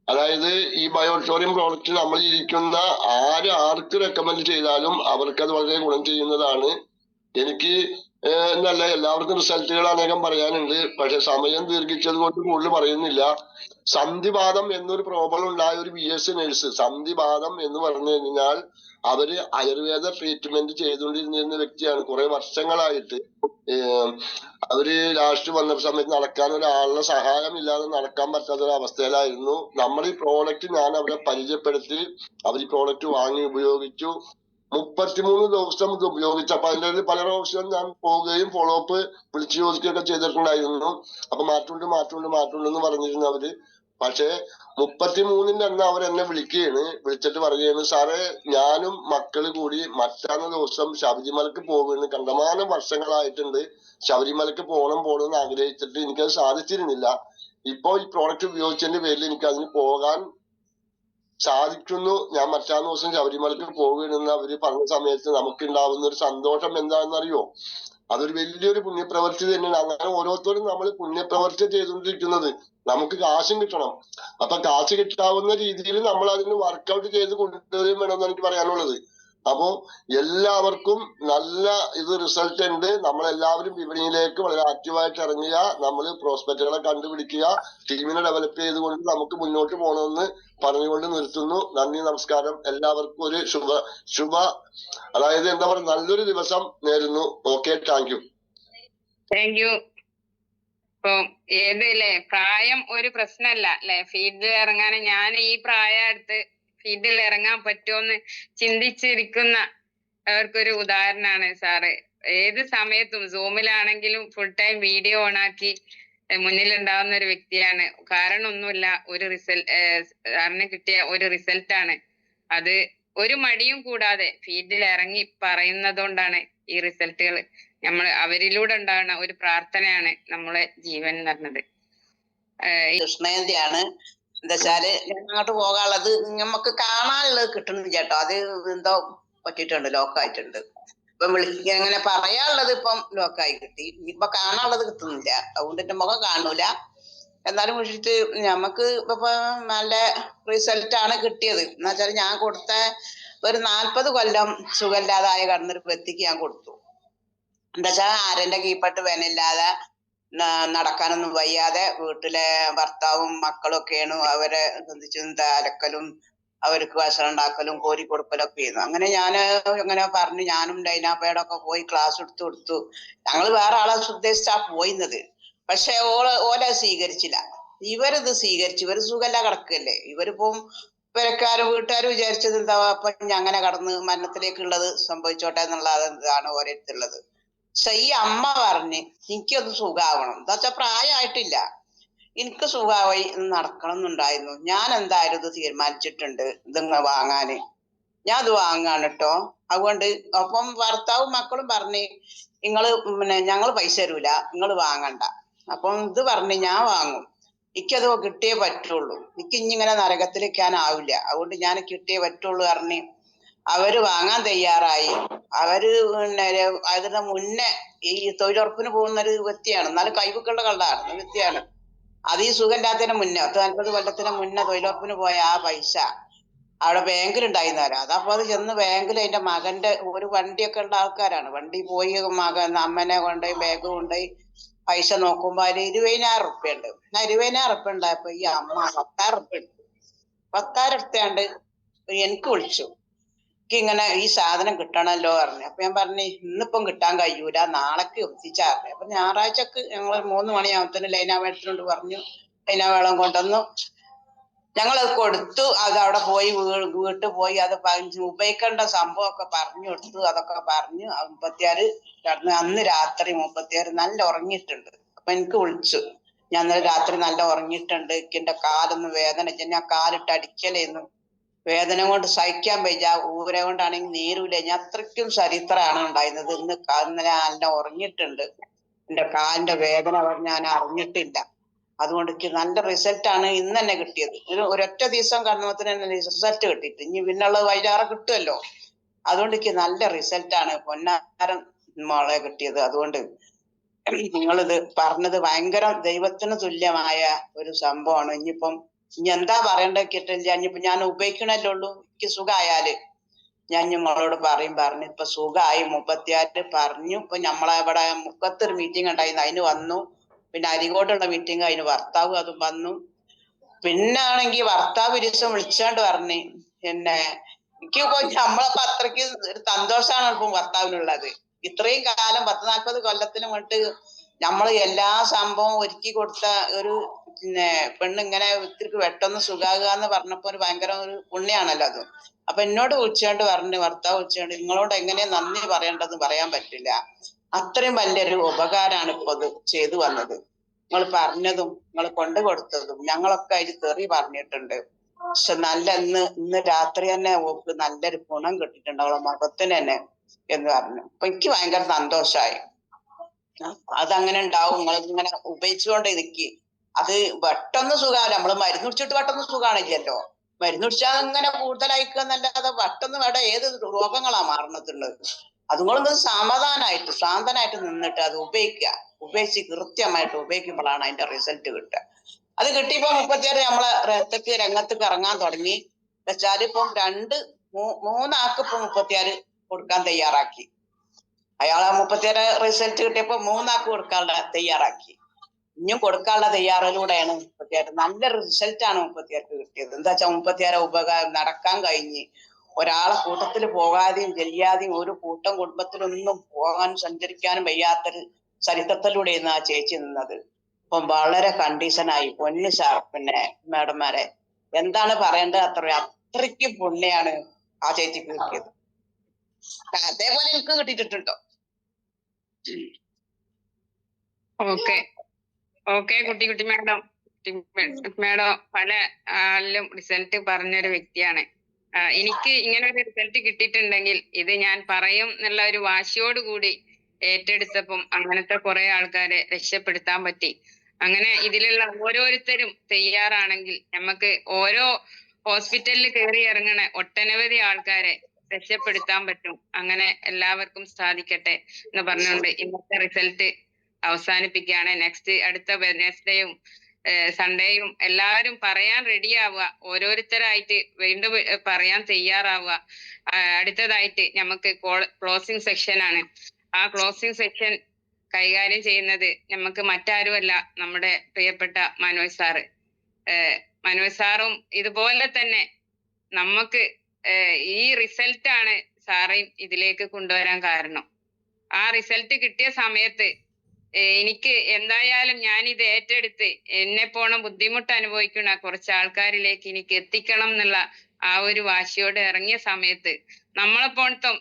അതായത് ഈ ബയോട്ടോറിയം പ്രോഡക്റ്റ് നമ്മൾ ഇരിക്കുന്ന ആർക്ക് റെക്കമെൻഡ് ചെയ്താലും അവർക്കത് വളരെ ഗുണം ചെയ്യുന്നതാണ്. എനിക്ക് എന്നല്ല, എല്ലാവർക്കും റിസൾട്ടുകൾ അനേകം പറയാനുണ്ട്, പക്ഷെ സമയം ദീർഘിച്ചത് കൊണ്ട് കൂടുതൽ പറയുന്നില്ല. സന്ധിവാതം എന്നൊരു പ്രോബ്ലം ഉണ്ടായ ഒരു BS നഴ്സ്, സന്ധിവാതം എന്ന് പറഞ്ഞു കഴിഞ്ഞാൽ അവര് ആയുർവേദ ട്രീറ്റ്മെന്റ് ചെയ്തുകൊണ്ടിരുന്ന വ്യക്തിയാണ് കുറെ വർഷങ്ങളായിട്ട്. അവര് ലാസ്റ്റ് വന്ന സമയത്ത് നടക്കാൻ ഒരാളുടെ സഹായം ഇല്ലാതെ നടക്കാൻ പറ്റാത്ത ഒരു അവസ്ഥയിലായിരുന്നു. നമ്മൾ ഈ പ്രോഡക്റ്റ് ഞാൻ അവരെ പരിചയപ്പെടുത്തി, അവർ ഈ പ്രോഡക്റ്റ് വാങ്ങി ഉപയോഗിച്ചു. 33 ദിവസം ഇത് ഉപയോഗിച്ചപ്പോ അതിന്റെ പല പ്രാവശ്യം ഞാൻ പോവുകയും ഫോളോ അപ്പ് വിളിച്ചു ചോദിക്കുകയൊക്കെ ചെയ്തിട്ടുണ്ടായിരുന്നു. അപ്പൊ മാറ്റുണ്ടെന്ന് പറഞ്ഞിരുന്നു അവര്. പക്ഷെ 33-ന്റെ അന്ന് അവരെന്നെ വിളിച്ചിട്ട് പറയുകയാണ്, സാറേ ഞാനും മക്കള് കൂടി മറ്റാന്ന ദിവസം ശബരിമലക്ക് പോകുമെന്ന് കണ്ടമാനം വർഷങ്ങളായിട്ടുണ്ട്. ശബരിമലക്ക് പോകണമെന്ന് ആഗ്രഹിച്ചിട്ട് എനിക്കത് സാധിച്ചിരുന്നില്ല. ഇപ്പോ ഈ പ്രോഡക്റ്റ് ഉപയോഗിച്ചതിന്റെ പേരിൽ എനിക്ക് അതിന് പോകാൻ സാധിക്കുന്നു. ഞാൻ മറ്റാന്ന ദിവസം ശബരിമലക്ക് പോകുകയെന്ന് അവര് പറഞ്ഞ സമയത്ത് നമുക്ക് ഉണ്ടാവുന്ന ഒരു സന്തോഷം എന്താണെന്നറിയോ? അതൊരു വലിയൊരു പുണ്യപ്രവൃത്തി തന്നെയാണ്. അങ്ങനെ ഓരോരുത്തരും നമ്മൾ പുണ്യപ്രവൃത്തി ചെയ്തുകൊണ്ടിരിക്കുന്നത്. നമുക്ക് കാശും കിട്ടണം. അപ്പൊ കാശ് കിട്ടാവുന്ന രീതിയിൽ നമ്മൾ അതിന് വർക്കൗട്ട് ചെയ്ത് കൊണ്ടുവരികയും വേണമെന്ന് എനിക്ക് പറയാനുള്ളത്. അപ്പോ എല്ലാവർക്കും നല്ല ഇത് റിസൾട്ട് ഉണ്ട്. നമ്മളെല്ലാവരും വിപണിയിലേക്ക് വളരെ ആക്റ്റീവായിട്ട് ഇറങ്ങുക, നമ്മൾ പ്രോസ്പെക്റ്റുകളെ കണ്ടുപിടിക്കുക, ടീമിനെ ഡെവലപ്പ് ചെയ്തുകൊണ്ട് നമുക്ക് മുന്നോട്ട് പോകണമെന്ന് പറഞ്ഞുകൊണ്ട് നിർത്തുന്നു. നന്ദി, നമസ്കാരം. എല്ലാവർക്കും ഒരു അതായത് എന്താ പറയുക, നല്ലൊരു ദിവസം നേരുന്നു. Okay, thank U. Thank you. ഇപ്പൊ ഏതല്ലേ പ്രായം ഒരു പ്രശ്നമല്ല അല്ലെ, ഫീൽഡിൽ ഇറങ്ങാൻ. ഞാൻ ഈ പ്രായം അടുത്ത് ഫീൽഡിൽ ഇറങ്ങാൻ പറ്റുമെന്ന് ചിന്തിച്ചിരിക്കുന്ന അവർക്കൊരു ഉദാഹരണമാണ് സാറ്. ഏത് സമയത്തും സൂമിലാണെങ്കിലും ഫുൾ ടൈം വീഡിയോ ഓണാക്കി മുന്നിലുണ്ടാവുന്ന ഒരു വ്യക്തിയാണ്. കാരണം ഒന്നുമില്ല, ഒരു സാറിന് കിട്ടിയ ഒരു റിസൾട്ടാണ് അത്. ഒരു മടിയും കൂടാതെ ഫീൽഡിൽ ഇറങ്ങി പറയുന്നതുകൊണ്ടാണ് ഈ റിസൾട്ടുകൾ. അവരിലൂടെ ഉണ്ടാകുന്ന ഒരു പ്രാർത്ഥനയാണ് നമ്മളെ ജീവൻ എന്ന് പറഞ്ഞത്. കൃഷ്ണജയന്തിയാണ്. എന്താ വെച്ചാല് അങ്ങോട്ട് പോകാനുള്ളത് നമുക്ക് കാണാനുള്ളത് കിട്ടുന്നില്ല കേട്ടോ. അത് എന്തോ പറ്റിയിട്ടുണ്ട്, ലോക്കായിട്ടുണ്ട്. ഇപ്പൊ അങ്ങനെ പറയാനുള്ളത് ഇപ്പം ലോക്കായി കിട്ടി. ഇപ്പൊ കാണാനുള്ളത് കിട്ടുന്നില്ല, അതുകൊണ്ട് എന്റെ മുഖം കാണൂല. എന്നാലും വിളിച്ചിട്ട് നമുക്ക് ഇപ്പൊ നല്ല റിസൾട്ടാണ് കിട്ടിയത്. എന്ന് വെച്ചാൽ ഞാൻ കൊടുത്ത ഒരു 40 കൊല്ലം സുഖമില്ലാതായ കടന്നൊരു വ്യക്തിക്ക് ഞാൻ കൊടുത്തു. എന്താ വെച്ചാൽ ആരെന്റെ കീഴ്പെട്ട് വേനില്ലാതെ നടക്കാനൊന്നും വയ്യാതെ വീട്ടിലെ ഭർത്താവും മക്കളും ഒക്കെയാണ് അവരെ സംബന്ധിച്ച് അലക്കലും അവർക്ക് ഭക്ഷണം ഉണ്ടാക്കലും കോരി കൊടുക്കലൊക്കെ ചെയ്യുന്നു. അങ്ങനെ അങ്ങനെ പറഞ്ഞു ഞാനും ഡൈനാപ്പയോടൊക്കെ പോയി ക്ലാസ് എടുത്തു കൊടുത്തു. ഞങ്ങൾ വേറെ ആളെ ഉദ്ദേശിച്ചാ പോയിന്നത്. പക്ഷെ ഓല സ്വീകരിച്ചില്ല. ഇവരിത് സ്വീകരിച്ചു. ഇവര് സുഖമല്ല കിടക്കല്ലേ. ഇവരിപ്പം വീട്ടുകാർ വിചാരിച്ചത് എന്താ, അപ്പൊ അങ്ങനെ കടന്ന് മരണത്തിലേക്കുള്ളത് സംഭവിച്ചോട്ടെ എന്നുള്ളതാണ് ഓരോരുത്തുള്ളത്. പക്ഷെ ഈ അമ്മ പറഞ്ഞ് എനിക്കത് സുഖാവണം. എന്താ വെച്ചാൽ പ്രായമായിട്ടില്ല, എനിക്ക് സുഖമായി നടക്കണം എന്നുണ്ടായിരുന്നു. ഞാൻ എന്തായാലും ഇത് തീരുമാനിച്ചിട്ടുണ്ട്, ഇതിങ്ങ വാങ്ങാന്. ഞാൻ അത് വാങ്ങാണ് കേട്ടോ. അതുകൊണ്ട് അപ്പം ഭർത്താവും മക്കളും പറഞ്ഞ് ഞങ്ങൾ പൈസ തരൂല, നിങ്ങൾ വാങ്ങണ്ട. അപ്പം ഇത് പറഞ്ഞ് ഞാൻ വാങ്ങും, എനിക്കത് കിട്ടിയേ പറ്റുള്ളൂ, എനിക്ക് ഇങ്ങനെ നരകത്തിലേക്കാനാവില്ല, അതുകൊണ്ട് ഞാൻ കിട്ടിയേ പറ്റുള്ളൂ പറഞ്ഞ് അവര് വാങ്ങാൻ തയ്യാറായി. അവര് അതിന് മുന്നേ ഈ തൊഴിലുറപ്പിന് പോകുന്ന ഒരു വ്യക്തിയാണ്, എന്നാലും കൈവക്കുള്ള കള്ളാണ് വ്യക്തിയാണ്. അത് ഈ സുഖമില്ലാത്തതിന് മുന്നേ 40 കൊല്ലത്തിന് മുന്നേ തൊഴിലുറപ്പിന് പോയ ആ പൈസ അവിടെ ബാങ്കിലുണ്ടായിരുന്നവരാ. അതപ്പോ അത് ചെന്ന് ബാങ്കിൽ അതിന്റെ മകന്റെ ഒരു വണ്ടിയൊക്കെ ഉള്ള ആൾക്കാരാണ്. വണ്ടി പോയി അമ്മനെ കൊണ്ടുപോയി ബാഗ് കൊണ്ടുപോയി പൈസ നോക്കുമ്പോ അതിന് 20,000 ഉറുപ്പ്യ ഉണ്ട്. 20,000 ഉറുപ്പ്യ ഉണ്ടായപ്പോ ഈ അമ്മ 10,000 ഉറുപ്പ്യ എടുത്തു. 10,000 എടുത്താണ്ട് എനിക്ക് വിളിച്ചു, ഇങ്ങനെ ഈ സാധനം കിട്ടണല്ലോ പറഞ്ഞു. അപ്പൊ ഞാൻ പറഞ്ഞു ഇന്നിപ്പം കിട്ടാൻ കഴിയൂല, നാളേക്ക് എത്തിച്ചാറില്ല. അപ്പൊ ഞായറാഴ്ചക്ക് ഞങ്ങൾ 3 മണിയാകുമ്പത്തിന് ലൈനാവേളത്തിനോട് പറഞ്ഞു. ലൈനാവേളം കൊണ്ടുവന്നു, ഞങ്ങളത് കൊടുത്തു. അത് അവിടെ പോയി വീട്ടിൽ പോയി അത് ഉപയോഗിക്കേണ്ട സംഭവമൊക്കെ പറഞ്ഞു കൊടുത്തു. അതൊക്കെ പറഞ്ഞു 36 കിടന്ന് അന്ന് രാത്രി 36 നല്ല ഉറങ്ങിയിട്ടുണ്ട്. അപ്പൊ എനിക്ക് വിളിച്ചു, ഞാൻ ഇന്നലെ രാത്രി നല്ല ഉറങ്ങിയിട്ടുണ്ട്, എന്റെ കാലൊന്നും വേദന, ഞാൻ കാലിട്ട് അടിക്കലേന്നു, വേദന കൊണ്ട് സഹിക്കാൻ വയ്യ, ഊര കൊണ്ടാണെങ്കിൽ നീരൂല. ഞാൻ അത്രയ്ക്കും ചരിത്രമാണ് ഉണ്ടായിരുന്നത്. ഇന്നലെ നല്ല ഉറങ്ങിയിട്ടുണ്ട്, എന്റെ കാലിന്റെ വേദന ഞാൻ അറിഞ്ഞിട്ടില്ല. അതുകൊണ്ട് എനിക്ക് നല്ല റിസൾട്ടാണ് ഇന്ന് തന്നെ കിട്ടിയത്. ഒരൊറ്റ ദിവസം കടന്നത്തിന് തന്നെ റിസൾട്ട് കിട്ടിയിട്ട് ഇനി പിന്നുള്ളത് വൈകാറെ കിട്ടുമല്ലോ. അതുകൊണ്ട് എനിക്ക് നല്ല റിസൾട്ടാണ് പൊന്നാരം മോളെ കിട്ടിയത്. അതുകൊണ്ട് നിങ്ങളിത് പറഞ്ഞത് ഭയങ്കര ദൈവത്തിന് തുല്യമായ ഒരു സംഭവമാണ്. ഇനി എന്താ പറയണ്ടേ കിട്ടില്ല. ഇനിയിപ്പോ ഞാൻ ഉപയോഗിക്കണല്ലേ ഉള്ളൂ. എനിക്ക് സുഖമായാല് ഞാൻ നിങ്ങളോട് പറഞ്ഞു. ഇപ്പൊ സുഖമായി 36 പറഞ്ഞു. ഇപ്പൊ നമ്മളെ ഇവിടെ മുക്കത്തൊരു മീറ്റിംഗ് ഉണ്ടായിരുന്നു, അതിന് വന്നു. പിന്നെ അരികോട്ടുള്ള മീറ്റിംഗ്, അതിന് ഭർത്താവ് അതും വന്നു. പിന്നെ ആണെങ്കിൽ ഭർത്താവ് ഒരു ദിവസം വിളിച്ചാണ്ട് പറഞ്ഞു എനിക്ക് നമ്മളപ്പോ അത്രയ്ക്ക് ഒരു സന്തോഷമാണ് ഇപ്പം ഭർത്താവിനുള്ളത്. ഇത്രയും കാലം 40 കൊല്ലത്തിന് മുന്നിട്ട് നമ്മൾ എല്ലാ സംഭവം ഒരുക്കി കൊടുത്ത ഒരു പെണ്ണിങ്ങനെ ഇത്തിരി പെട്ടെന്ന് സുഖാകുക എന്ന് പറഞ്ഞപ്പോ ഒരു ഭയങ്കര ഒരു പുണ്യാണല്ലോ അത്. അപ്പൊ എന്നോട് വിളിച്ചാണ്ട് പറഞ്ഞു, ഭർത്താവ് വിളിച്ചാണ്ട് നിങ്ങളോട് എങ്ങനെ നന്ദി പറയേണ്ടതെന്ന് പറയാൻ പറ്റില്ല, അത്രയും വലിയൊരു ഉപകാരമാണ് ഇപ്പൊ അത് ചെയ്തു വന്നത്. നിങ്ങൾ പറഞ്ഞതും നിങ്ങൾ കൊണ്ടു കൊടുത്തതും ഞങ്ങളൊക്കെ അതിൽ തെറി പറഞ്ഞിട്ടുണ്ട്. പക്ഷെ ഇന്ന് രാത്രി തന്നെ ഓക്ക് നല്ലൊരു ഗുണം കിട്ടിയിട്ടുണ്ട് അവളെ മുഖത്തിന് തന്നെ എന്ന് പറഞ്ഞു. അപ്പൊ എനിക്ക് ഭയങ്കര സന്തോഷമായി. അതങ്ങനെ ഉണ്ടാവും, നിങ്ങളിങ്ങനെ ഉപയോഗിച്ചുകൊണ്ട് ഇരിക്കുക. അത് പെട്ടെന്ന് സുഖമല്ല, നമ്മള് മരുന്ന് കുടിച്ചിട്ട് പെട്ടെന്ന് സുഖമാണില്ലല്ലോ. മരുന്ന് കുടിച്ചാൽ ഇങ്ങനെ കൂടുതലായിക്കുക എന്നല്ലാതെ പെട്ടെന്ന് വേണ്ട ഏത് രോഗങ്ങളാ മാറണത്തുള്ളത്. അതുകൊണ്ടൊന്ന് സമാധാനമായിട്ട് ശാന്തനായിട്ട് നിന്നിട്ട് അത് ഉപയോഗിച്ച് കൃത്യമായിട്ട് ഉപയോഗിക്കുമ്പോഴാണ് അതിന്റെ റിസൾട്ട് കിട്ടുക. അത് കിട്ടിയപ്പോ 36 നമ്മളെ രംഗത്തേക്ക് ഇറങ്ങാൻ തുടങ്ങി. വെച്ചാൽ ഇപ്പം 2 മൂന്നാൾക്ക് ഇപ്പൊ 36 കൊടുക്കാൻ തയ്യാറാക്കി. അയാളെ 36 റിസൾട്ട് കിട്ടിയപ്പോ 3ആൾക്ക് കൊടുക്കാനുള്ള തയ്യാറാക്കി. ഇനിയും കൊടുക്കാനുള്ള തയ്യാറിലൂടെയാണ് 36. നല്ല റിസൾട്ടാണ് 36 കിട്ടിയത്. എന്താ വെച്ചാൽ 36 ഉപകാരം നടക്കാൻ കഴിഞ്ഞ് ഒരാളെ കൂട്ടത്തിൽ പോകാതെയും ചെയ്യാതെയും ഒരു കൂട്ടം കുടുംബത്തിലൊന്നും പോകാനും സഞ്ചരിക്കാനും വയ്യാത്തൊരു ചരിത്രത്തിലൂടെയാണ് ആ ചേച്ചി നിന്നത്. അപ്പം വളരെ കണ്ടീഷനായി. പൊന്നു സാർ, പിന്നെ മാഡന്മാരെ എന്താണ് പറയേണ്ടത്? അത്രയ്ക്ക് പുണ്യാണ് ആ ചേച്ചിക്ക് കിട്ടിയത്. അതേപോലെ എനിക്ക് കിട്ടിയിട്ടുണ്ടോ? ഓക്കെ കുട്ടി മാഡം പല ആളിലും റിസൾട്ട് പറഞ്ഞൊരു വ്യക്തിയാണ്. എനിക്ക് ഇങ്ങനെ ഒരു റിസൾട്ട് കിട്ടിയിട്ടുണ്ടെങ്കിൽ ഇത് ഞാൻ പറയും എന്നുള്ള ഒരു വാശിയോടുകൂടി ഏറ്റെടുത്തപ്പം അങ്ങനത്തെ കുറെ ആൾക്കാരെ രക്ഷപ്പെടുത്താൻ പറ്റി. അങ്ങനെ ഇതിലുള്ള ഓരോരുത്തരും തയ്യാറാണെങ്കിൽ നമുക്ക് ഓരോ ഹോസ്പിറ്റലിൽ കയറി ഇറങ്ങണ ഒട്ടനവധി ആൾക്കാരെ രക്ഷപ്പെടുത്താൻ പറ്റും. അങ്ങനെ എല്ലാവർക്കും സാധിക്കട്ടെ എന്ന് പറഞ്ഞുകൊണ്ട് ഇന്നത്തെ റിസൾട്ട് അവസാനിപ്പിക്കുകയാണ്. അടുത്ത വെഡ്നെസ്ഡേയും സൺഡേയും എല്ലാവരും പറയാൻ റെഡിയാവുക. ഓരോരുത്തരായിട്ട് വീണ്ടും പറയാൻ തയ്യാറാവുക. അടുത്തതായിട്ട് നമുക്ക് ക്ലോസിംഗ് സെക്ഷൻ ആണ്. ആ ക്ലോസിംഗ് സെക്ഷൻ കൈകാര്യം ചെയ്യുന്നത് നമുക്ക് മറ്റാരുമല്ല, നമ്മുടെ പ്രിയപ്പെട്ട മനോജ് സാറ്. മനോജ് സാറും ഇതുപോലെ തന്നെ നമുക്ക് ഈ റിസൾട്ടാണ് സാറേയും ഇതിലേക്ക് കൊണ്ടുവരാൻ കാരണം. ആ റിസൾട്ട് കിട്ടിയ സമയത്ത് എനിക്ക് എന്തായാലും ഞാൻ ഇത് ഏറ്റെടുത്ത് എന്നെ പോണം ബുദ്ധിമുട്ട് അനുഭവിക്കുന്ന കുറച്ച് ആൾക്കാരിലേക്ക് എനിക്ക് എത്തിക്കണം എന്നുള്ള ആ ഒരു വാശിയോടെ ഇറങ്ങിയ സമയത്ത് നമ്മളെപ്പോഴത്തും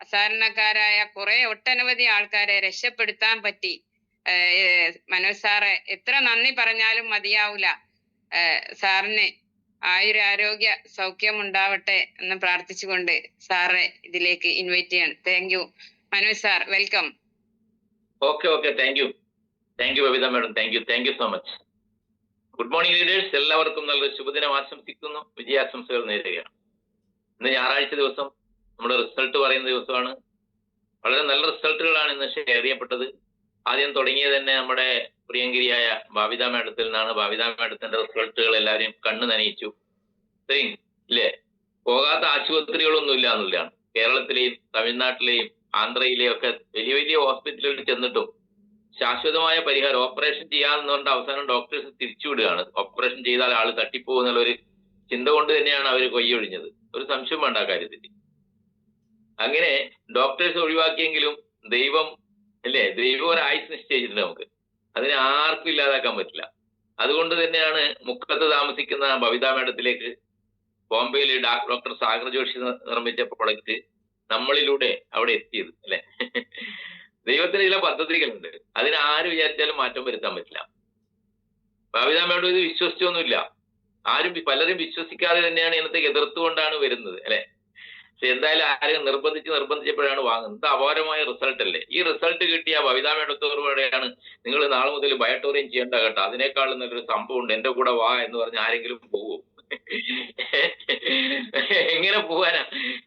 സാധാരണക്കാരായ കുറെ ഒട്ടനവധി ആൾക്കാരെ രക്ഷപ്പെടുത്താൻ പറ്റി. മനോജ് സാറെ എത്ര നന്ദി പറഞ്ഞാലും മതിയാവൂല. സാറിന് ആയുരാരോഗ്യ സൗഖ്യം ഉണ്ടാവട്ടെ എന്ന് പ്രാർത്ഥിച്ചുകൊണ്ട് സാറെ ഇതിലേക്ക് ഇൻവൈറ്റ് ചെയ്യാണ്. Thank you Manoj sir, welcome. Okay thank you Babitha madam, thank you so much. Good morning leaders, എല്ലാവർക്കും നല്ലൊരു ശുഭദിനം ആശംസിക്കുന്നു, വിജയാശംസകൾ നേരുകയാണ്. ഇന്ന് ഞായറാഴ്ച ദിവസം നമ്മുടെ റിസൾട്ട് പറയുന്ന ദിവസമാണ്. വളരെ നല്ല റിസൾട്ടുകളാണ് ഇന്ന് ഷെയർ ചെയ്യപ്പെട്ടത്. ആദ്യം തുടങ്ങിയത് തന്നെ നമ്മുടെ പ്രിയങ്കരിയായ ഭാവിത മാഡത്തിൽ നിന്നാണ്. ഭാവിത മാഡത്തിന്റെ റിസൾട്ടുകൾ എല്ലാവരെയും കണ്ണു നനയിച്ചു. ഇല്ലേ, പോകാത്ത ആശുപത്രികളൊന്നും ഇല്ല എന്നുള്ളതാണ്. കേരളത്തിലെയും തമിഴ്നാട്ടിലെയും ആന്ധ്രയിലെയും ഒക്കെ വലിയ വലിയ ഹോസ്പിറ്റലുകളിൽ ചെന്നിട്ടും ശാശ്വതമായ പരിഹാരം ഓപ്പറേഷൻ ചെയ്യാമെന്നുകൊണ്ട് അവസാനം ഡോക്ടേഴ്സ് തിരിച്ചുവിടുകയാണ്. ഓപ്പറേഷൻ ചെയ്താൽ ആള് തട്ടിപ്പോകുന്നുള്ളൊരു ചിന്ത കൊണ്ട് തന്നെയാണ് അവർ കൊയ്യൊഴിഞ്ഞത്. ഒരു സംശയം വേണ്ട ആ കാര്യത്തിൽ. അങ്ങനെ ഡോക്ടേഴ്സ് ഒഴിവാക്കിയെങ്കിലും ദൈവം ഒരു ആയുസ് നിശ്ചയിച്ചിട്ടുണ്ട് നമുക്ക്. അതിനെ ആർക്കും ഇല്ലാതാക്കാൻ പറ്റില്ല. അതുകൊണ്ട് തന്നെയാണ് മുക്കത്ത് താമസിക്കുന്ന ബബിത മാഡത്തിലേക്ക് ബോംബെയിൽ ഡോക്ടർ സാഗർ ജോഷി നിർമ്മിച്ച പ്രൊഡക്റ്റ് നമ്മളിലൂടെ അവിടെ എത്തിയത്. അല്ലെ, ദൈവത്തിന് ചില പദ്ധതികളുണ്ട്. അതിന് ആര് വിചാരിച്ചാലും മാറ്റം വരുത്താൻ പറ്റില്ല. ബബിത മാഡം ഇത് വിശ്വസിച്ചൊന്നുമില്ല. പലരും വിശ്വസിക്കാതെ തന്നെയാണ് ഇന്നത്തെ എതിർത്തുകൊണ്ടാണ് വരുന്നത്. അല്ലെ, പക്ഷെ എന്തായാലും ആരും നിർബന്ധിച്ചപ്പോഴാണ് വാങ്ങുന്നത്. ഇത് അപാരമായ റിസൾട്ട് അല്ലേ. ഈ റിസൾട്ട് കിട്ടിയ ബബിത മാഡത്തോടുകൂടെയാണ് നിങ്ങൾ നാളെ മുതൽ ബയോട്ടോറിയം ചെയ്യേണ്ട കേട്ടോ, അതിനേക്കാളും നല്ലൊരു സംഭവം ഉണ്ട്, എന്റെ കൂടെ വാ എന്ന് പറഞ്ഞ് ആരെങ്കിലും പോകും? എങ്ങനെ പോവാനാ?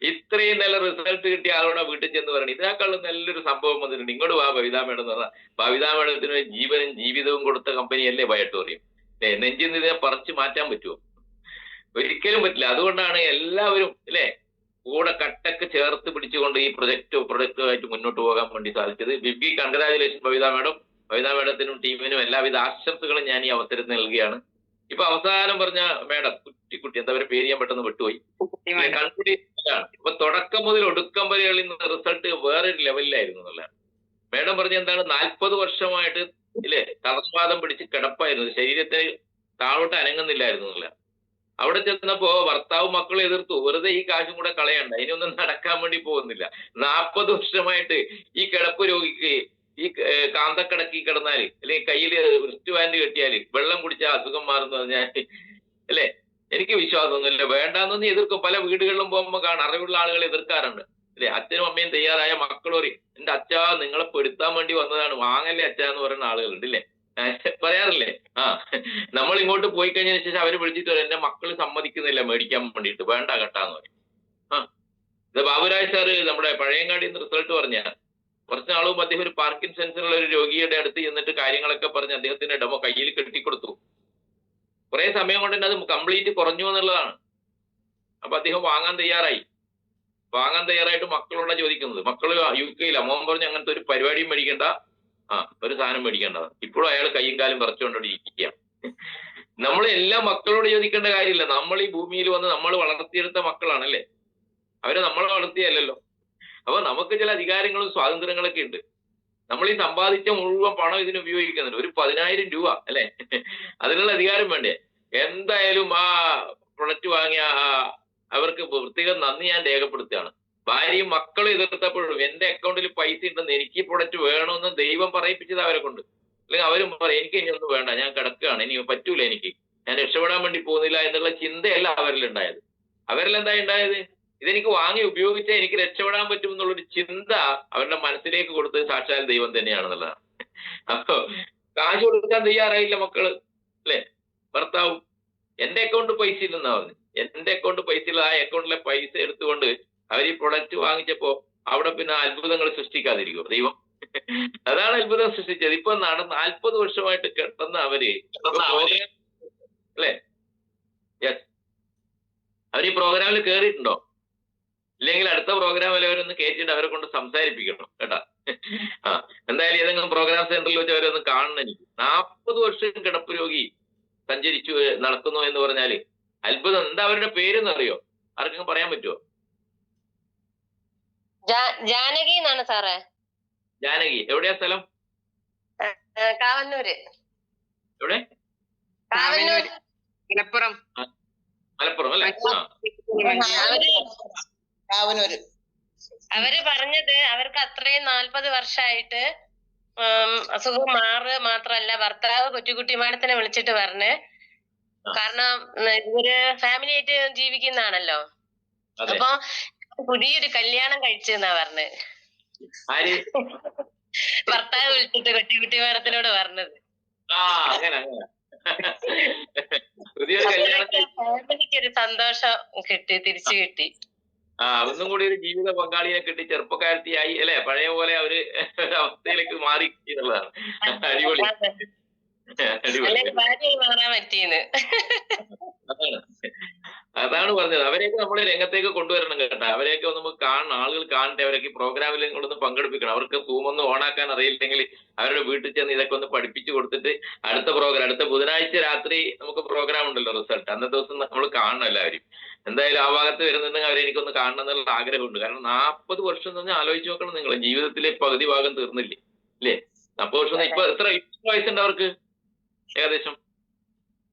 ഇത്രയും നല്ല റിസൾട്ട് കിട്ടിയ ആളോടെ വീട്ടിൽ ചെന്ന് പറയണം ഇതിനേക്കാളും നല്ലൊരു സംഭവം വന്നിട്ടുണ്ട്, ഇങ്ങോട്ട് വാ ബബിത മാഡം എന്ന് പറഞ്ഞാൽ ബബിത മാഡത്തിന് ജീവനും ജീവിതവും കൊടുത്ത കമ്പനിയല്ലേ ബയോട്ടോറിയം. നെഞ്ചിൽ നിന്ന് ഇതിനെ പറിച്ചു മാറ്റാൻ പറ്റുമോ? ഒരിക്കലും പറ്റില്ല. അതുകൊണ്ടാണ് എല്ലാവരും കൂടെ കട്ടക്ക് ചേർത്ത് പിടിച്ചുകൊണ്ട് ഈ പ്രൊജക്റ്റുമായിട്ട് മുന്നോട്ട് പോകാൻ വേണ്ടി സാധിച്ചത്. Big congratulation Babitha madam. Babitha മാഡത്തിനും ടീമിനും എല്ലാവിധ ആശംസകളും ഞാൻ ഈ അവസരത്തിൽ നൽകുകയാണ്. ഇപ്പൊ അവസാനം പറഞ്ഞ മാഡം കുട്ടി എന്താ പേര് ചെയ്യാൻ പെട്ടെന്ന് വിട്ടുപോയി. ഇപ്പൊ തുടക്കം മുതൽ ഒടുക്കം വരെയുള്ള റിസൾട്ട് വേറൊരു ലെവലിലായിരുന്നു എന്നുള്ളതാണ്. മാഡം പറഞ്ഞ എന്താണ്, 40 വർഷമായിട്ട് തളർവാദം പിടിച്ച് കിടപ്പായിരുന്നു, ശരീരത്തിന് താഴോട്ട് അനങ്ങുന്നില്ലായിരുന്നു എന്നുള്ള. അവിടെ ചെന്നപ്പോ ഭർത്താവും മക്കളും എതിർത്തു, വെറുതെ ഈ കാശും കൂടെ കളയണ്ട, ഇനിയൊന്നും നടക്കാൻ വേണ്ടി പോകുന്നില്ല. 40 വർഷമായിട്ട് ഈ കിടപ്പ് രോഗിക്ക് ഈ കാന്തക്കിടക്കി കിടന്നാല് അല്ലെങ്കിൽ കയ്യിൽ റിസ്റ്റ് ബാൻഡ് കെട്ടിയാല് വെള്ളം കുടിച്ചാൽ അസുഖം മാറുന്നത് ഞാൻ എനിക്ക് വിശ്വാസമൊന്നുമില്ല. വേണ്ടാന്നൊന്നും എതിർക്കും. പല വീടുകളിലും പോകുമ്പോൾ കാണാം, അറിവുള്ള ആളുകൾ എതിർക്കാറുണ്ട്. അച്ഛനും അമ്മയും തയ്യാറായ മക്കളോറി എന്റെ അച്ഛാ നിങ്ങളെ പെടുത്താൻ വേണ്ടി വന്നതാണ്, വാങ്ങല്ലേ അച്ഛാ എന്ന് പറയുന്ന ആളുകളുണ്ട്. പറയാറില്ലേ? നമ്മൾ ഇങ്ങോട്ട് പോയി കഴിഞ്ഞതിന് ശേഷം അവര് വിളിച്ചിട്ട് വരും, എന്റെ മക്കൾ സമ്മതിക്കുന്നില്ല മേടിക്കാൻ വേണ്ടിയിട്ട്, വേണ്ട കേട്ടാന്ന് പറയും. ഇത് ബാബുരാജ് സാറ് നമ്മുടെ പഴയങ്ങാടിയിൽ നിന്ന് റിസൾട്ട് പറഞ്ഞ കുറച്ച് നാളും അദ്ദേഹം ഒരു പാർക്കിൻസൺസിനുള്ള ഒരു രോഗിയുടെ അടുത്ത് ചെന്നിട്ട് കാര്യങ്ങളൊക്കെ പറഞ്ഞ് അദ്ദേഹത്തിന്റെ ഡെമോ കയ്യിൽ കെട്ടിക്കൊടുത്തു. കുറെ സമയം കൊണ്ട് തന്നെ അത് കംപ്ലീറ്റ് കുറഞ്ഞു എന്നുള്ളതാണ്. അപ്പൊ അദ്ദേഹം വാങ്ങാൻ തയ്യാറായിട്ട് മക്കളോടാ ചോദിക്കുന്നത്. മക്കള് UK മോൻ പറഞ്ഞു അങ്ങനത്തെ ഒരു പരിപാടിയും മേടിക്കണ്ട, ഒരു സാധനം മേടിക്കേണ്ടത്. ഇപ്പോഴും അയാൾ കയ്യും കാലും പറിച്ചുകൊണ്ടോടെ ഇരിക്കുക. നമ്മൾ എല്ലാ മക്കളോട് ചോദിക്കേണ്ട കാര്യമില്ല. നമ്മൾ ഈ ഭൂമിയിൽ വന്ന് നമ്മൾ വളർത്തിയെടുത്ത മക്കളാണല്ലേ, അവരെ നമ്മളെ വളർത്തിയല്ലോ. അപ്പൊ നമുക്ക് ചില അധികാരങ്ങളും സ്വാതന്ത്ര്യങ്ങളൊക്കെ ഉണ്ട്. നമ്മൾ ഈ സമ്പാദിച്ച മുഴുവൻ പണം ഇതിന് ഉപയോഗിക്കുന്നുണ്ട്. ഒരു 10,000 രൂപ അല്ലെ, അതിനുള്ള അധികാരം വേണ്ടേ? എന്തായാലും ആ പ്രൊഡക്റ്റ് വാങ്ങിയ അവർക്ക് പ്രത്യേകം നന്ദി ഞാൻ രേഖപ്പെടുത്തുകയാണ്. ഭാര്യയും മക്കളും എതിർത്തപ്പോഴും എന്റെ അക്കൗണ്ടിൽ പൈസ ഉണ്ടെന്ന്, എനിക്ക് പ്രൊഡക്റ്റ് വേണമെന്ന് ദൈവം പറയിപ്പിച്ചത് അവരെ കൊണ്ട്. അല്ലെങ്കിൽ അവരും പറയും എനിക്ക് ഇനി ഒന്നും വേണ്ട, ഞാൻ കിടക്കുകയാണ്, ഇനി പറ്റൂല, എനിക്ക് ഞാൻ രക്ഷപ്പെടാൻ വേണ്ടി പോകുന്നില്ല എന്നുള്ള ചിന്തയല്ല അവരിലുണ്ടായത്. അവരിലെന്താ ഉണ്ടായത്? ഇതെനിക്ക് വാങ്ങി ഉപയോഗിച്ചാൽ എനിക്ക് രക്ഷപ്പെടാൻ പറ്റും എന്നുള്ളൊരു ചിന്ത അവരുടെ മനസ്സിലേക്ക് കൊടുത്തത് സാക്ഷാൽ ദൈവം തന്നെയാണെന്നുള്ളതാണ്. അപ്പൊ കാശ് കൊടുക്കാൻ തയ്യാറായില്ല മക്കള് അല്ലെ, ഭർത്താവും. എന്റെ അക്കൗണ്ട് പൈസ ഇല്ലെന്നാ പറഞ്ഞു. എന്റെ അക്കൗണ്ട് പൈസ ഇല്ല. ആ അക്കൗണ്ടിലെ പൈസ എടുത്തുകൊണ്ട് അവർ ഈ പ്രൊഡക്റ്റ് വാങ്ങിച്ചപ്പോ അവിടെ പിന്നെ അത്ഭുതങ്ങൾ സൃഷ്ടിക്കാതിരിക്കുമോ ദൈവം? അതാണ് അത്ഭുതം സൃഷ്ടിച്ചത്. ഇപ്പൊ 40 വർഷമായിട്ട് കിടന്ന അവര് അല്ലെ, യെസ്, അവർ ഈ പ്രോഗ്രാമിൽ കയറിയിട്ടുണ്ടോ? ഇല്ലെങ്കിൽ അടുത്ത പ്രോഗ്രാമിൽ അവരൊന്ന് കയറ്റിയിട്ട് അവരെ കൊണ്ട് സംസാരിപ്പിക്കണം കേട്ടാ. എന്തായാലും ഏതെങ്കിലും പ്രോഗ്രാം സെന്ററിൽ വെച്ച് അവരൊന്ന് കാണണം. എനിക്ക് 40 വർഷം കിടപ്പ് രോഗി സഞ്ചരിച്ചു നടക്കുന്നു എന്ന് പറഞ്ഞാല് അത്ഭുതം. എന്താ അവരുടെ പേരെന്ന് അറിയോ? ആർക്കെങ്കിലും പറയാൻ പറ്റുമോ? ജാനകി എന്നാണ് സാറേ. ജാനകി. എവിടെയാ സ്ഥലം? കാവന്നൂര്. എവിടെ? കാവന്നൂര്, മലപ്പുറം. മലപ്പുറം അല്ലേ? അവര് പറഞ്ഞത് അവർക്ക് അത്രയും 40 വർഷമായിട്ട് അസുഖം മാത്രല്ല, ഭർത്താവ് കൊച്ചുകുട്ടി മാഡത്തിനെ വിളിച്ചിട്ട് പറഞ്ഞ്, കാരണം ഇവര് ഫാമിലി ആയിട്ട് ജീവിക്കുന്നതാണല്ലോ, അപ്പൊ പുതിയൊരു കല്യാണം കഴിച്ചെന്നാ പറഞ്ഞ്. ഭർത്താവ് വിളിച്ചിട്ട് കൊച്ചുകുട്ടി മാഡത്തിനോട് പറഞ്ഞത്. ഫാമിലിക്കൊരു സന്തോഷം തിരിച്ചു കിട്ടി. ഒന്നും കൂടി ഒരു ജീവിത പങ്കാളിയെ കിട്ടി, ചെറുപ്പക്കാരത്തിയായി അല്ലെ, പഴയ പോലെ അവര് അവസ്ഥയിലേക്ക് മാറി എന്നുള്ളതാണ്. അടിപൊളി. മാറാൻ പറ്റിയെന്ന് അതാണ് പറഞ്ഞത്. അവരെയൊക്കെ നമ്മളെ രംഗത്തേക്ക് കൊണ്ടുവരണം കേട്ടോ. അവരെയൊക്കെ നമുക്ക് കാണണം, ആളുകൾ കാണട്ടെ. അവരൊക്കെ ഈ പ്രോഗ്രാമിൽ കൊണ്ടൊന്ന് പങ്കെടുപ്പിക്കണം. അവർക്ക് സൂമൊന്നും ഓണാക്കാൻ അറിയില്ലെങ്കിൽ അവരുടെ വീട്ടിൽ ചെന്ന് ഇതൊക്കെ ഒന്ന് പഠിപ്പിച്ചു കൊടുത്തിട്ട് അടുത്ത ബുധനാഴ്ച രാത്രി നമുക്ക് പ്രോഗ്രാം ഉണ്ടല്ലോ, റിസൾട്ട്. അന്നത്തെ ദിവസം നമ്മൾ കാണണം എല്ലാവരും. എന്തായാലും ആ ഭാഗത്ത് വരുന്നുണ്ടെങ്കിൽ അവരെ എനിക്കൊന്ന് കാണണം എന്നുള്ള ആഗ്രഹമുണ്ട്. കാരണം 40 വർഷം എന്ന് പറഞ്ഞാൽ ആലോചിച്ച് നോക്കണം നിങ്ങൾ. ജീവിതത്തിലെ പകുതി ഭാഗം തീർന്നില്ലേ ഇല്ലേ? 40 വർഷം. ഇപ്പൊ എത്ര വയസ്സുണ്ട് അവർക്ക് ഏകദേശം?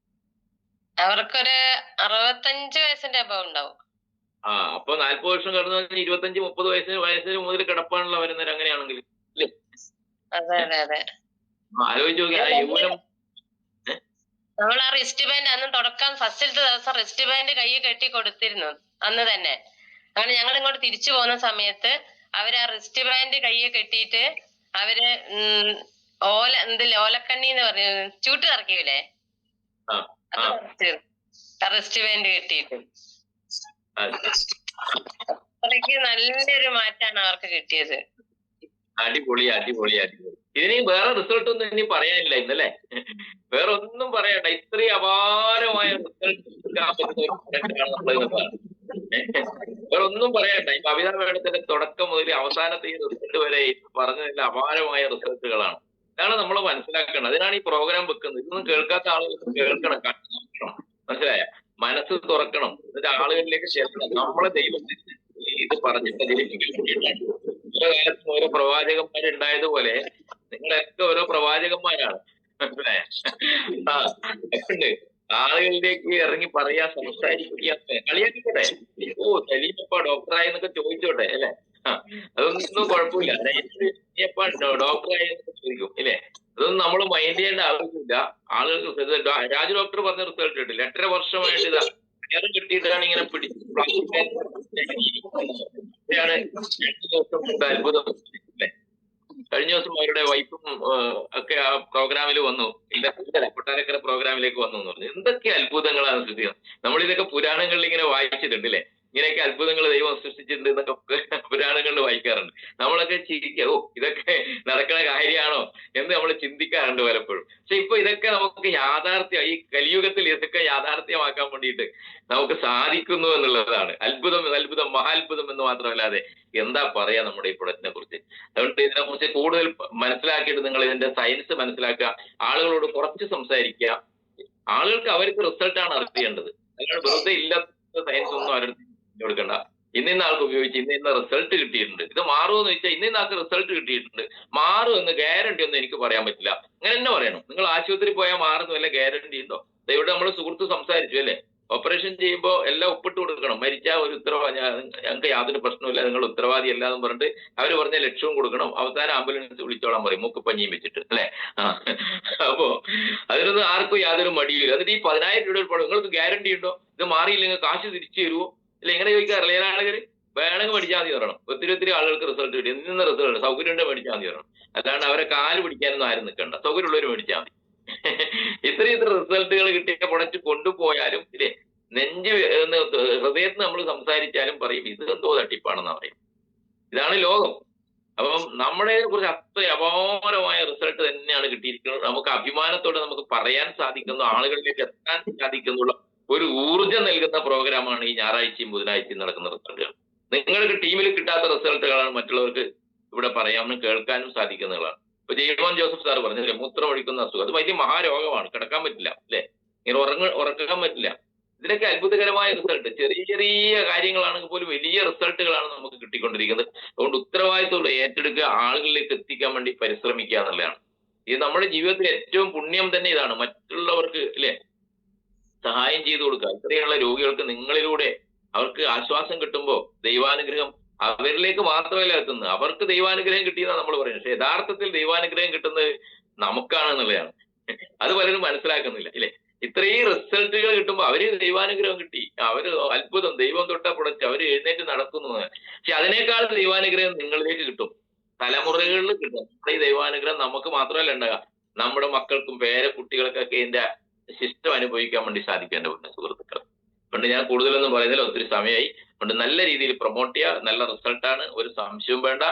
അവർക്കൊരു 65 വയസ്സിന്റെ അഭാവം ഉണ്ടാവും. അപ്പൊ 40 വർഷം കടന്നു 25-30 വയസ്സിന് മുതൽ കിടപ്പാണല്ലോ വരുന്നത് അങ്ങനെയാണെങ്കിൽ അല്ലേ? ആലോചിച്ച് നോക്കിയാ യൗവനം. നമ്മൾ ആ റിസ്റ്റ് ബാൻഡ് അന്ന് തുടക്കം ഫസ്റ്റിലത്തെ ദിവസം റിസ്റ്റ് ബാൻഡ് കൈ കെട്ടി കൊടുത്തിരുന്നു അന്ന് തന്നെ. അങ്ങനെ ഞങ്ങൾ ഇങ്ങോട്ട് തിരിച്ചു പോകുന്ന സമയത്ത് അവര് ആ റിസ്റ്റ് ബാൻഡ് കയ്യെ കെട്ടിയിട്ട് അവര് ഓലക്കണ്ണി എന്ന് പറഞ്ഞു ചൂട്ട് ഇറക്കിയില്ലേ, റിസ്റ്റ് ബാൻഡ് കെട്ടിയിട്ട് അത്രയ്ക്ക് നല്ലൊരു മാറ്റാണ് അവർക്ക് കിട്ടിയത്. അടിപൊളി. ഇതിന് വേറെ റിസൾട്ട് ഒന്നും ഇനി പറയാനില്ല ഇന്നല്ലേ, വേറെ ഒന്നും പറയണ്ട. ഇത്രയും അപാരമായ റിസൾട്ട് വേറെ ഒന്നും പറയണ്ട. ഈ കവിതാ മേഡത്തിന്റെ തുടക്കം മുതൽ അവസാനത്തെ ഈ റിസൾട്ട് വരെ പറഞ്ഞതിൽ അപാരമായ റിസൾട്ടുകളാണ്. ഇതാണ് നമ്മൾ മനസ്സിലാക്കേണ്ടത്. അതിനാണ് ഈ പ്രോഗ്രാം വെക്കുന്നത്. ഇതൊന്നും കേൾക്കാത്ത ആളുകൾക്ക് കേൾക്കണം, മനസ്സിലായ? മനസ്സ് തുറക്കണം, എന്നിട്ട് ആളുകളിലേക്ക് ചെല്ലണം. നമ്മളെ ദൈവത്തിന് ഇത് പറഞ്ഞിട്ട് ഓരോ കാലത്തും ഓരോ പ്രവാചകന്മാരുണ്ടായതുപോലെ നിങ്ങളൊക്കെ ഓരോ പ്രവാചകന്മാരാണ്, മനസ്സിലായ? ഉണ്ട് ആളുകളിലേക്ക് ഇറങ്ങി പറയാ, സംസാരിക്കുക, കളിയാക്കിക്കോട്ടെ. സലീമപ്പ ഡോക്ടറായി എന്നൊക്കെ ചോദിച്ചോട്ടെ അല്ലെ? അതൊന്നും കുഴപ്പമില്ല. നീയപ്പ ഡോക്ടറായി എന്നൊക്കെ ചോദിക്കും ഇല്ലേ? അതൊന്നും നമ്മൾ മൈൻഡ് ചെയ്യേണ്ട ആവശ്യമില്ല. ആളുകൾക്ക് രാജു ഡോക്ടർ പറഞ്ഞ റിസൾട്ട് കിട്ടില്ല. 8.5 വർഷമായിട്ട് ഇതാ കയറും കിട്ടിയിട്ടാണ് ഇങ്ങനെ പിടിച്ച് അത്ഭുതം അല്ലെ? കഴിഞ്ഞ ദിവസം അവരുടെ വൈഫും ഒക്കെ ആ പ്രോഗ്രാമിൽ വന്നു, കൊട്ടാരക്കര പ്രോഗ്രാമിലേക്ക് വന്നു എന്ന് പറഞ്ഞു. എന്തൊക്കെ അത്ഭുതങ്ങളാണ് സൃഷ്ടിക്കുന്നത്. നമ്മളിതൊക്കെ പുരാണങ്ങളിൽ ഇങ്ങനെ വായിച്ചിട്ടുണ്ട് അല്ലെ? ഇങ്ങനെയൊക്കെ അത്ഭുതങ്ങൾ ദൈവം സൃഷ്ടിച്ചിട്ടുണ്ട് എന്നൊക്കെ പുരാണങ്ങളിൽ വായിക്കാറുണ്ട്. നമ്മളൊക്കെ ചിരിക്കുക, ഓ ഇതൊക്കെ നടക്കുന്ന കാര്യമാണോ എന്ന് നമ്മൾ ചിന്തിക്കാറുണ്ട് പലപ്പോഴും. പക്ഷെ ഇപ്പൊ ഇതൊക്കെ നമുക്ക് യാഥാർത്ഥ്യം, ഈ കലിയുഗത്തിൽ ഇതൊക്കെ യാഥാർത്ഥ്യമാക്കാൻ വേണ്ടിയിട്ട് നമുക്ക് സാധിക്കുന്നു എന്നുള്ളതാണ് അത്ഭുതം, മഹാത്ഭുതം എന്ന് മാത്രമല്ലാതെ എന്താ പറയാ നമ്മുടെ ഈ പ്രൊഡക്റ്റിനെ കുറിച്ച്. അതുകൊണ്ട് ഇതിനെ കുറിച്ച് കൂടുതൽ മനസ്സിലാക്കിയിട്ട് നിങ്ങൾ ഇതിന്റെ സയൻസ് മനസ്സിലാക്കുക, ആളുകളോട് കുറച്ച് സംസാരിക്കുക. ആളുകൾക്ക് അവർക്ക് റിസൾട്ടാണ് അറിയേണ്ടത്, അല്ലാണ്ട് വെറുതെ ഇല്ലാത്ത സയൻസ് ഒന്നും അവരുടെ കൊടുക്കണ്ട. ഇന്ന ആൾക്ക് ഉപയോഗിച്ച് ഇന്ന റിസൾട്ട് കിട്ടിയിട്ടുണ്ട്, ഇത് മാറുമെന്ന് വെച്ചാൽ ഇന്ന ആൾക്ക് റിസൾട്ട് കിട്ടിയിട്ടുണ്ട്, മാറും എന്ന് ഗ്യാരണ്ടി ഒന്നും എനിക്ക് പറയാൻ പറ്റില്ല. അങ്ങനെ തന്നെ പറയണം. നിങ്ങൾ ആശുപത്രി പോയാൽ മാറുന്ന വല്ല ഗ്യാരണ്ടി ഉണ്ടോ? ഇവിടെ നമ്മൾ സുഹൃത്ത് സംസാരിച്ചു അല്ലേ, ഓപ്പറേഷൻ ചെയ്യുമ്പോൾ എല്ലാം ഒപ്പിട്ട് കൊടുക്കണം, മരിച്ചാൽ ഒരു ഞങ്ങൾക്ക് യാതൊരു പ്രശ്നമില്ല, നിങ്ങൾ ഉത്തരവാദി അല്ല എന്ന് പറഞ്ഞിട്ട് അവർ പറഞ്ഞ ലക്ഷവും കൊടുക്കണം, അവസാനം ആംബുലൻസ് വിളിച്ചോളാൻ പറയും മൂക്കുപ്പഞ്ഞിയും വെച്ചിട്ട് അല്ലെ. അപ്പോ അതിനൊന്നും ആർക്കും യാതൊരു മടിയില്ല. എന്നിട്ട് ഈ 10,000 രൂപ പണം നിങ്ങൾക്ക് ഗ്യാരണ്ടി ഉണ്ടോ, ഇത് മാറിയില്ലെങ്കിൽ കാശ് തിരിച്ചു തരുമോ അല്ലെ, ഇങ്ങനെ ചോദിക്കാറില്ല. ആളുകൾ വേണമെങ്കിൽ മേടിച്ചാൽ മതി പറയണം. ഒത്തിരി ആളുകൾക്ക് റിസൾട്ട് കിട്ടി, നിന്ന് റിസൾട്ട് സൗകര്യം ഉണ്ടെങ്കിൽ മേടിച്ചാൽ മതി പറയണം. അല്ലാണ്ട് അവരെ കാല് പിടിക്കാനൊന്നും ആരും നിൽക്കണ്ട, സൗകര്യമുള്ളവർ മേടിച്ചാൽ മതി. ഇത്രയും റിസൾട്ടുകൾ കിട്ടിയ പ്രൊഡക്റ്റ് കൊണ്ടുപോയാലും ഇല്ലേ, ഹൃദയത്തിന് നമ്മൾ സംസാരിച്ചാലും പറയും ഇത് എന്തോ തട്ടിപ്പാണെന്ന് പറയും. ഇതാണ് ലോകം. അപ്പം നമ്മളെ കുറിച്ച് അത്ര അപാരമായ റിസൾട്ട് തന്നെയാണ് കിട്ടിയിരിക്കുന്നത്. നമുക്ക് അഭിമാനത്തോടെ നമുക്ക് പറയാൻ സാധിക്കുന്നു, ആളുകളിലേക്ക് എത്താൻ സാധിക്കുന്നുള്ള ഒരു ഊർജ്ജം നൽകുന്ന പ്രോഗ്രാമാണ് ഈ ഞായറാഴ്ചയും ബുധനാഴ്ചയും നടക്കുന്ന റിസൾട്ടുകൾ. നിങ്ങൾക്ക് ടീമിൽ കിട്ടാത്ത റിസൾട്ടുകളാണ് മറ്റുള്ളവർക്ക് ഇവിടെ പറയാനും കേൾക്കാനും സാധിക്കുന്നതാണ്. ഇപ്പൊ ജെയ്മോൻ ജോസഫ് സാർ പറഞ്ഞില്ലേ, മൂത്രം ഒഴിക്കുന്ന അസുഖം, അത് വലിയ മഹാരോഗമാണ്, കിടക്കാൻ പറ്റില്ല അല്ലെ, ഇങ്ങനെ ഉറക്കാൻ പറ്റില്ല. ഇതിനൊക്കെ അത്ഭുതകരമായ റിസൾട്ട്, ചെറിയ കാര്യങ്ങളാണെങ്കിൽ പോലും വലിയ റിസൾട്ടുകളാണ് നമുക്ക് കിട്ടിക്കൊണ്ടിരിക്കുന്നത്. അതുകൊണ്ട് ഉത്തരവാദിത്തമുള്ള ഏറ്റെടുക്കുക, ആളുകളിലേക്ക് എത്തിക്കാൻ വേണ്ടി പരിശ്രമിക്കുക എന്നുള്ളതാണ്. ഇത് നമ്മുടെ ജീവിതത്തിൽ ഏറ്റവും പുണ്യം തന്നെ ഇതാണ്, മറ്റുള്ളവർക്ക് അല്ലെ സഹായം ചെയ്തു കൊടുക്കുക. ഇത്രയുള്ള രോഗികൾക്ക് നിങ്ങളിലൂടെ അവർക്ക് ആശ്വാസം കിട്ടുമ്പോൾ ദൈവാനുഗ്രഹം അവരിലേക്ക് മാത്രമല്ല എത്തുന്നത്, അവർക്ക് ദൈവാനുഗ്രഹം കിട്ടിയെന്നാണ് നമ്മൾ പറയുന്നത്. പക്ഷെ യഥാർത്ഥത്തിൽ ദൈവാനുഗ്രഹം കിട്ടുന്നത് നമുക്കാണെന്നുള്ളതാണ്. അത് പലരും മനസ്സിലാക്കുന്നില്ല ഇല്ലേ. ഇത്രയും റിസൾട്ടുകൾ കിട്ടുമ്പോൾ അവര് ദൈവാനുഗ്രഹം കിട്ടി, അവര് അത്ഭുതം, ദൈവം തൊട്ട പ്രൊഡക്റ്റ്, അവര് എഴുന്നേറ്റ് നടക്കുന്നു. പക്ഷെ അതിനേക്കാൾ ദൈവാനുഗ്രഹം നിങ്ങളിലേക്ക് കിട്ടും, തലമുറകളിൽ കിട്ടും. ഈ ദൈവാനുഗ്രഹം നമുക്ക് മാത്രമല്ല ഉണ്ടാകുക, നമ്മുടെ മക്കൾക്കും പേരക്കുട്ടികൾക്കൊക്കെ ഇതിന്റെ ശിഷ്ടം അനുഭവിക്കാൻ വേണ്ടി സാധിക്കേണ്ട സുഹൃത്തുക്കൾ. അതുകൊണ്ട് ഞാൻ കൂടുതലൊന്നും പറയുന്നില്ല, ഒത്തിരി സമയമായി. അതുകൊണ്ട് നല്ല രീതിയിൽ പ്രൊമോട്ട് ചെയ്യുക, നല്ല റിസൾട്ടാണ്, ഒരു സംശയവും വേണ്ട.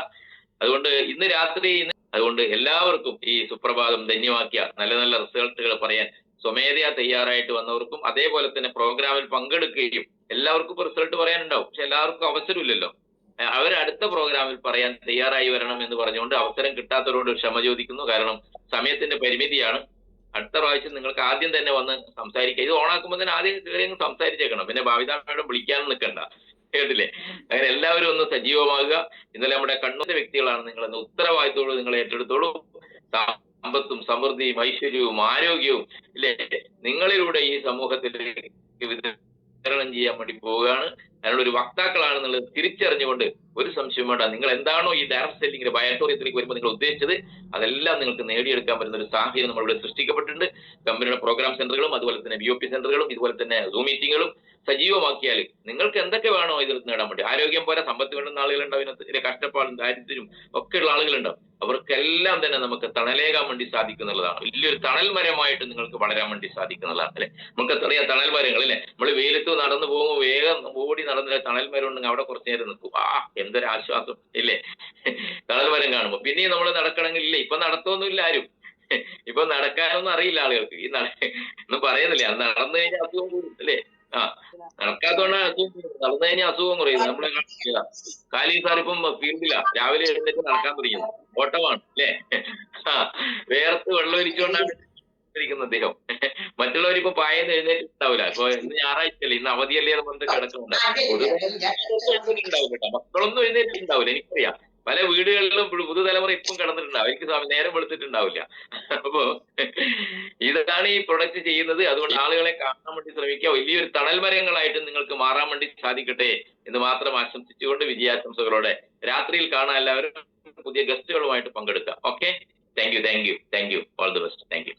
അതുകൊണ്ട് ഇന്ന് രാത്രി അതുകൊണ്ട് എല്ലാവർക്കും ഈ സുപ്രഭാതം ധന്യമാക്കിയ നല്ല റിസൾട്ടുകൾ പറയാൻ സ്വമേധയാ തയ്യാറായിട്ട് വന്നവർക്കും, അതേപോലെ തന്നെ പ്രോഗ്രാമിൽ പങ്കെടുക്കുകയും എല്ലാവർക്കും ഇപ്പൊ റിസൾട്ട് പറയാനുണ്ടാവും, പക്ഷെ എല്ലാവർക്കും അവസരമില്ലല്ലോ, അവരടുത്ത പ്രോഗ്രാമിൽ പറയാൻ തയ്യാറായി വരണം എന്ന് പറഞ്ഞുകൊണ്ട് അവസരം കിട്ടാത്തവരോട് ക്ഷമ ചോദിക്കുന്നു. കാരണം സമയത്തിന്റെ പരിമിതിയാണ്. അടുത്ത പ്രാവശ്യം നിങ്ങൾക്ക് ആദ്യം തന്നെ വന്ന് സംസാരിക്കുക. ഇത് ഓണാക്കുമ്പോൾ തന്നെ ആദ്യം കയറി സംസാരിച്ചേക്കണം, പിന്നെ ഭാവിതാ മേഡം വിളിക്കാനും നിൽക്കണ്ട, കേട്ടില്ലേ. അങ്ങനെ എല്ലാവരും ഒന്ന് സജീവമാകുക. ഇന്നലെ നമ്മുടെ കണ്ണൂർ വ്യക്തികളാണ് നിങ്ങൾ, എന്ന ഉത്തരവാദിത്തോട് നിങ്ങൾ ഏറ്റെടുത്തോളൂ. സമ്പത്തും സമൃദ്ധിയും ഐശ്വര്യവും ആരോഗ്യവും ഇല്ലേ നിങ്ങളിലൂടെ ഈ സമൂഹത്തിലേക്ക് വിതരണം ചെയ്യാൻ വേണ്ടി പോവുകയാണ്. അതിനുള്ള ഒരു വക്താക്കളാണെന്നുള്ളത് തിരിച്ചറിഞ്ഞുകൊണ്ട് ഒരു സംശയം വേണ്ട, നിങ്ങൾ എന്താണോ ഈ ഡയറക്ട് സെല്ലിങ്ങിന്റെ ബയോട്ടോറിയത്തിലേക്ക് വരുമ്പോൾ നിങ്ങൾ ഉദ്ദേശിച്ചത് അതെല്ലാം നിങ്ങൾക്ക് നേടിയെടുക്കാൻ പറ്റുന്ന ഒരു സാഹചര്യം നമ്മളിവിടെ സൃഷ്ടിക്കപ്പെട്ടിട്ടുണ്ട്. കമ്പനിയുടെ പ്രോഗ്രാം സെന്ററുകളും അതുപോലെ തന്നെ BOP സെന്ററുകളും ഇതുപോലെ തന്നെ സൂം മീറ്റിങ്ങുകളും സജീവമാക്കിയാൽ നിങ്ങൾക്ക് എന്തൊക്കെ വേണോ ഇതിൽ നേടാൻ വേണ്ടി, ആരോഗ്യം പോലെ സമ്പത്ത് വേണ്ടുന്ന ആളുകളുണ്ടാവും, ഇതിന്റെ കഷ്ടപ്പാടും ദാരിദ്ര്യവും ഒക്കെയുള്ള ആളുകളുണ്ടാവും, അവർക്കെല്ലാം തന്നെ നമുക്ക് തണലേകാൻ വേണ്ടി സാധിക്കുന്നുള്ളതാണ്. വലിയൊരു തണൽ മരമായിട്ട് നിങ്ങൾക്ക് വളരാൻ വേണ്ടി സാധിക്കുന്നതാണ് അല്ലെ. നമുക്കറിയാം തണൽ മരങ്ങൾ അല്ലെ, നമ്മൾ വെയിലത്ത് നടന്നു പോകുമ്പോൾ വേഗം ഓടി നടന്ന തണൽ മരം ഉണ്ടെങ്കിൽ അവിടെ കുറച്ചു നേരം നിൽക്കും, എന്തൊരു ആശ്വാസം ഇല്ലേ തണൽ മരം കാണുമ്പോൾ. പിന്നെയും നമ്മൾ നടക്കണമെങ്കിൽ ഇല്ലേ, ഇപ്പൊ നടത്തൊന്നുമില്ല ആരും, ഇപ്പൊ നടക്കാനൊന്നും അറിയില്ല ആളുകൾക്ക്. ഈ ഒന്നും പറയുന്നില്ല, നടന്നു കഴിഞ്ഞാൽ അസുഖം കൂടും അല്ലേ. നടക്കാത്തോണ്ടാണ് അസുഖം, നടന്നു കഴിഞ്ഞാൽ അസുഖം കുറയുന്നത്. നമ്മളെ കാലി സാർ ഇപ്പം ഫീൽഡില്ല, രാവിലെ എഴുന്നേറ്റ് നടക്കാൻ തുടങ്ങിയത്, ഓട്ടമാണ് അല്ലേ. വേർത്ത് വെള്ളം ഒലിച്ചുകൊണ്ടാണ് ഇരിക്കുന്നത് അദ്ദേഹം. മറ്റുള്ളവരിപ്പോ പായെന്ന് എഴുന്നേറ്റിട്ടുണ്ടാവില്ല. ഇപ്പൊ ഇന്ന് ഞായറാഴ്ചയല്ലേ, ഇന്ന് അവധിയല്ലേ എന്ന് പറഞ്ഞിട്ട് കിടക്കുന്നുണ്ടാവും കേട്ടോ. മക്കളൊന്നും എഴുന്നേറ്റിട്ടുണ്ടാവില്ല, എനിക്കറിയാം. പല വീടുകളിലും പുതുതലമുറ ഇപ്പം കിടന്നിട്ടുണ്ടാവും, എനിക്ക് നേരം വെളുത്തിട്ടുണ്ടാവില്ല. അപ്പോ ഇതാണ് ഈ പ്രൊഡക്റ്റ് ചെയ്യുന്നത്. അതുകൊണ്ട് ആളുകളെ കാണാൻ വേണ്ടി ശ്രമിക്കുക, വലിയൊരു തണൽ മരങ്ങളായിട്ട് നിങ്ങൾക്ക് മാറാൻ വേണ്ടി സാധിക്കട്ടെ എന്ന് മാത്രം ആശംസിച്ചുകൊണ്ട് വിജയാശംസകളോടെ രാത്രിയിൽ കാണാൻ എല്ലാവരും പുതിയ ഗസ്റ്റുകളുമായിട്ട് പങ്കെടുക്കുക. Okay, thank you all the best. Thank U.